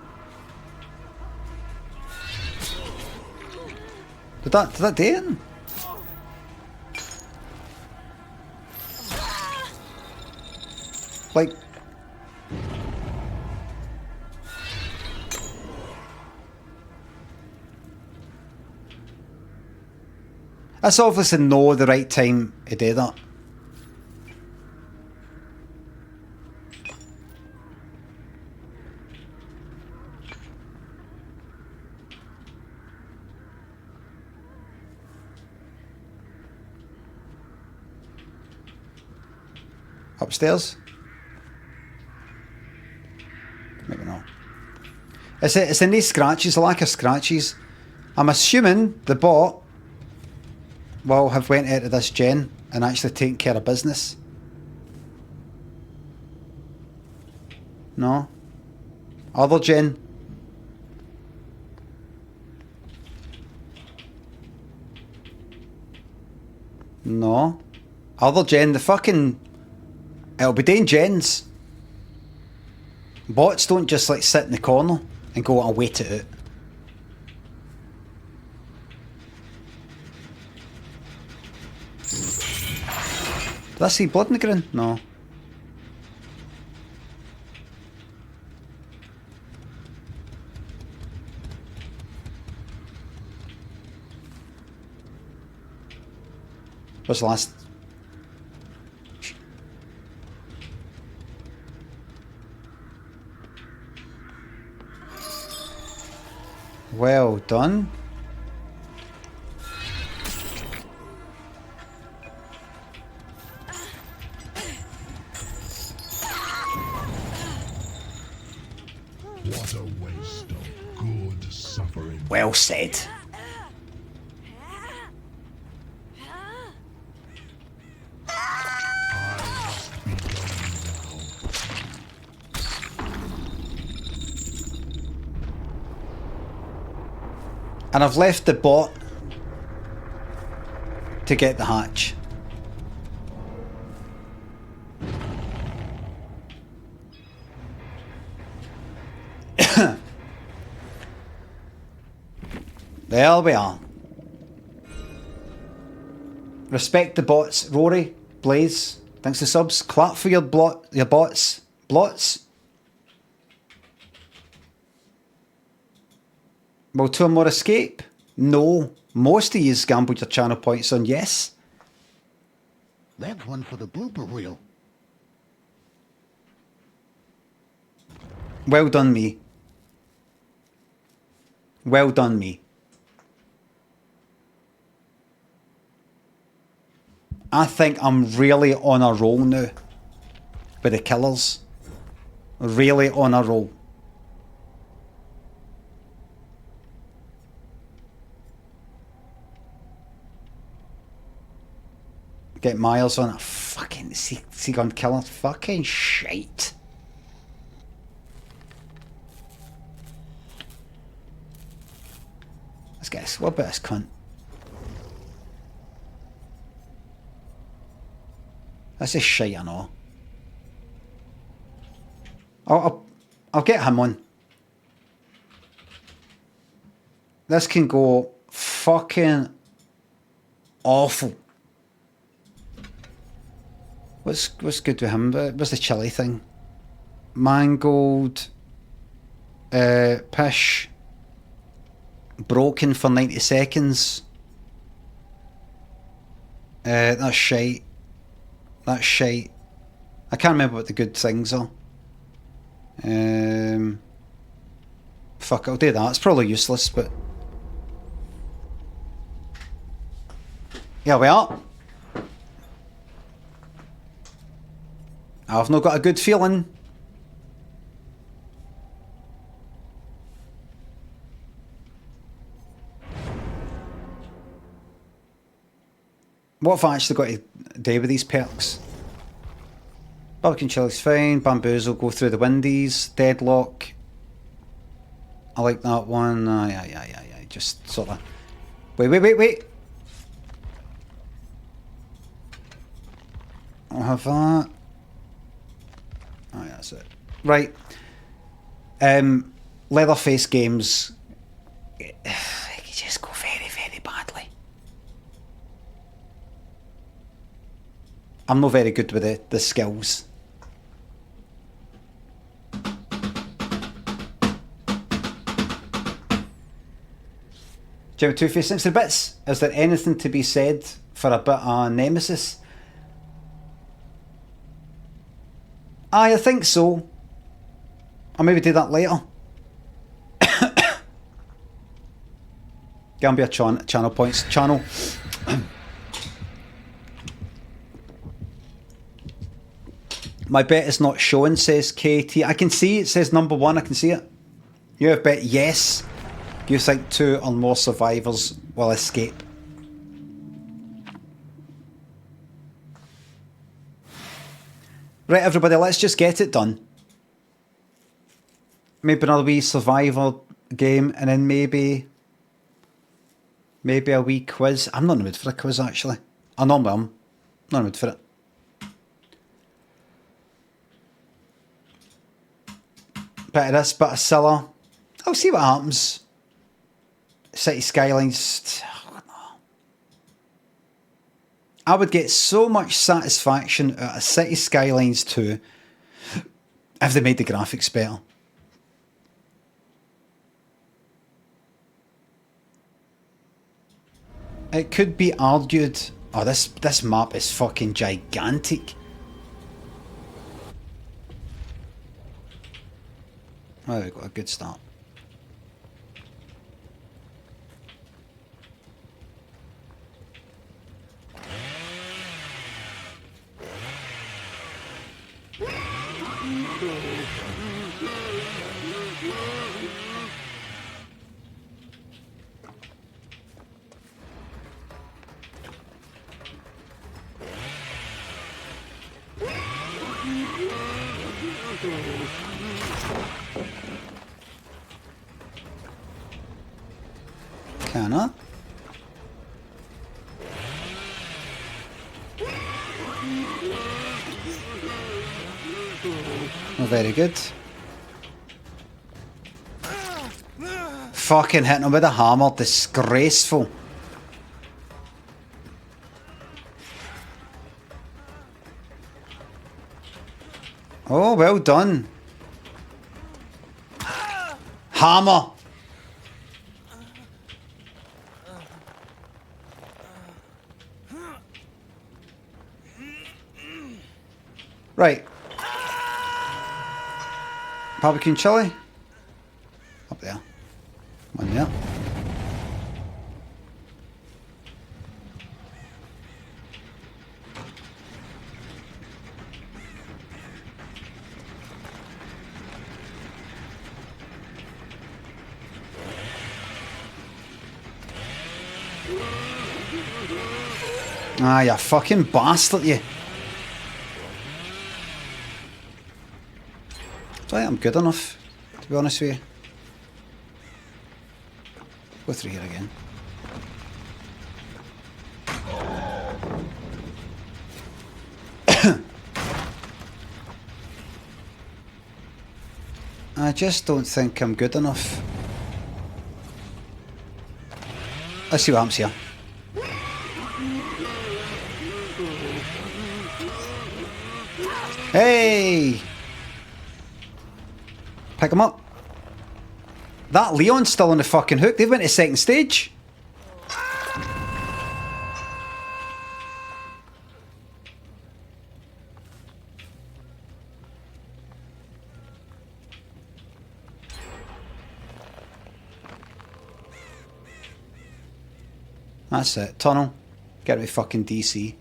Did that do it? Like... That's obviously no the right time to do that. Upstairs? Maybe not. It's in these scratches, a lack of scratches. I'm assuming the bot will have went out of this gen and actually taken care of business. No? Other gen? No. Other gen, the fucking... It'll be doing gens. Bots don't just like sit in the corner and go, I'll wait it out. Did I see blood in the ground? No. What's the last? Well done. What a waste of good suffering. Well said. And I've left the bot to get the hatch. There we are. Respect the bots. Rory, Blaze, thanks for subs. Clap for your bots. Blots. Will two or more escape? No. Most of yous gambled your channel points on yes. That's one for the blooper reel. Well done, me. Well done, me. I think I'm really on a roll now with the killers. Really on a roll. Get Miles on a fucking Seagun killer. Fucking shite. Let's guess. What about this cunt? This is shite, I know. I'll get him on. This can go fucking awful. What's good with him? What's the chili thing? Mangold, Pish, broken for 90 seconds. That's shite. That's shite. I can't remember what the good things are. Fuck, I'll do that. It's probably useless, but... Here we are. I've not got a good feeling. What have I actually got to do with these perks? Barbecue chili's fine. Bamboozle, go through the windies. Deadlock. I like that one. Yeah. Just sort of... Wait. I'll have that. Oh, yeah, that's it. Right. Leatherface games, it can just go very, very badly. I'm not very good with the skills. Jimmy Two-Face, thanks for the bits. Is there anything to be said for a bit of Nemesis? I think so. I'll maybe do that later. Gambia channel points. Channel. My bet is not showing, says KT. I can see it says number 1. I can see it. You have bet yes. You think 2 or more survivors will escape. Right, everybody, let's just get it done. Maybe another wee survivor game, and then maybe a wee quiz. I'm not in the mood for a quiz, actually. I normally am. Not in the mood for it. Bit of this, bit of Scylla. I'll see what happens. City Skylines. I would get so much satisfaction out of City Skylines 2 if they made the graphics better. It could be argued, oh, this map is fucking gigantic. Oh, we got a good start. Can I? Oh, very good. Fucking hitting him with a hammer, disgraceful. Oh, well done. Hammer. Right. Barbecue and chili. Up there. One there. Ah, you fucking bastard, you. I think I'm good enough, to be honest with you. Go through here again. I just don't think I'm good enough. Let's see what happens here. Hey! Pick him up. That Leon's still on the fucking hook. They've went to second stage. That's it. Tunnel. Get me fucking DC.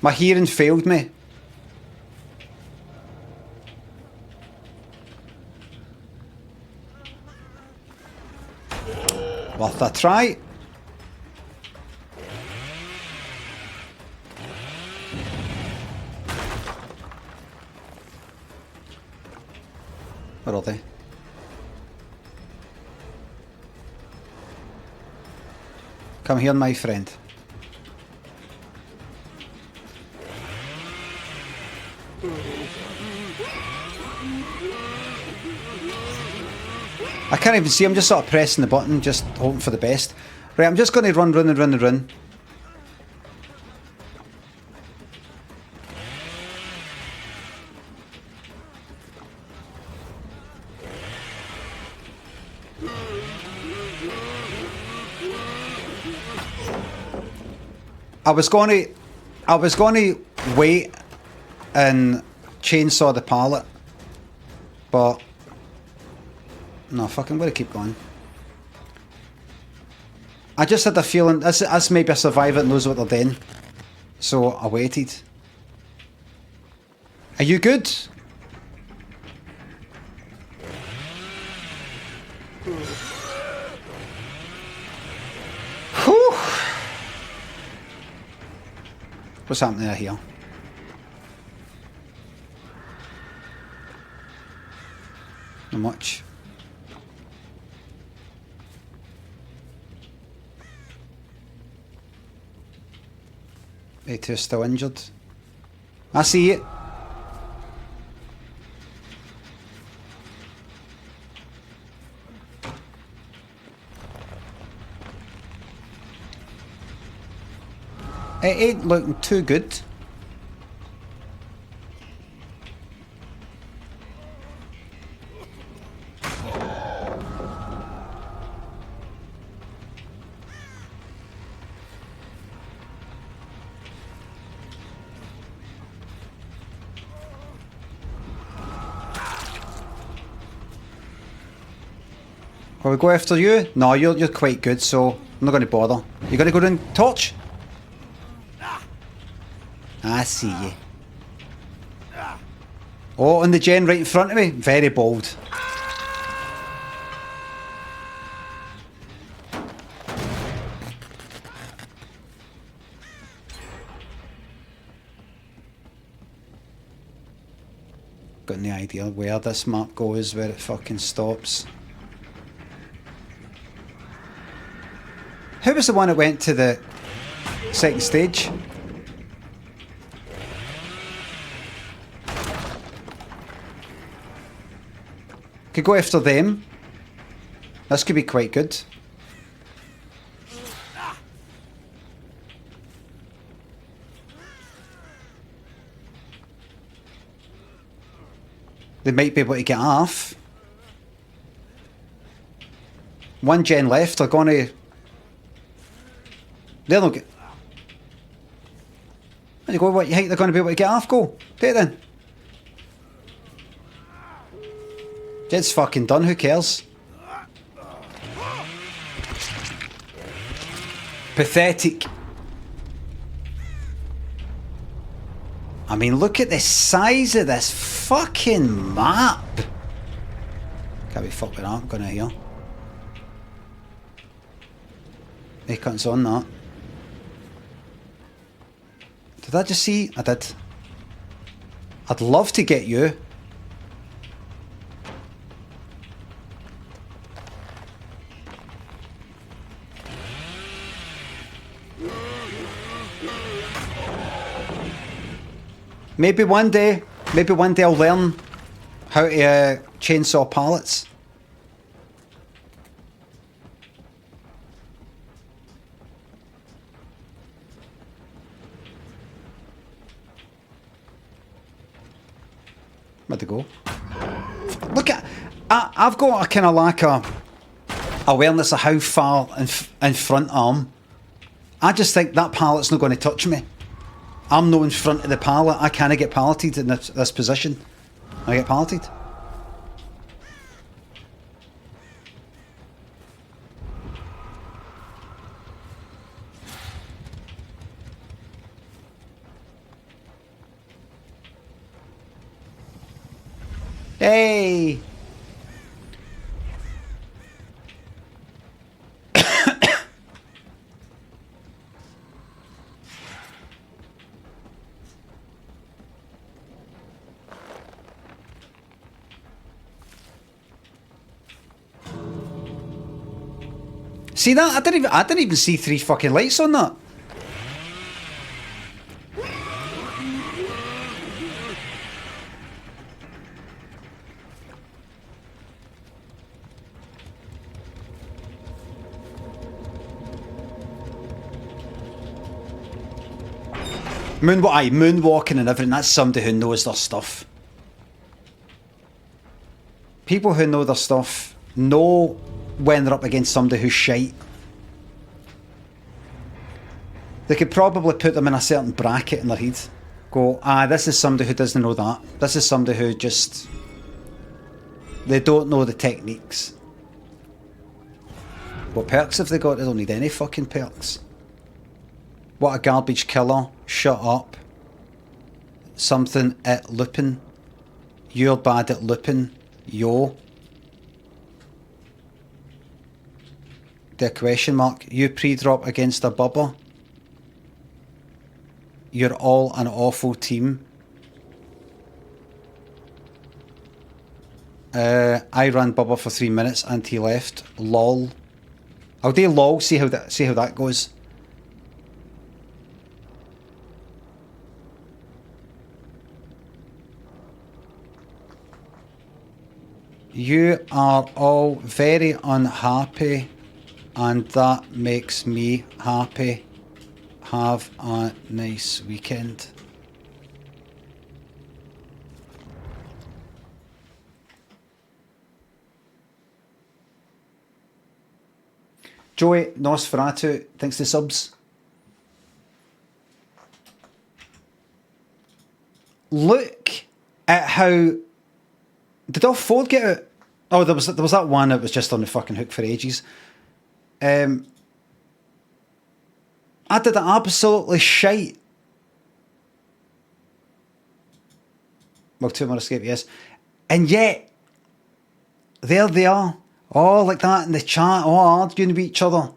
My hearing failed me. Worth a try. Where are they? Come here, my friend. I can't even see, I'm just sort of pressing the button, just hoping for the best. Right, I'm just going to run. I was going to wait and chainsaw the pallet, but no, fucking going to keep going. I just had a feeling that's maybe a survivor that knows what they're doing, so I waited. Are you good? Whew. What's happening here? Not much. They two are still injured. I see it. It ain't looking too good. Will we go after you? No, you're quite good, so I'm not going to bother. You're going to go down torch? I see you. Oh, and the gen right in front of me. Very bold. Got no idea where this map goes, where it fucking stops. Who was the one that went to the second stage? Could go after them. This could be quite good. They might be able to get off. One gen left. They're going to... They're not get... There you go. What you think they're going to be able to get off? Go. Do it then. It's fucking done, who cares? Pathetic. I mean, look at the size of this fucking map. Can't be fucked with that, I'm going out here. Hey, cuts on that. Did I just see? I did. I'd love to get you. Maybe one day I'll learn how to chainsaw pallets. Where'd they go? Look at... I've got a kind of like a awareness of how far in front I am. I just think that pallet's not going to touch me. I'm not in front of the pallet. I can't get palleted in this position. I get palleted. Hey! See that? I didn't even see 3 fucking lights on that. Moonwalking and everything, that's somebody who knows their stuff. People who know their stuff know when they're up against somebody who's shite. They could probably put them in a certain bracket in their head. Go, this is somebody who doesn't know that. This is somebody who just... They don't know the techniques. What perks have they got? They don't need any fucking perks. What a garbage killer. Shut up. Something at looping. You're bad at looping. Yo. The question mark. You pre-drop against a bubba. You're all an awful team. I ran Bubba for 3 minutes and he left. Lol. I'll do lol, see how that goes. You are all very unhappy and that makes me happy. Have a nice weekend. Joey Nosferatu, thanks to subs. Look at how... Did all four get out? Oh, there was that one that was just on the fucking hook for ages. I did it absolutely shite. Well, 2 more escape, yes. And yet, there they are. Oh, like that in the chat. Oh, arguing with each other.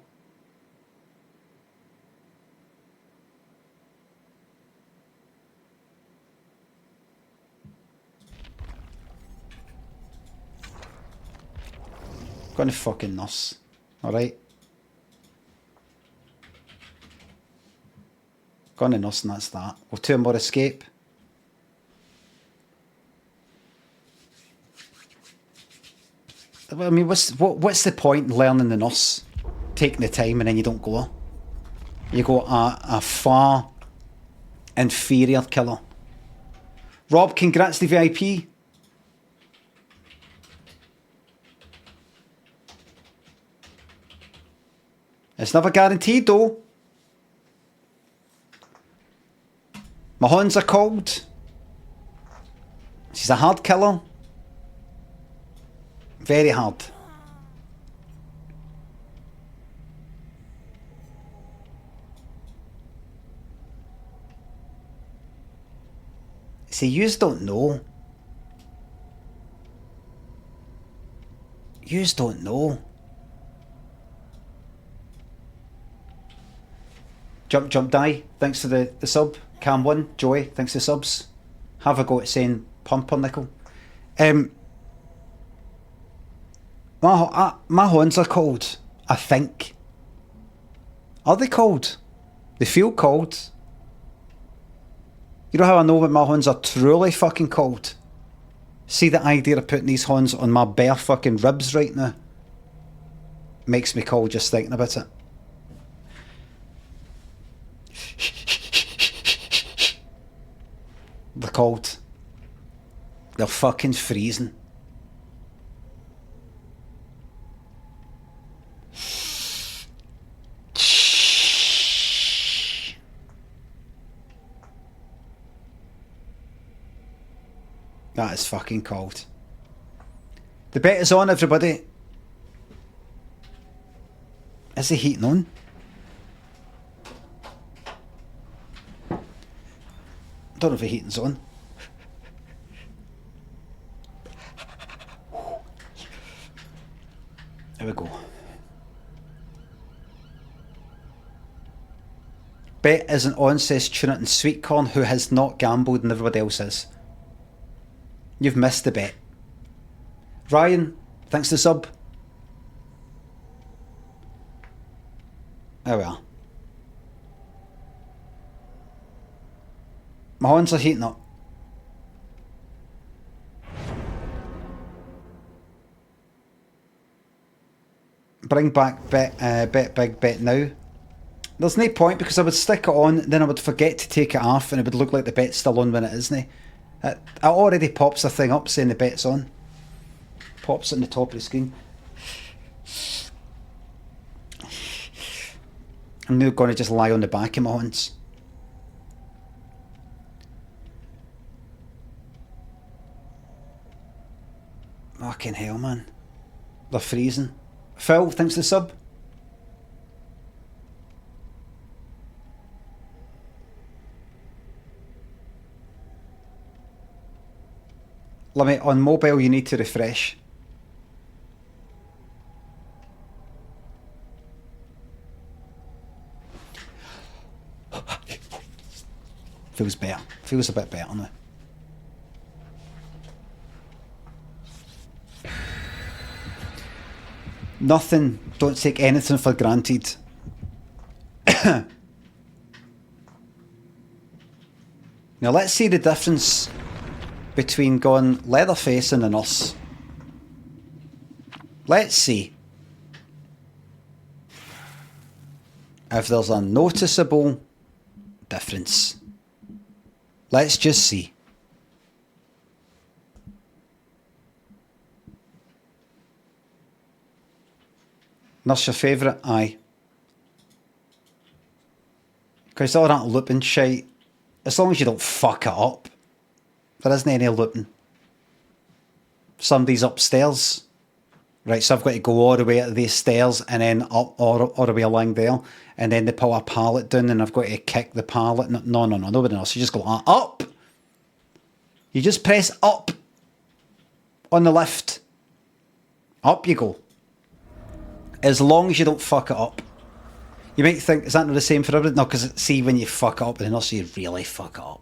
Gonna fucking nurse. Alright. Gonna nurse and that's that. Well, 2 more escape. I mean, what's the point in learning the nurse? Taking the time and then you don't go. You go a far inferior killer. Rob, congrats to VIP. It's never guaranteed though. My horns are cold. She's a hard killer. Very hard. See, yous don't know. Yous don't know. Jump die, thanks to the sub. Cam1, Joey, thanks to subs. Have a go at saying pumpernickel. My horns are cold, I think. Are they cold? They feel cold. You know how I know that my horns are truly fucking cold? See, the idea of putting these horns on my bare fucking ribs right now makes me cold just thinking about it. They're cold. They're fucking freezing. That is fucking cold. The bet is on, everybody. Is the heating on? Don't know if the heating's on. There we go. Bet isn't on, says Tune It and Sweetcorn, who has not gambled and everybody else is. You've missed the bet. Ryan, thanks to sub. There we are. My horns are heating up. Bring back bet big bet now. There's no point because I would stick it on, then I would forget to take it off, and it would look like the bet's still on when it isn't. It already pops the thing up saying the bet's on. Pops it on the top of the screen. I'm now going to just lie on the back of my hands. Fucking hell, man. They're freezing. Phil, thanks for the sub. Limmy, on mobile you need to refresh. Feels better. Feels a bit better now. Nothing, don't take anything for granted. Now let's see the difference between going Leatherface and a nurse. Let's see if there's a noticeable difference. Let's just see. Nurse your favourite? Aye. Because all that looping shite, as long as you don't fuck it up, there isn't any looping. Somebody's upstairs. Right, so I've got to go all the way up these stairs and then up all the way along there. And then they pull a pallet down and I've got to kick the pallet. No, nobody else. You just go up. You just press up on the lift. Up you go. As long as you don't fuck it up. You might think, is that not the same for everyone? No, because see, when you fuck it up, then also you really fuck it up.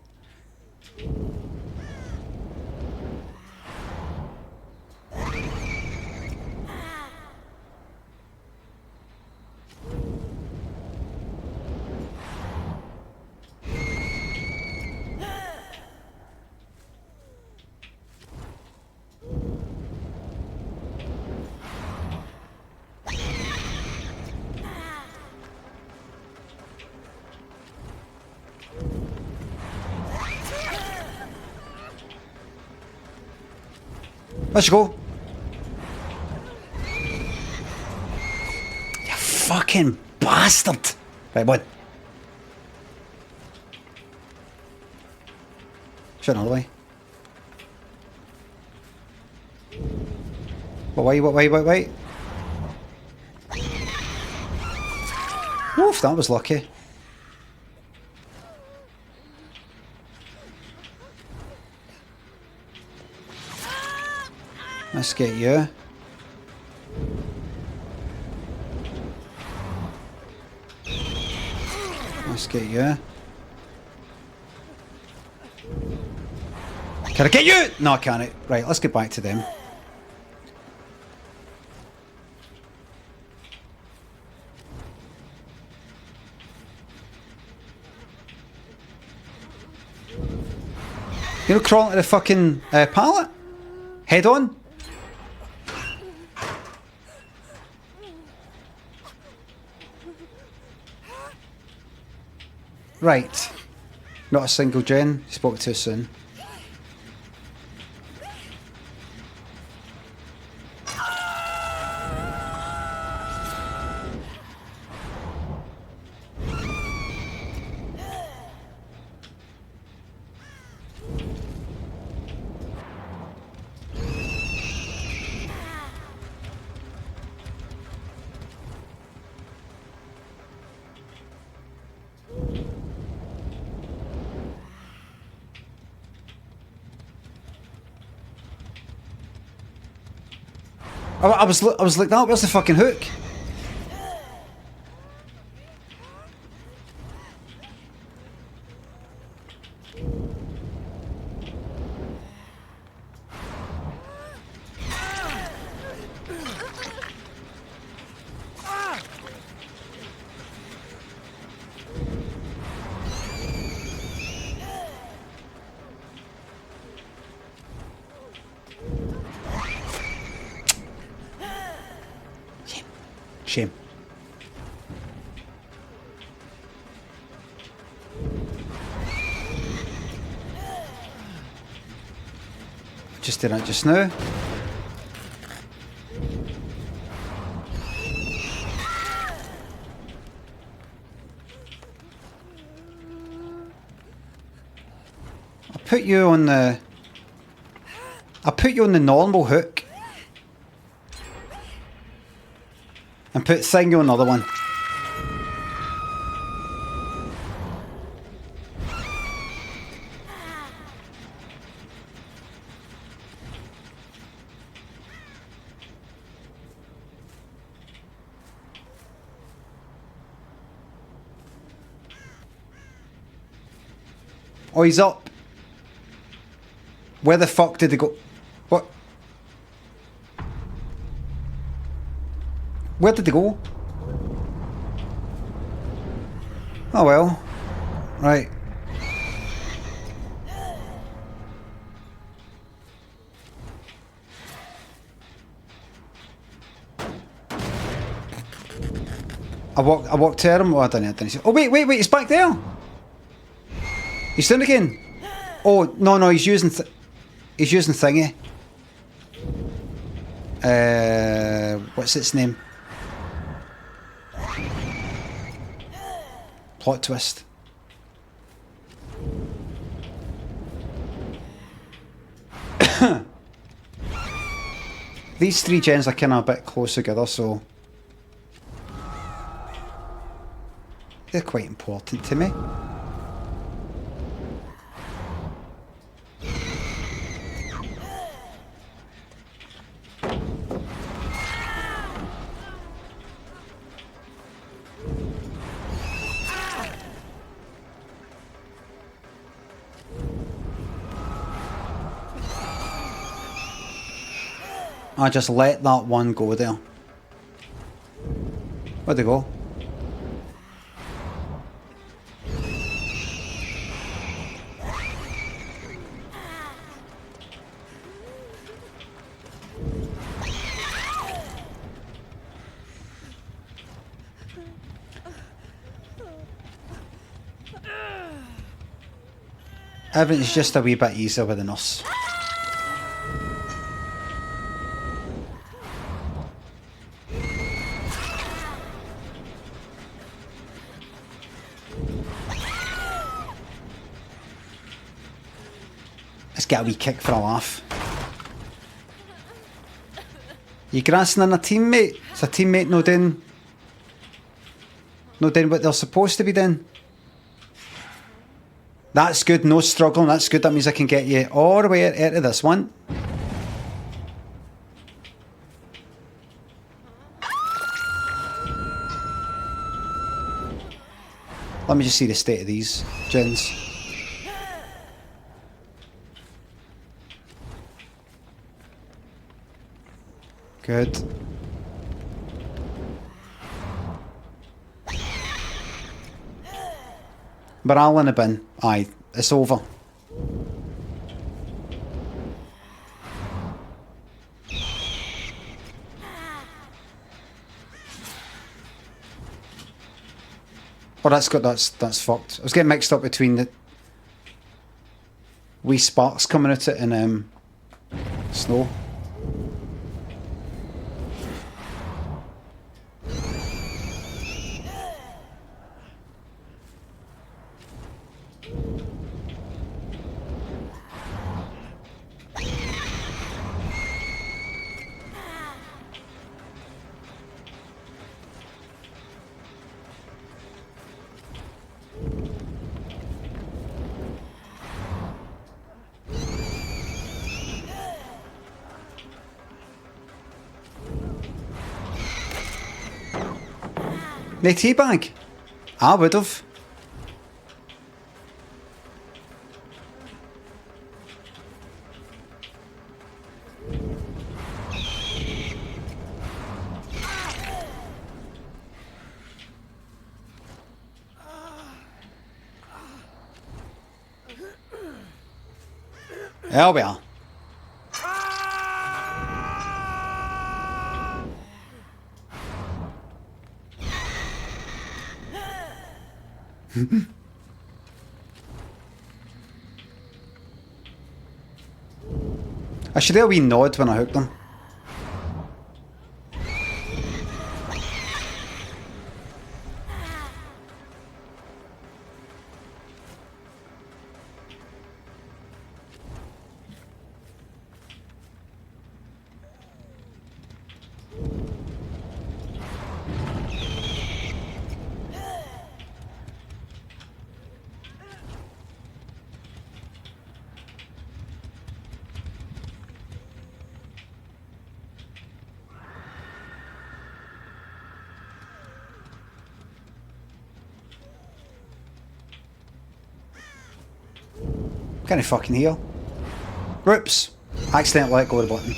Let's go. You fucking bastard. Right, one. Shut another way. Wait. Woof, that was lucky. Let's get you. Let's get you. Can I get you? No, I can't. Right, let's get back to them. You know, crawling to the fucking pallet? Head on? Right. Not a single gen. Spoke too soon. I was like that. Where's the fucking hook? Shame. just did that just now. I'll put you on the normal hook. And put Thingy on another one. Oh, he's up. Where the fuck did he go? What? Where did they go? Oh well. Right. I walked to him. Oh, I didn't see. Oh wait, he's back there. He's doing it again. Oh no, he's using thingy. What's its name? Plot twist. These three gens are kind of a bit close together, so they're quite important to me. I just let that one go there. Where'd they go? Everything's just a wee bit easier with the nurse. Let's get a wee kick for a laugh. You grassing on a teammate? Is a teammate no doing what they're supposed to be doing? That's good, no struggling, that's good. That means I can get you all the way out of this one. Let me just see the state of these gens. Good. Morale in the bin. Aye, it's over. Oh, that's good. That's fucked. I was getting mixed up between the wee sparks coming at it and snow. The teabag? I would have. There we are. I should do a wee nod when I hook them. Can I fucking heal? Whoops! Accidentally let go of the button.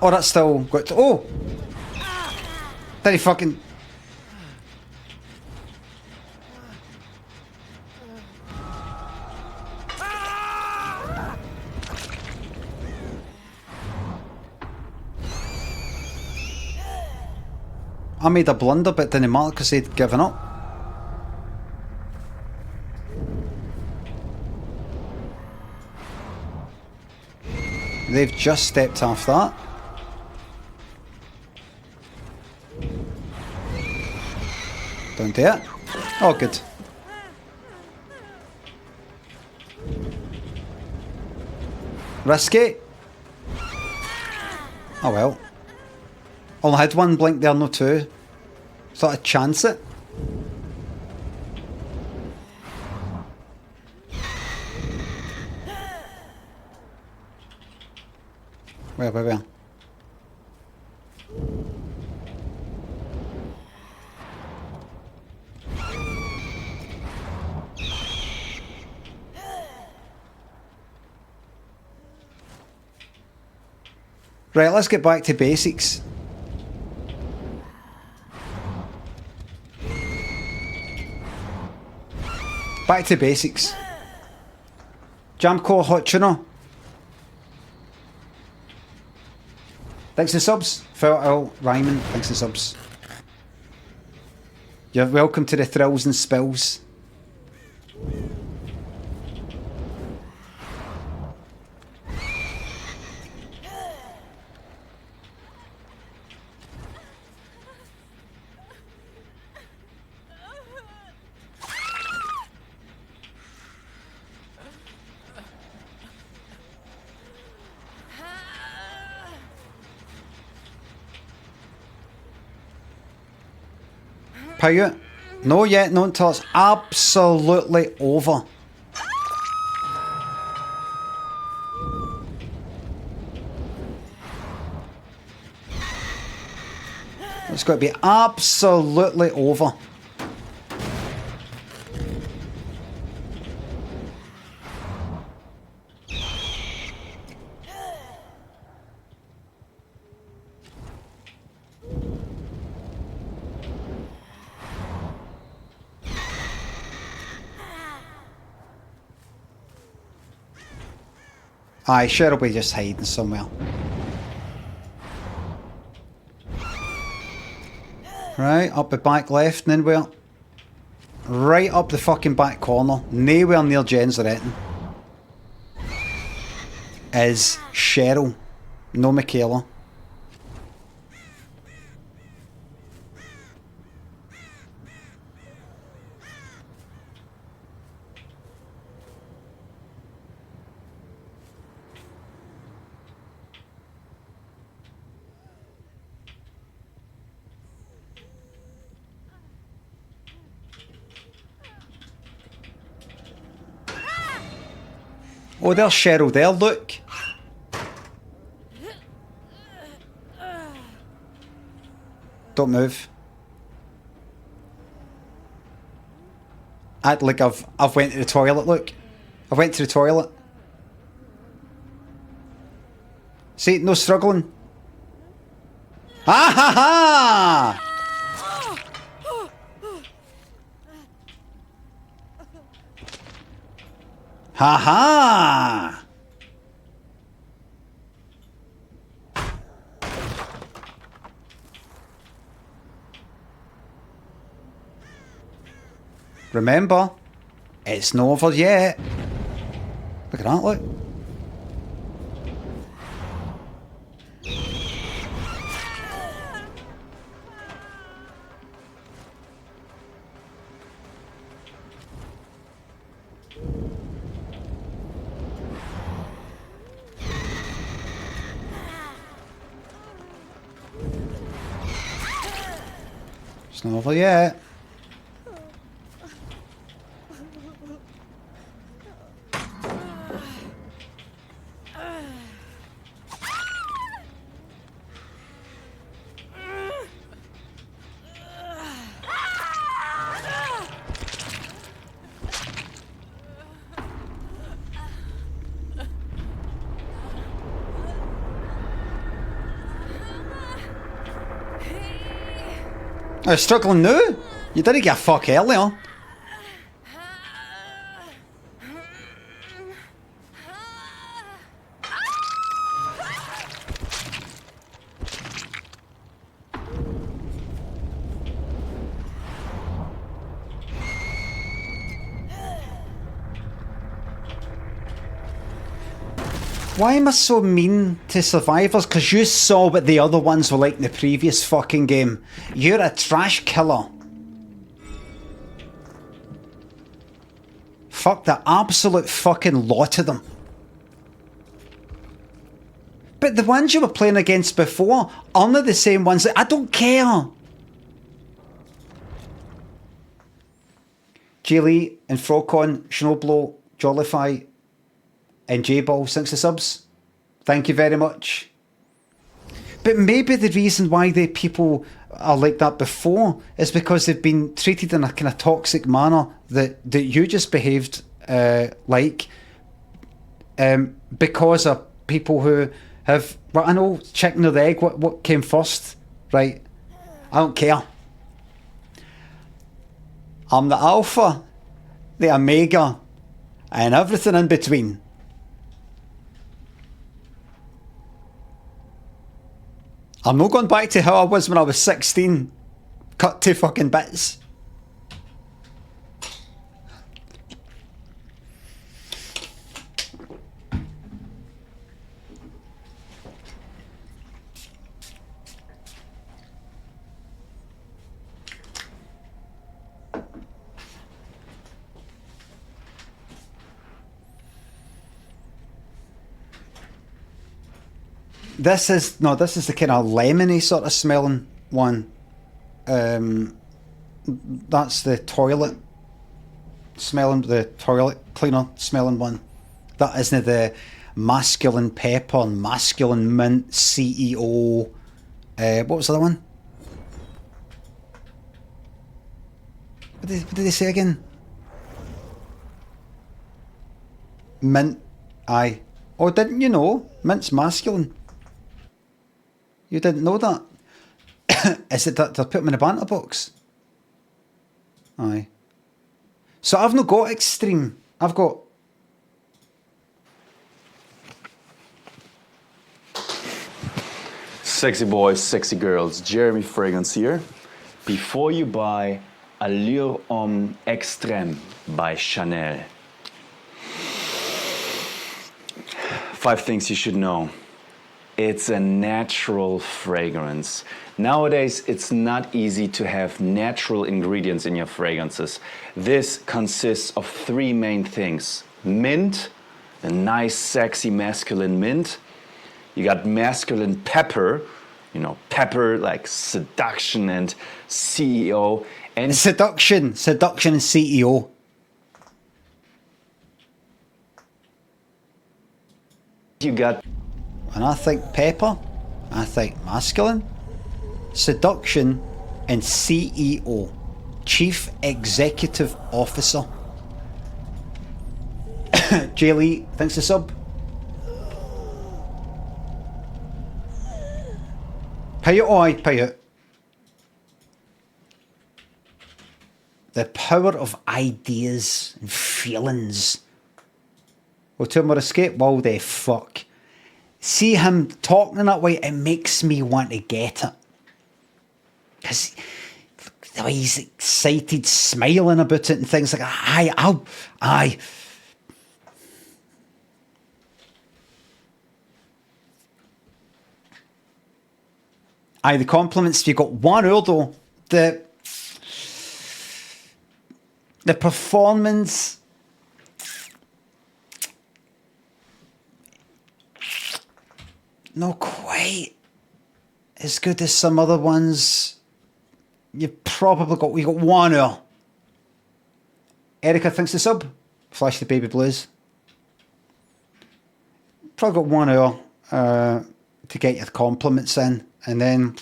Oh, that's still got to. Oh! Did he fucking. I made a blunder, but didn't matter because they'd given up. They've just stepped off that. Don't do it. Oh, good. Risky. Oh well. Only had one blink there, no two. Thought I'd chance it. Where? Right, let's get back to basics. Back to basics. Jamco Hot Tuner. Thanks for subs. Fertile Ryman, thanks for subs. You're welcome to the thrills and spills. Power. No yet, not until it's absolutely over. It's got to be absolutely over. Aye, sure will be just hiding somewhere. Right, up the back left, and then we're right up the fucking back corner, nowhere near Jen's or anything, is Cheryl, no Michaela. Oh, there's Cheryl there, look. Don't move. Act like I've went to the toilet, look. I went to the toilet. See, no struggling. Ah ha ha! Ha ha! Remember, it's not over yet. Look at that, look. It's not over yet. I was struggling now. You didn't get a fuck earlier. Why am I so mean to survivors? Because you saw what the other ones were like in the previous fucking game. You're a trash killer. Fuck the absolute fucking lot of them. But the ones you were playing against before aren't the same ones. I don't care. Lee and Frocon, Snowblow, Jollify, and J-Ball, 60 subs. Thank you very much. But maybe the reason why the people are like that before is because they've been treated in a kind of toxic manner that you just behaved like, because of people who have, well, I know, chicken or the egg, what came first, right? I don't care. I'm the alpha, the omega, and everything in between. I'm not going back to how I was when I was 16. Cut to fucking bits. This is the kind of lemony sort of smelling one. That's the toilet cleaner smelling one. That isn't the masculine pepper, masculine mint, CEO. What was the other one? What did they say again? Mint. Aye. Oh, didn't you know? Mint's masculine. You didn't know that? Is it that they'll put them in a banter box? Aye. So I've not got extreme. I've got... Sexy boys, sexy girls, Jeremy Fragrance here. Before you buy Allure Homme Extrême by Chanel. 5 things you should know. It's a natural fragrance. Nowadays, it's not easy to have natural ingredients in your fragrances. This consists of 3 main things. Mint, a nice, sexy, masculine mint. You got masculine pepper, you know, pepper like seduction and CEO. And Seduction and CEO. you got... When I think pepper, I think masculine, seduction, and CEO, Chief Executive Officer. J. Lee, thanks to sub. Pay it, aye, pay it. The power of ideas and feelings. Well, two more escape? Well, the fuck. See him talking in that way, it makes me want to get it. Because the way he's excited, smiling about it and things like, aye. Aye, the compliments, you got 1 hour though. The performance, not quite as good as some other ones. We got 1 hour. Erica thinks the sub. Flash the baby blues. Probably got 1 hour to get your compliments in, and then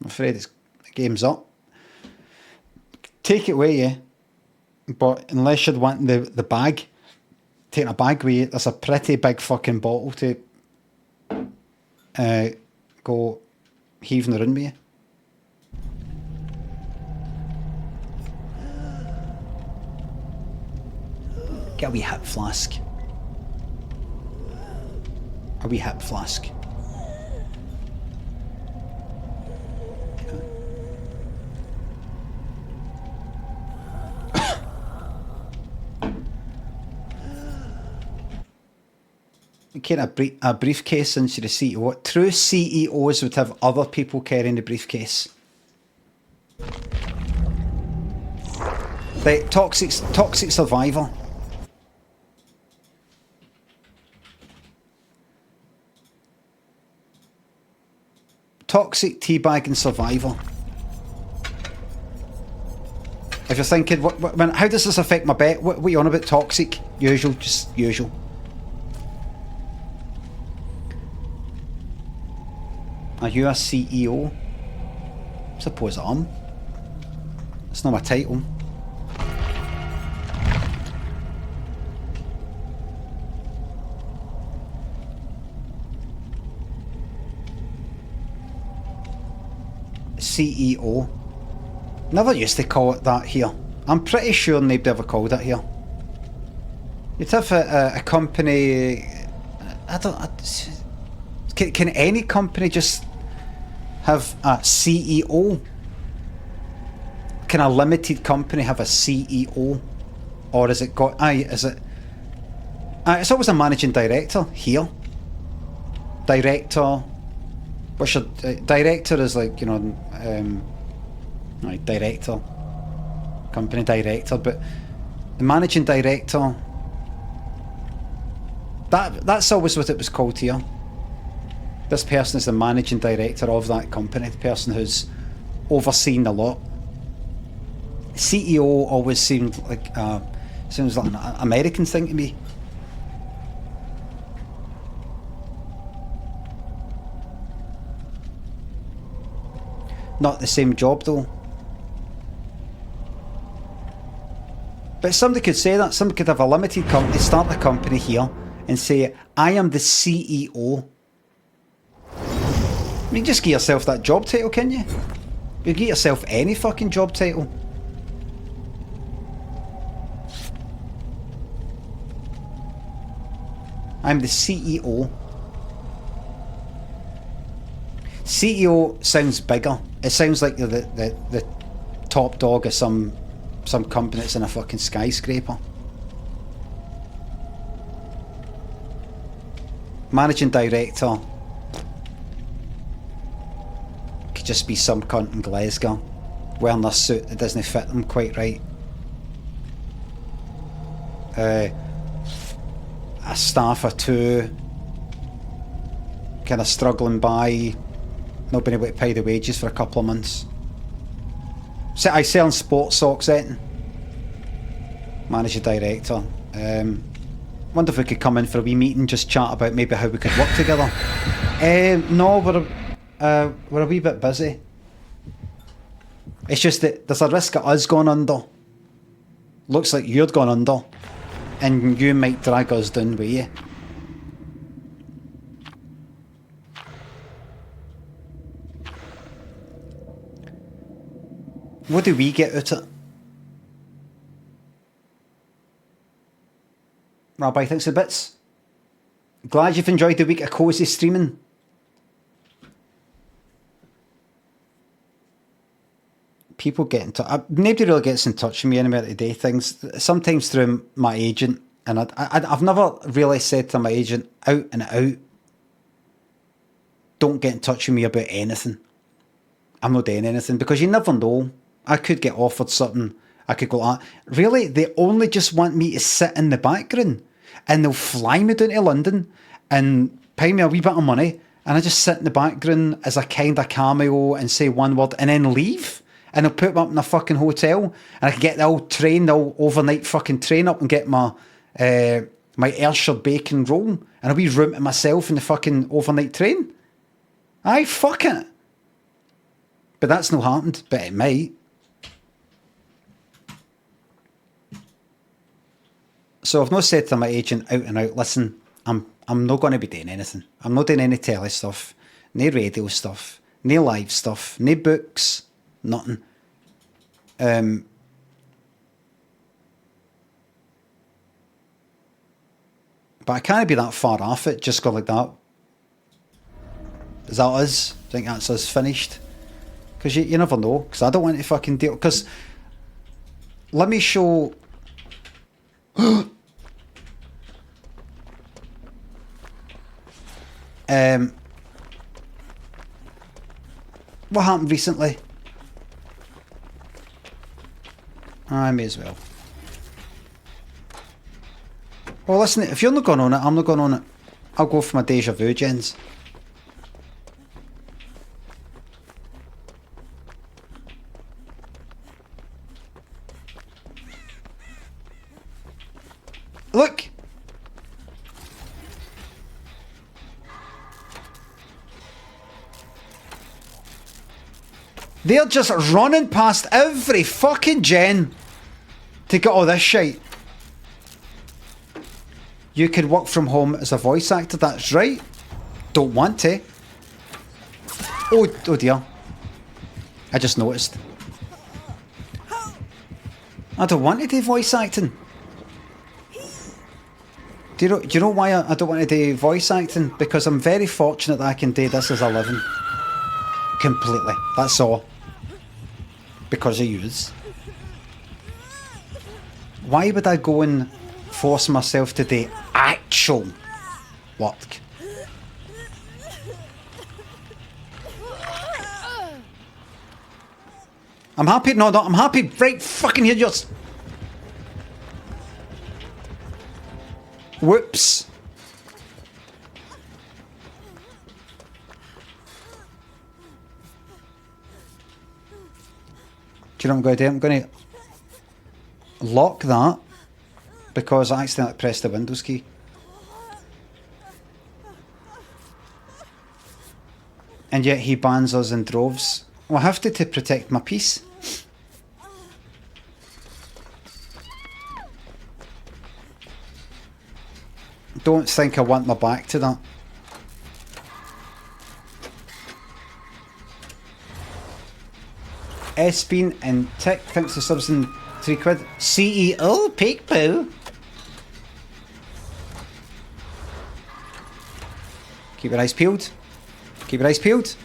I'm afraid the game's up. Take it with you, but unless you're wanting the bag, taking a bag with you, there's a pretty big fucking bottle to go heaving around with you. Get a wee hip flask. A wee hip flask. Carrying a briefcase into the CEO. True CEOs would have other people carrying the briefcase. Like toxic survivor. Toxic teabagging survivor. If you're thinking, how does this affect my bet? What are you on about? Toxic? Usual, just usual. Are you a CEO? Suppose I am. It's not my title. CEO. Never used to call it that here. I'm pretty sure nobody ever called it here. You'd have a company. Can any company just have a CEO? Can a limited company have a CEO? Or is it got... it's always a managing director here. Director. What's your... director is like, you know... director. Company director. But the managing director... That's always what it was called here. This person is the managing director of that company, the person who's overseen the lot. CEO always seems like an American thing to me. Not the same job though. But somebody could say that. Somebody could have a limited company, start a company here, and say, I am the CEO. You can just get yourself that job title, can you? You can get yourself any fucking job title. I'm the CEO. CEO sounds bigger. It sounds like you're the top dog of some company that's in a fucking skyscraper. Managing director could just be some cunt in Glasgow wearing a suit that doesn't fit them quite right. A staff or two, kind of struggling by, not being able to pay the wages for a couple of months. So I selling sports socks, Managing director. Wonder if we could come in for a wee meeting, just chat about maybe how we could work together. No, we're a wee bit busy. It's just that there's a risk of us going under. Looks like you're going under, and you might drag us down with you. What do we get out of it? Rabbi thinks of bits. Glad you've enjoyed the week of cosy streaming. people get in touch. Nobody really gets in touch with me anymore today. Things sometimes through my agent, and I've never really said to my agent out and out, don't get in touch with me about anything. I'm not doing anything, because you never know. I could get offered something. I could go, really? They only just want me to sit in the background, and they'll fly me down to London and pay me a wee bit of money, and I just sit in the background as a kind of cameo and say one word and then leave. And they'll put me up in a fucking hotel, and I can get the old train, the old overnight fucking train up, and get my Ayrshire bacon roll, and I'll be room to myself in the fucking overnight train. Aye, fuck it. But that's not happened, but it might. So I've not said to my agent out and out, listen, I'm not going to be doing anything. I'm not doing any telly stuff, no radio stuff, no live stuff, no books, nothing. But I can't be that far off it, just go like that. Is that us? I think that's us finished. Because you never know, because I don't want to fucking deal, because let me show... what happened recently? I may as well. Well, listen, if you're not going on it, I'm not going on it. I'll go for my deja vu, gents. Look! They're just running past every fucking gen to get all this shit. You could work from home as a voice actor, that's right. Don't want to. Oh dear. I just noticed. I don't want to do voice acting. Do you know why I don't want to do voice acting? Because I'm very fortunate that I can do this as a living. Completely. That's all. Because of yous. Why would I go and force myself to do actual work? I'm happy. No, I'm happy. Right fucking here, yours. Whoops. Do you know what I'm going to do? I'm going to lock that because I accidentally pressed the Windows key. And yet he bans us in droves. Well, I have to protect my peace. Don't think I want my back to that. S-Bean and Tick, thanks for subs and £3. CEO Peekpoo. Keep your eyes peeled. Keep your eyes peeled.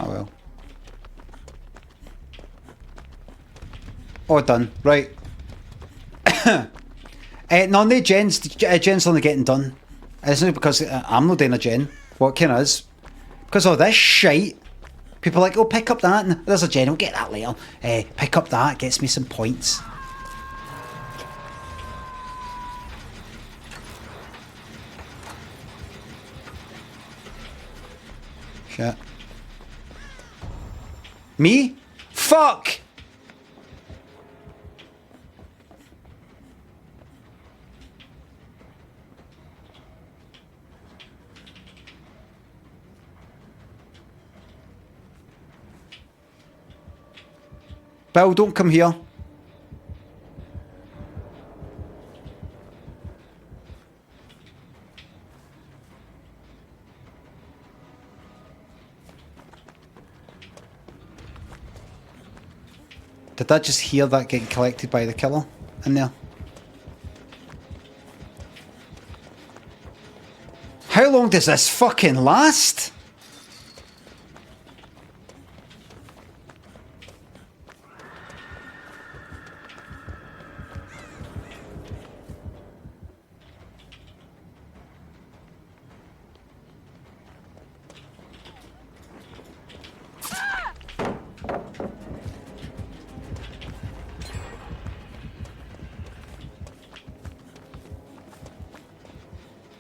Oh well. Oh, done. Right. No, no gens. Gen's only getting done. It's not because I'm not doing a gen. What kind of is? Because of this shite. People are like, oh, pick up that. And there's a gen. We'll get that later. Pick up that. Gets me some points. Shit. Me? Fuck! Bill, don't come here. Did I just hear that getting collected by the killer in there? How long does this fucking last?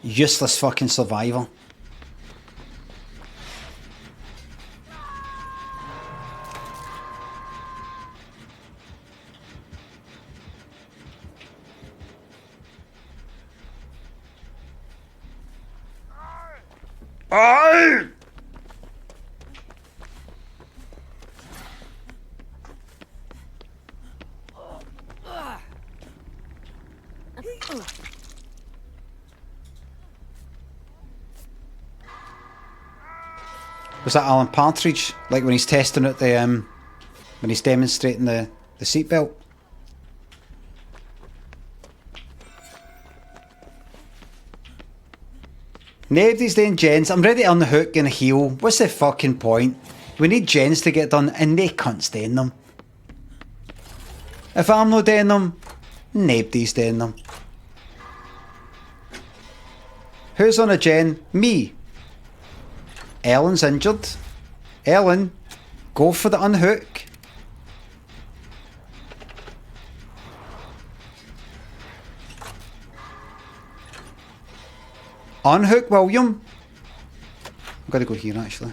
Useless fucking survivor. Oh! Was that Alan Partridge? Like when he's testing out the when he's demonstrating the seatbelt? Nobody's doing gens. I'm ready to unhook and heal. What's the fucking point? We need gens to get done and they cunts doing them. If I'm not doing them, nobody's doing them. Who's on a gen? Me. Ellen's injured. Ellen, go for the unhook. Unhook, William. I've got to go here actually.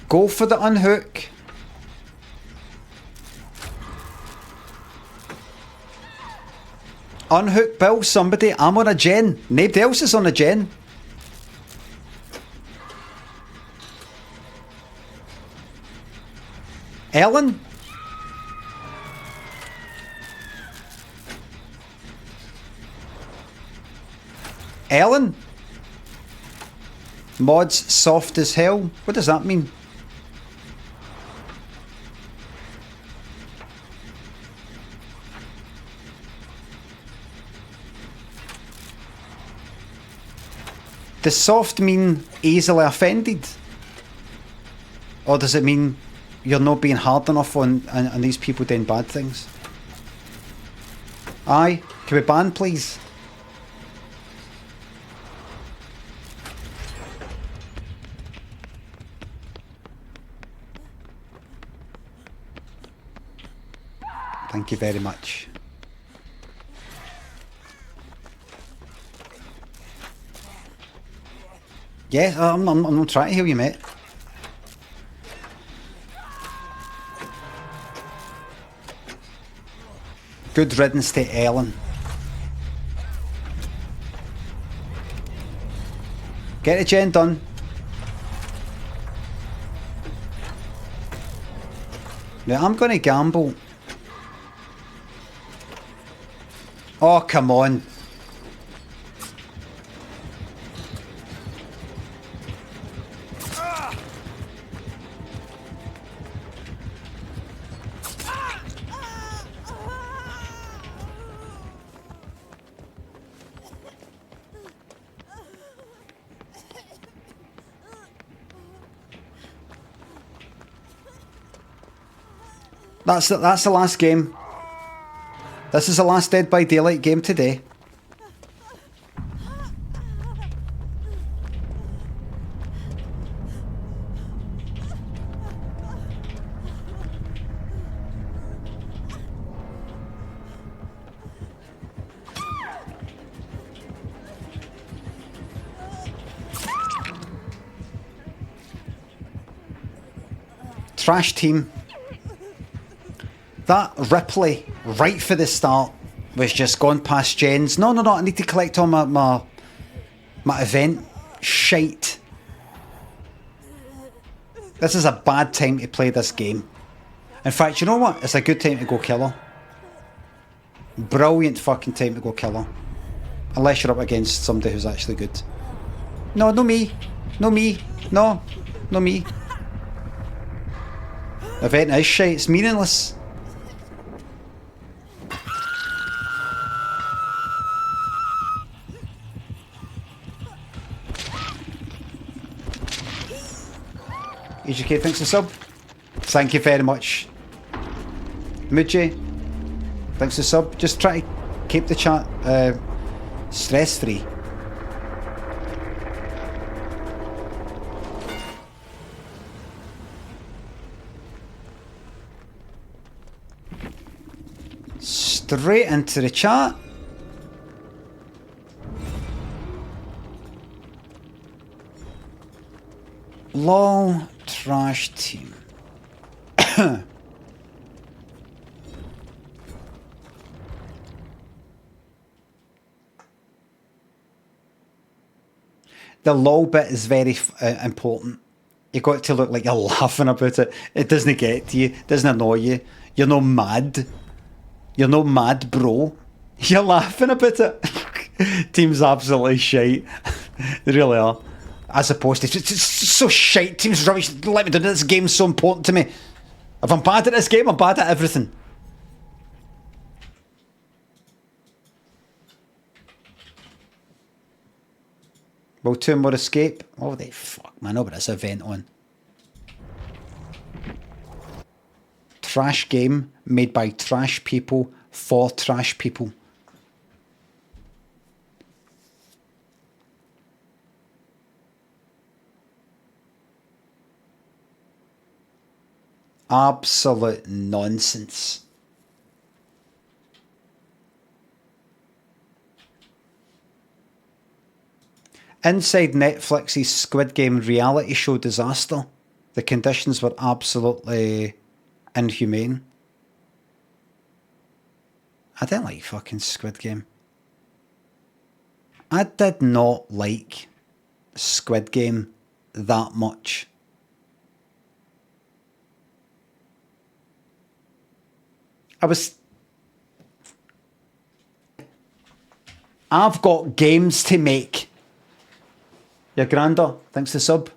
Go for the unhook. Unhook, Bill, somebody. I'm on a gen. Nobody else is on a gen. Ellen? Ellen? Mods soft as hell? What does that mean? Does soft mean easily offended? Or does it mean you're not being hard enough on these people doing bad things? Aye, can we ban please? Thank you very much. Yeah, I'm trying to heal you, mate. Good riddance to Ellen. Get the gen done. Now I'm going to gamble. Oh, come on. That's the last game. This is the last Dead by Daylight game today. Trash team. That Ripley, right for the start, was just gone past Jen's. No, I need to collect all my event shite. This is a bad time to play this game. In fact, you know what? It's a good time to go kill her. Brilliant fucking time to go kill her. Unless you're up against somebody who's actually good. No, no me. No me. No. No me. Event is shite. It's meaningless. EGK, thanks for sub. Thank you very much. Muji, thanks for sub. Just try to keep the chat stress free. Straight into the chat. LOL trash team. The LOL bit is very important. You got to look like you're laughing about it. It doesn't get to you. It doesn't annoy you. You're not mad. You're not mad, bro. You're laughing about it. Team's absolutely shite. They really are. As opposed to, it's so shite. Team's rubbish. Let me do this. Game's so important to me. If I'm bad at this game, I'm bad at everything. Will 2 more escape? Oh, they fuck, man. Over this event on. Trash game made by trash people for trash people. Absolute nonsense. Inside Netflix's Squid Game reality show disaster, the conditions were absolutely inhumane. I didn't like fucking Squid Game. I did not like Squid Game that much. I've got games to make. Your grander, thanks for the sub.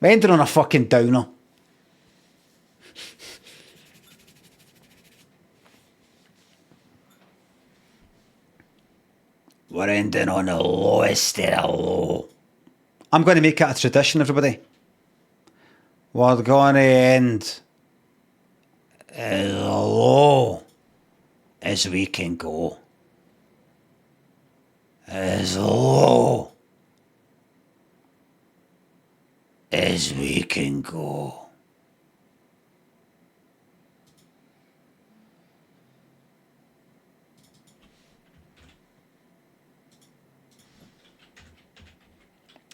We're ending on a fucking downer. We're ending on the lowest of the low. I'm going to make it a tradition, everybody. We're going to end as low as we can go. As low as we can go.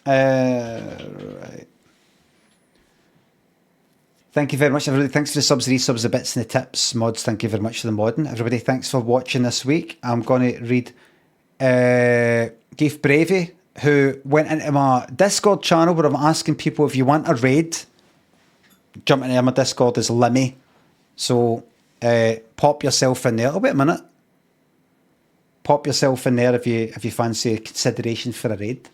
Right. Thank you very much, everybody. Thanks for the subs, resubs, the bits and the tips. Mods, thank you very much for the modding. Everybody, thanks for watching this week. I'm going to read Geef Bravey, who went into my Discord channel where I'm asking people if you want a raid. Jump into my Discord is Limmy. So pop yourself in there. Oh, wait a minute. Pop yourself in there if you fancy a consideration for a raid.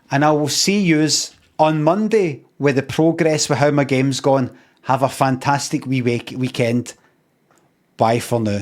And I will see yous on Monday with the progress with how my game's gone. Have a fantastic weekend. Bye for now.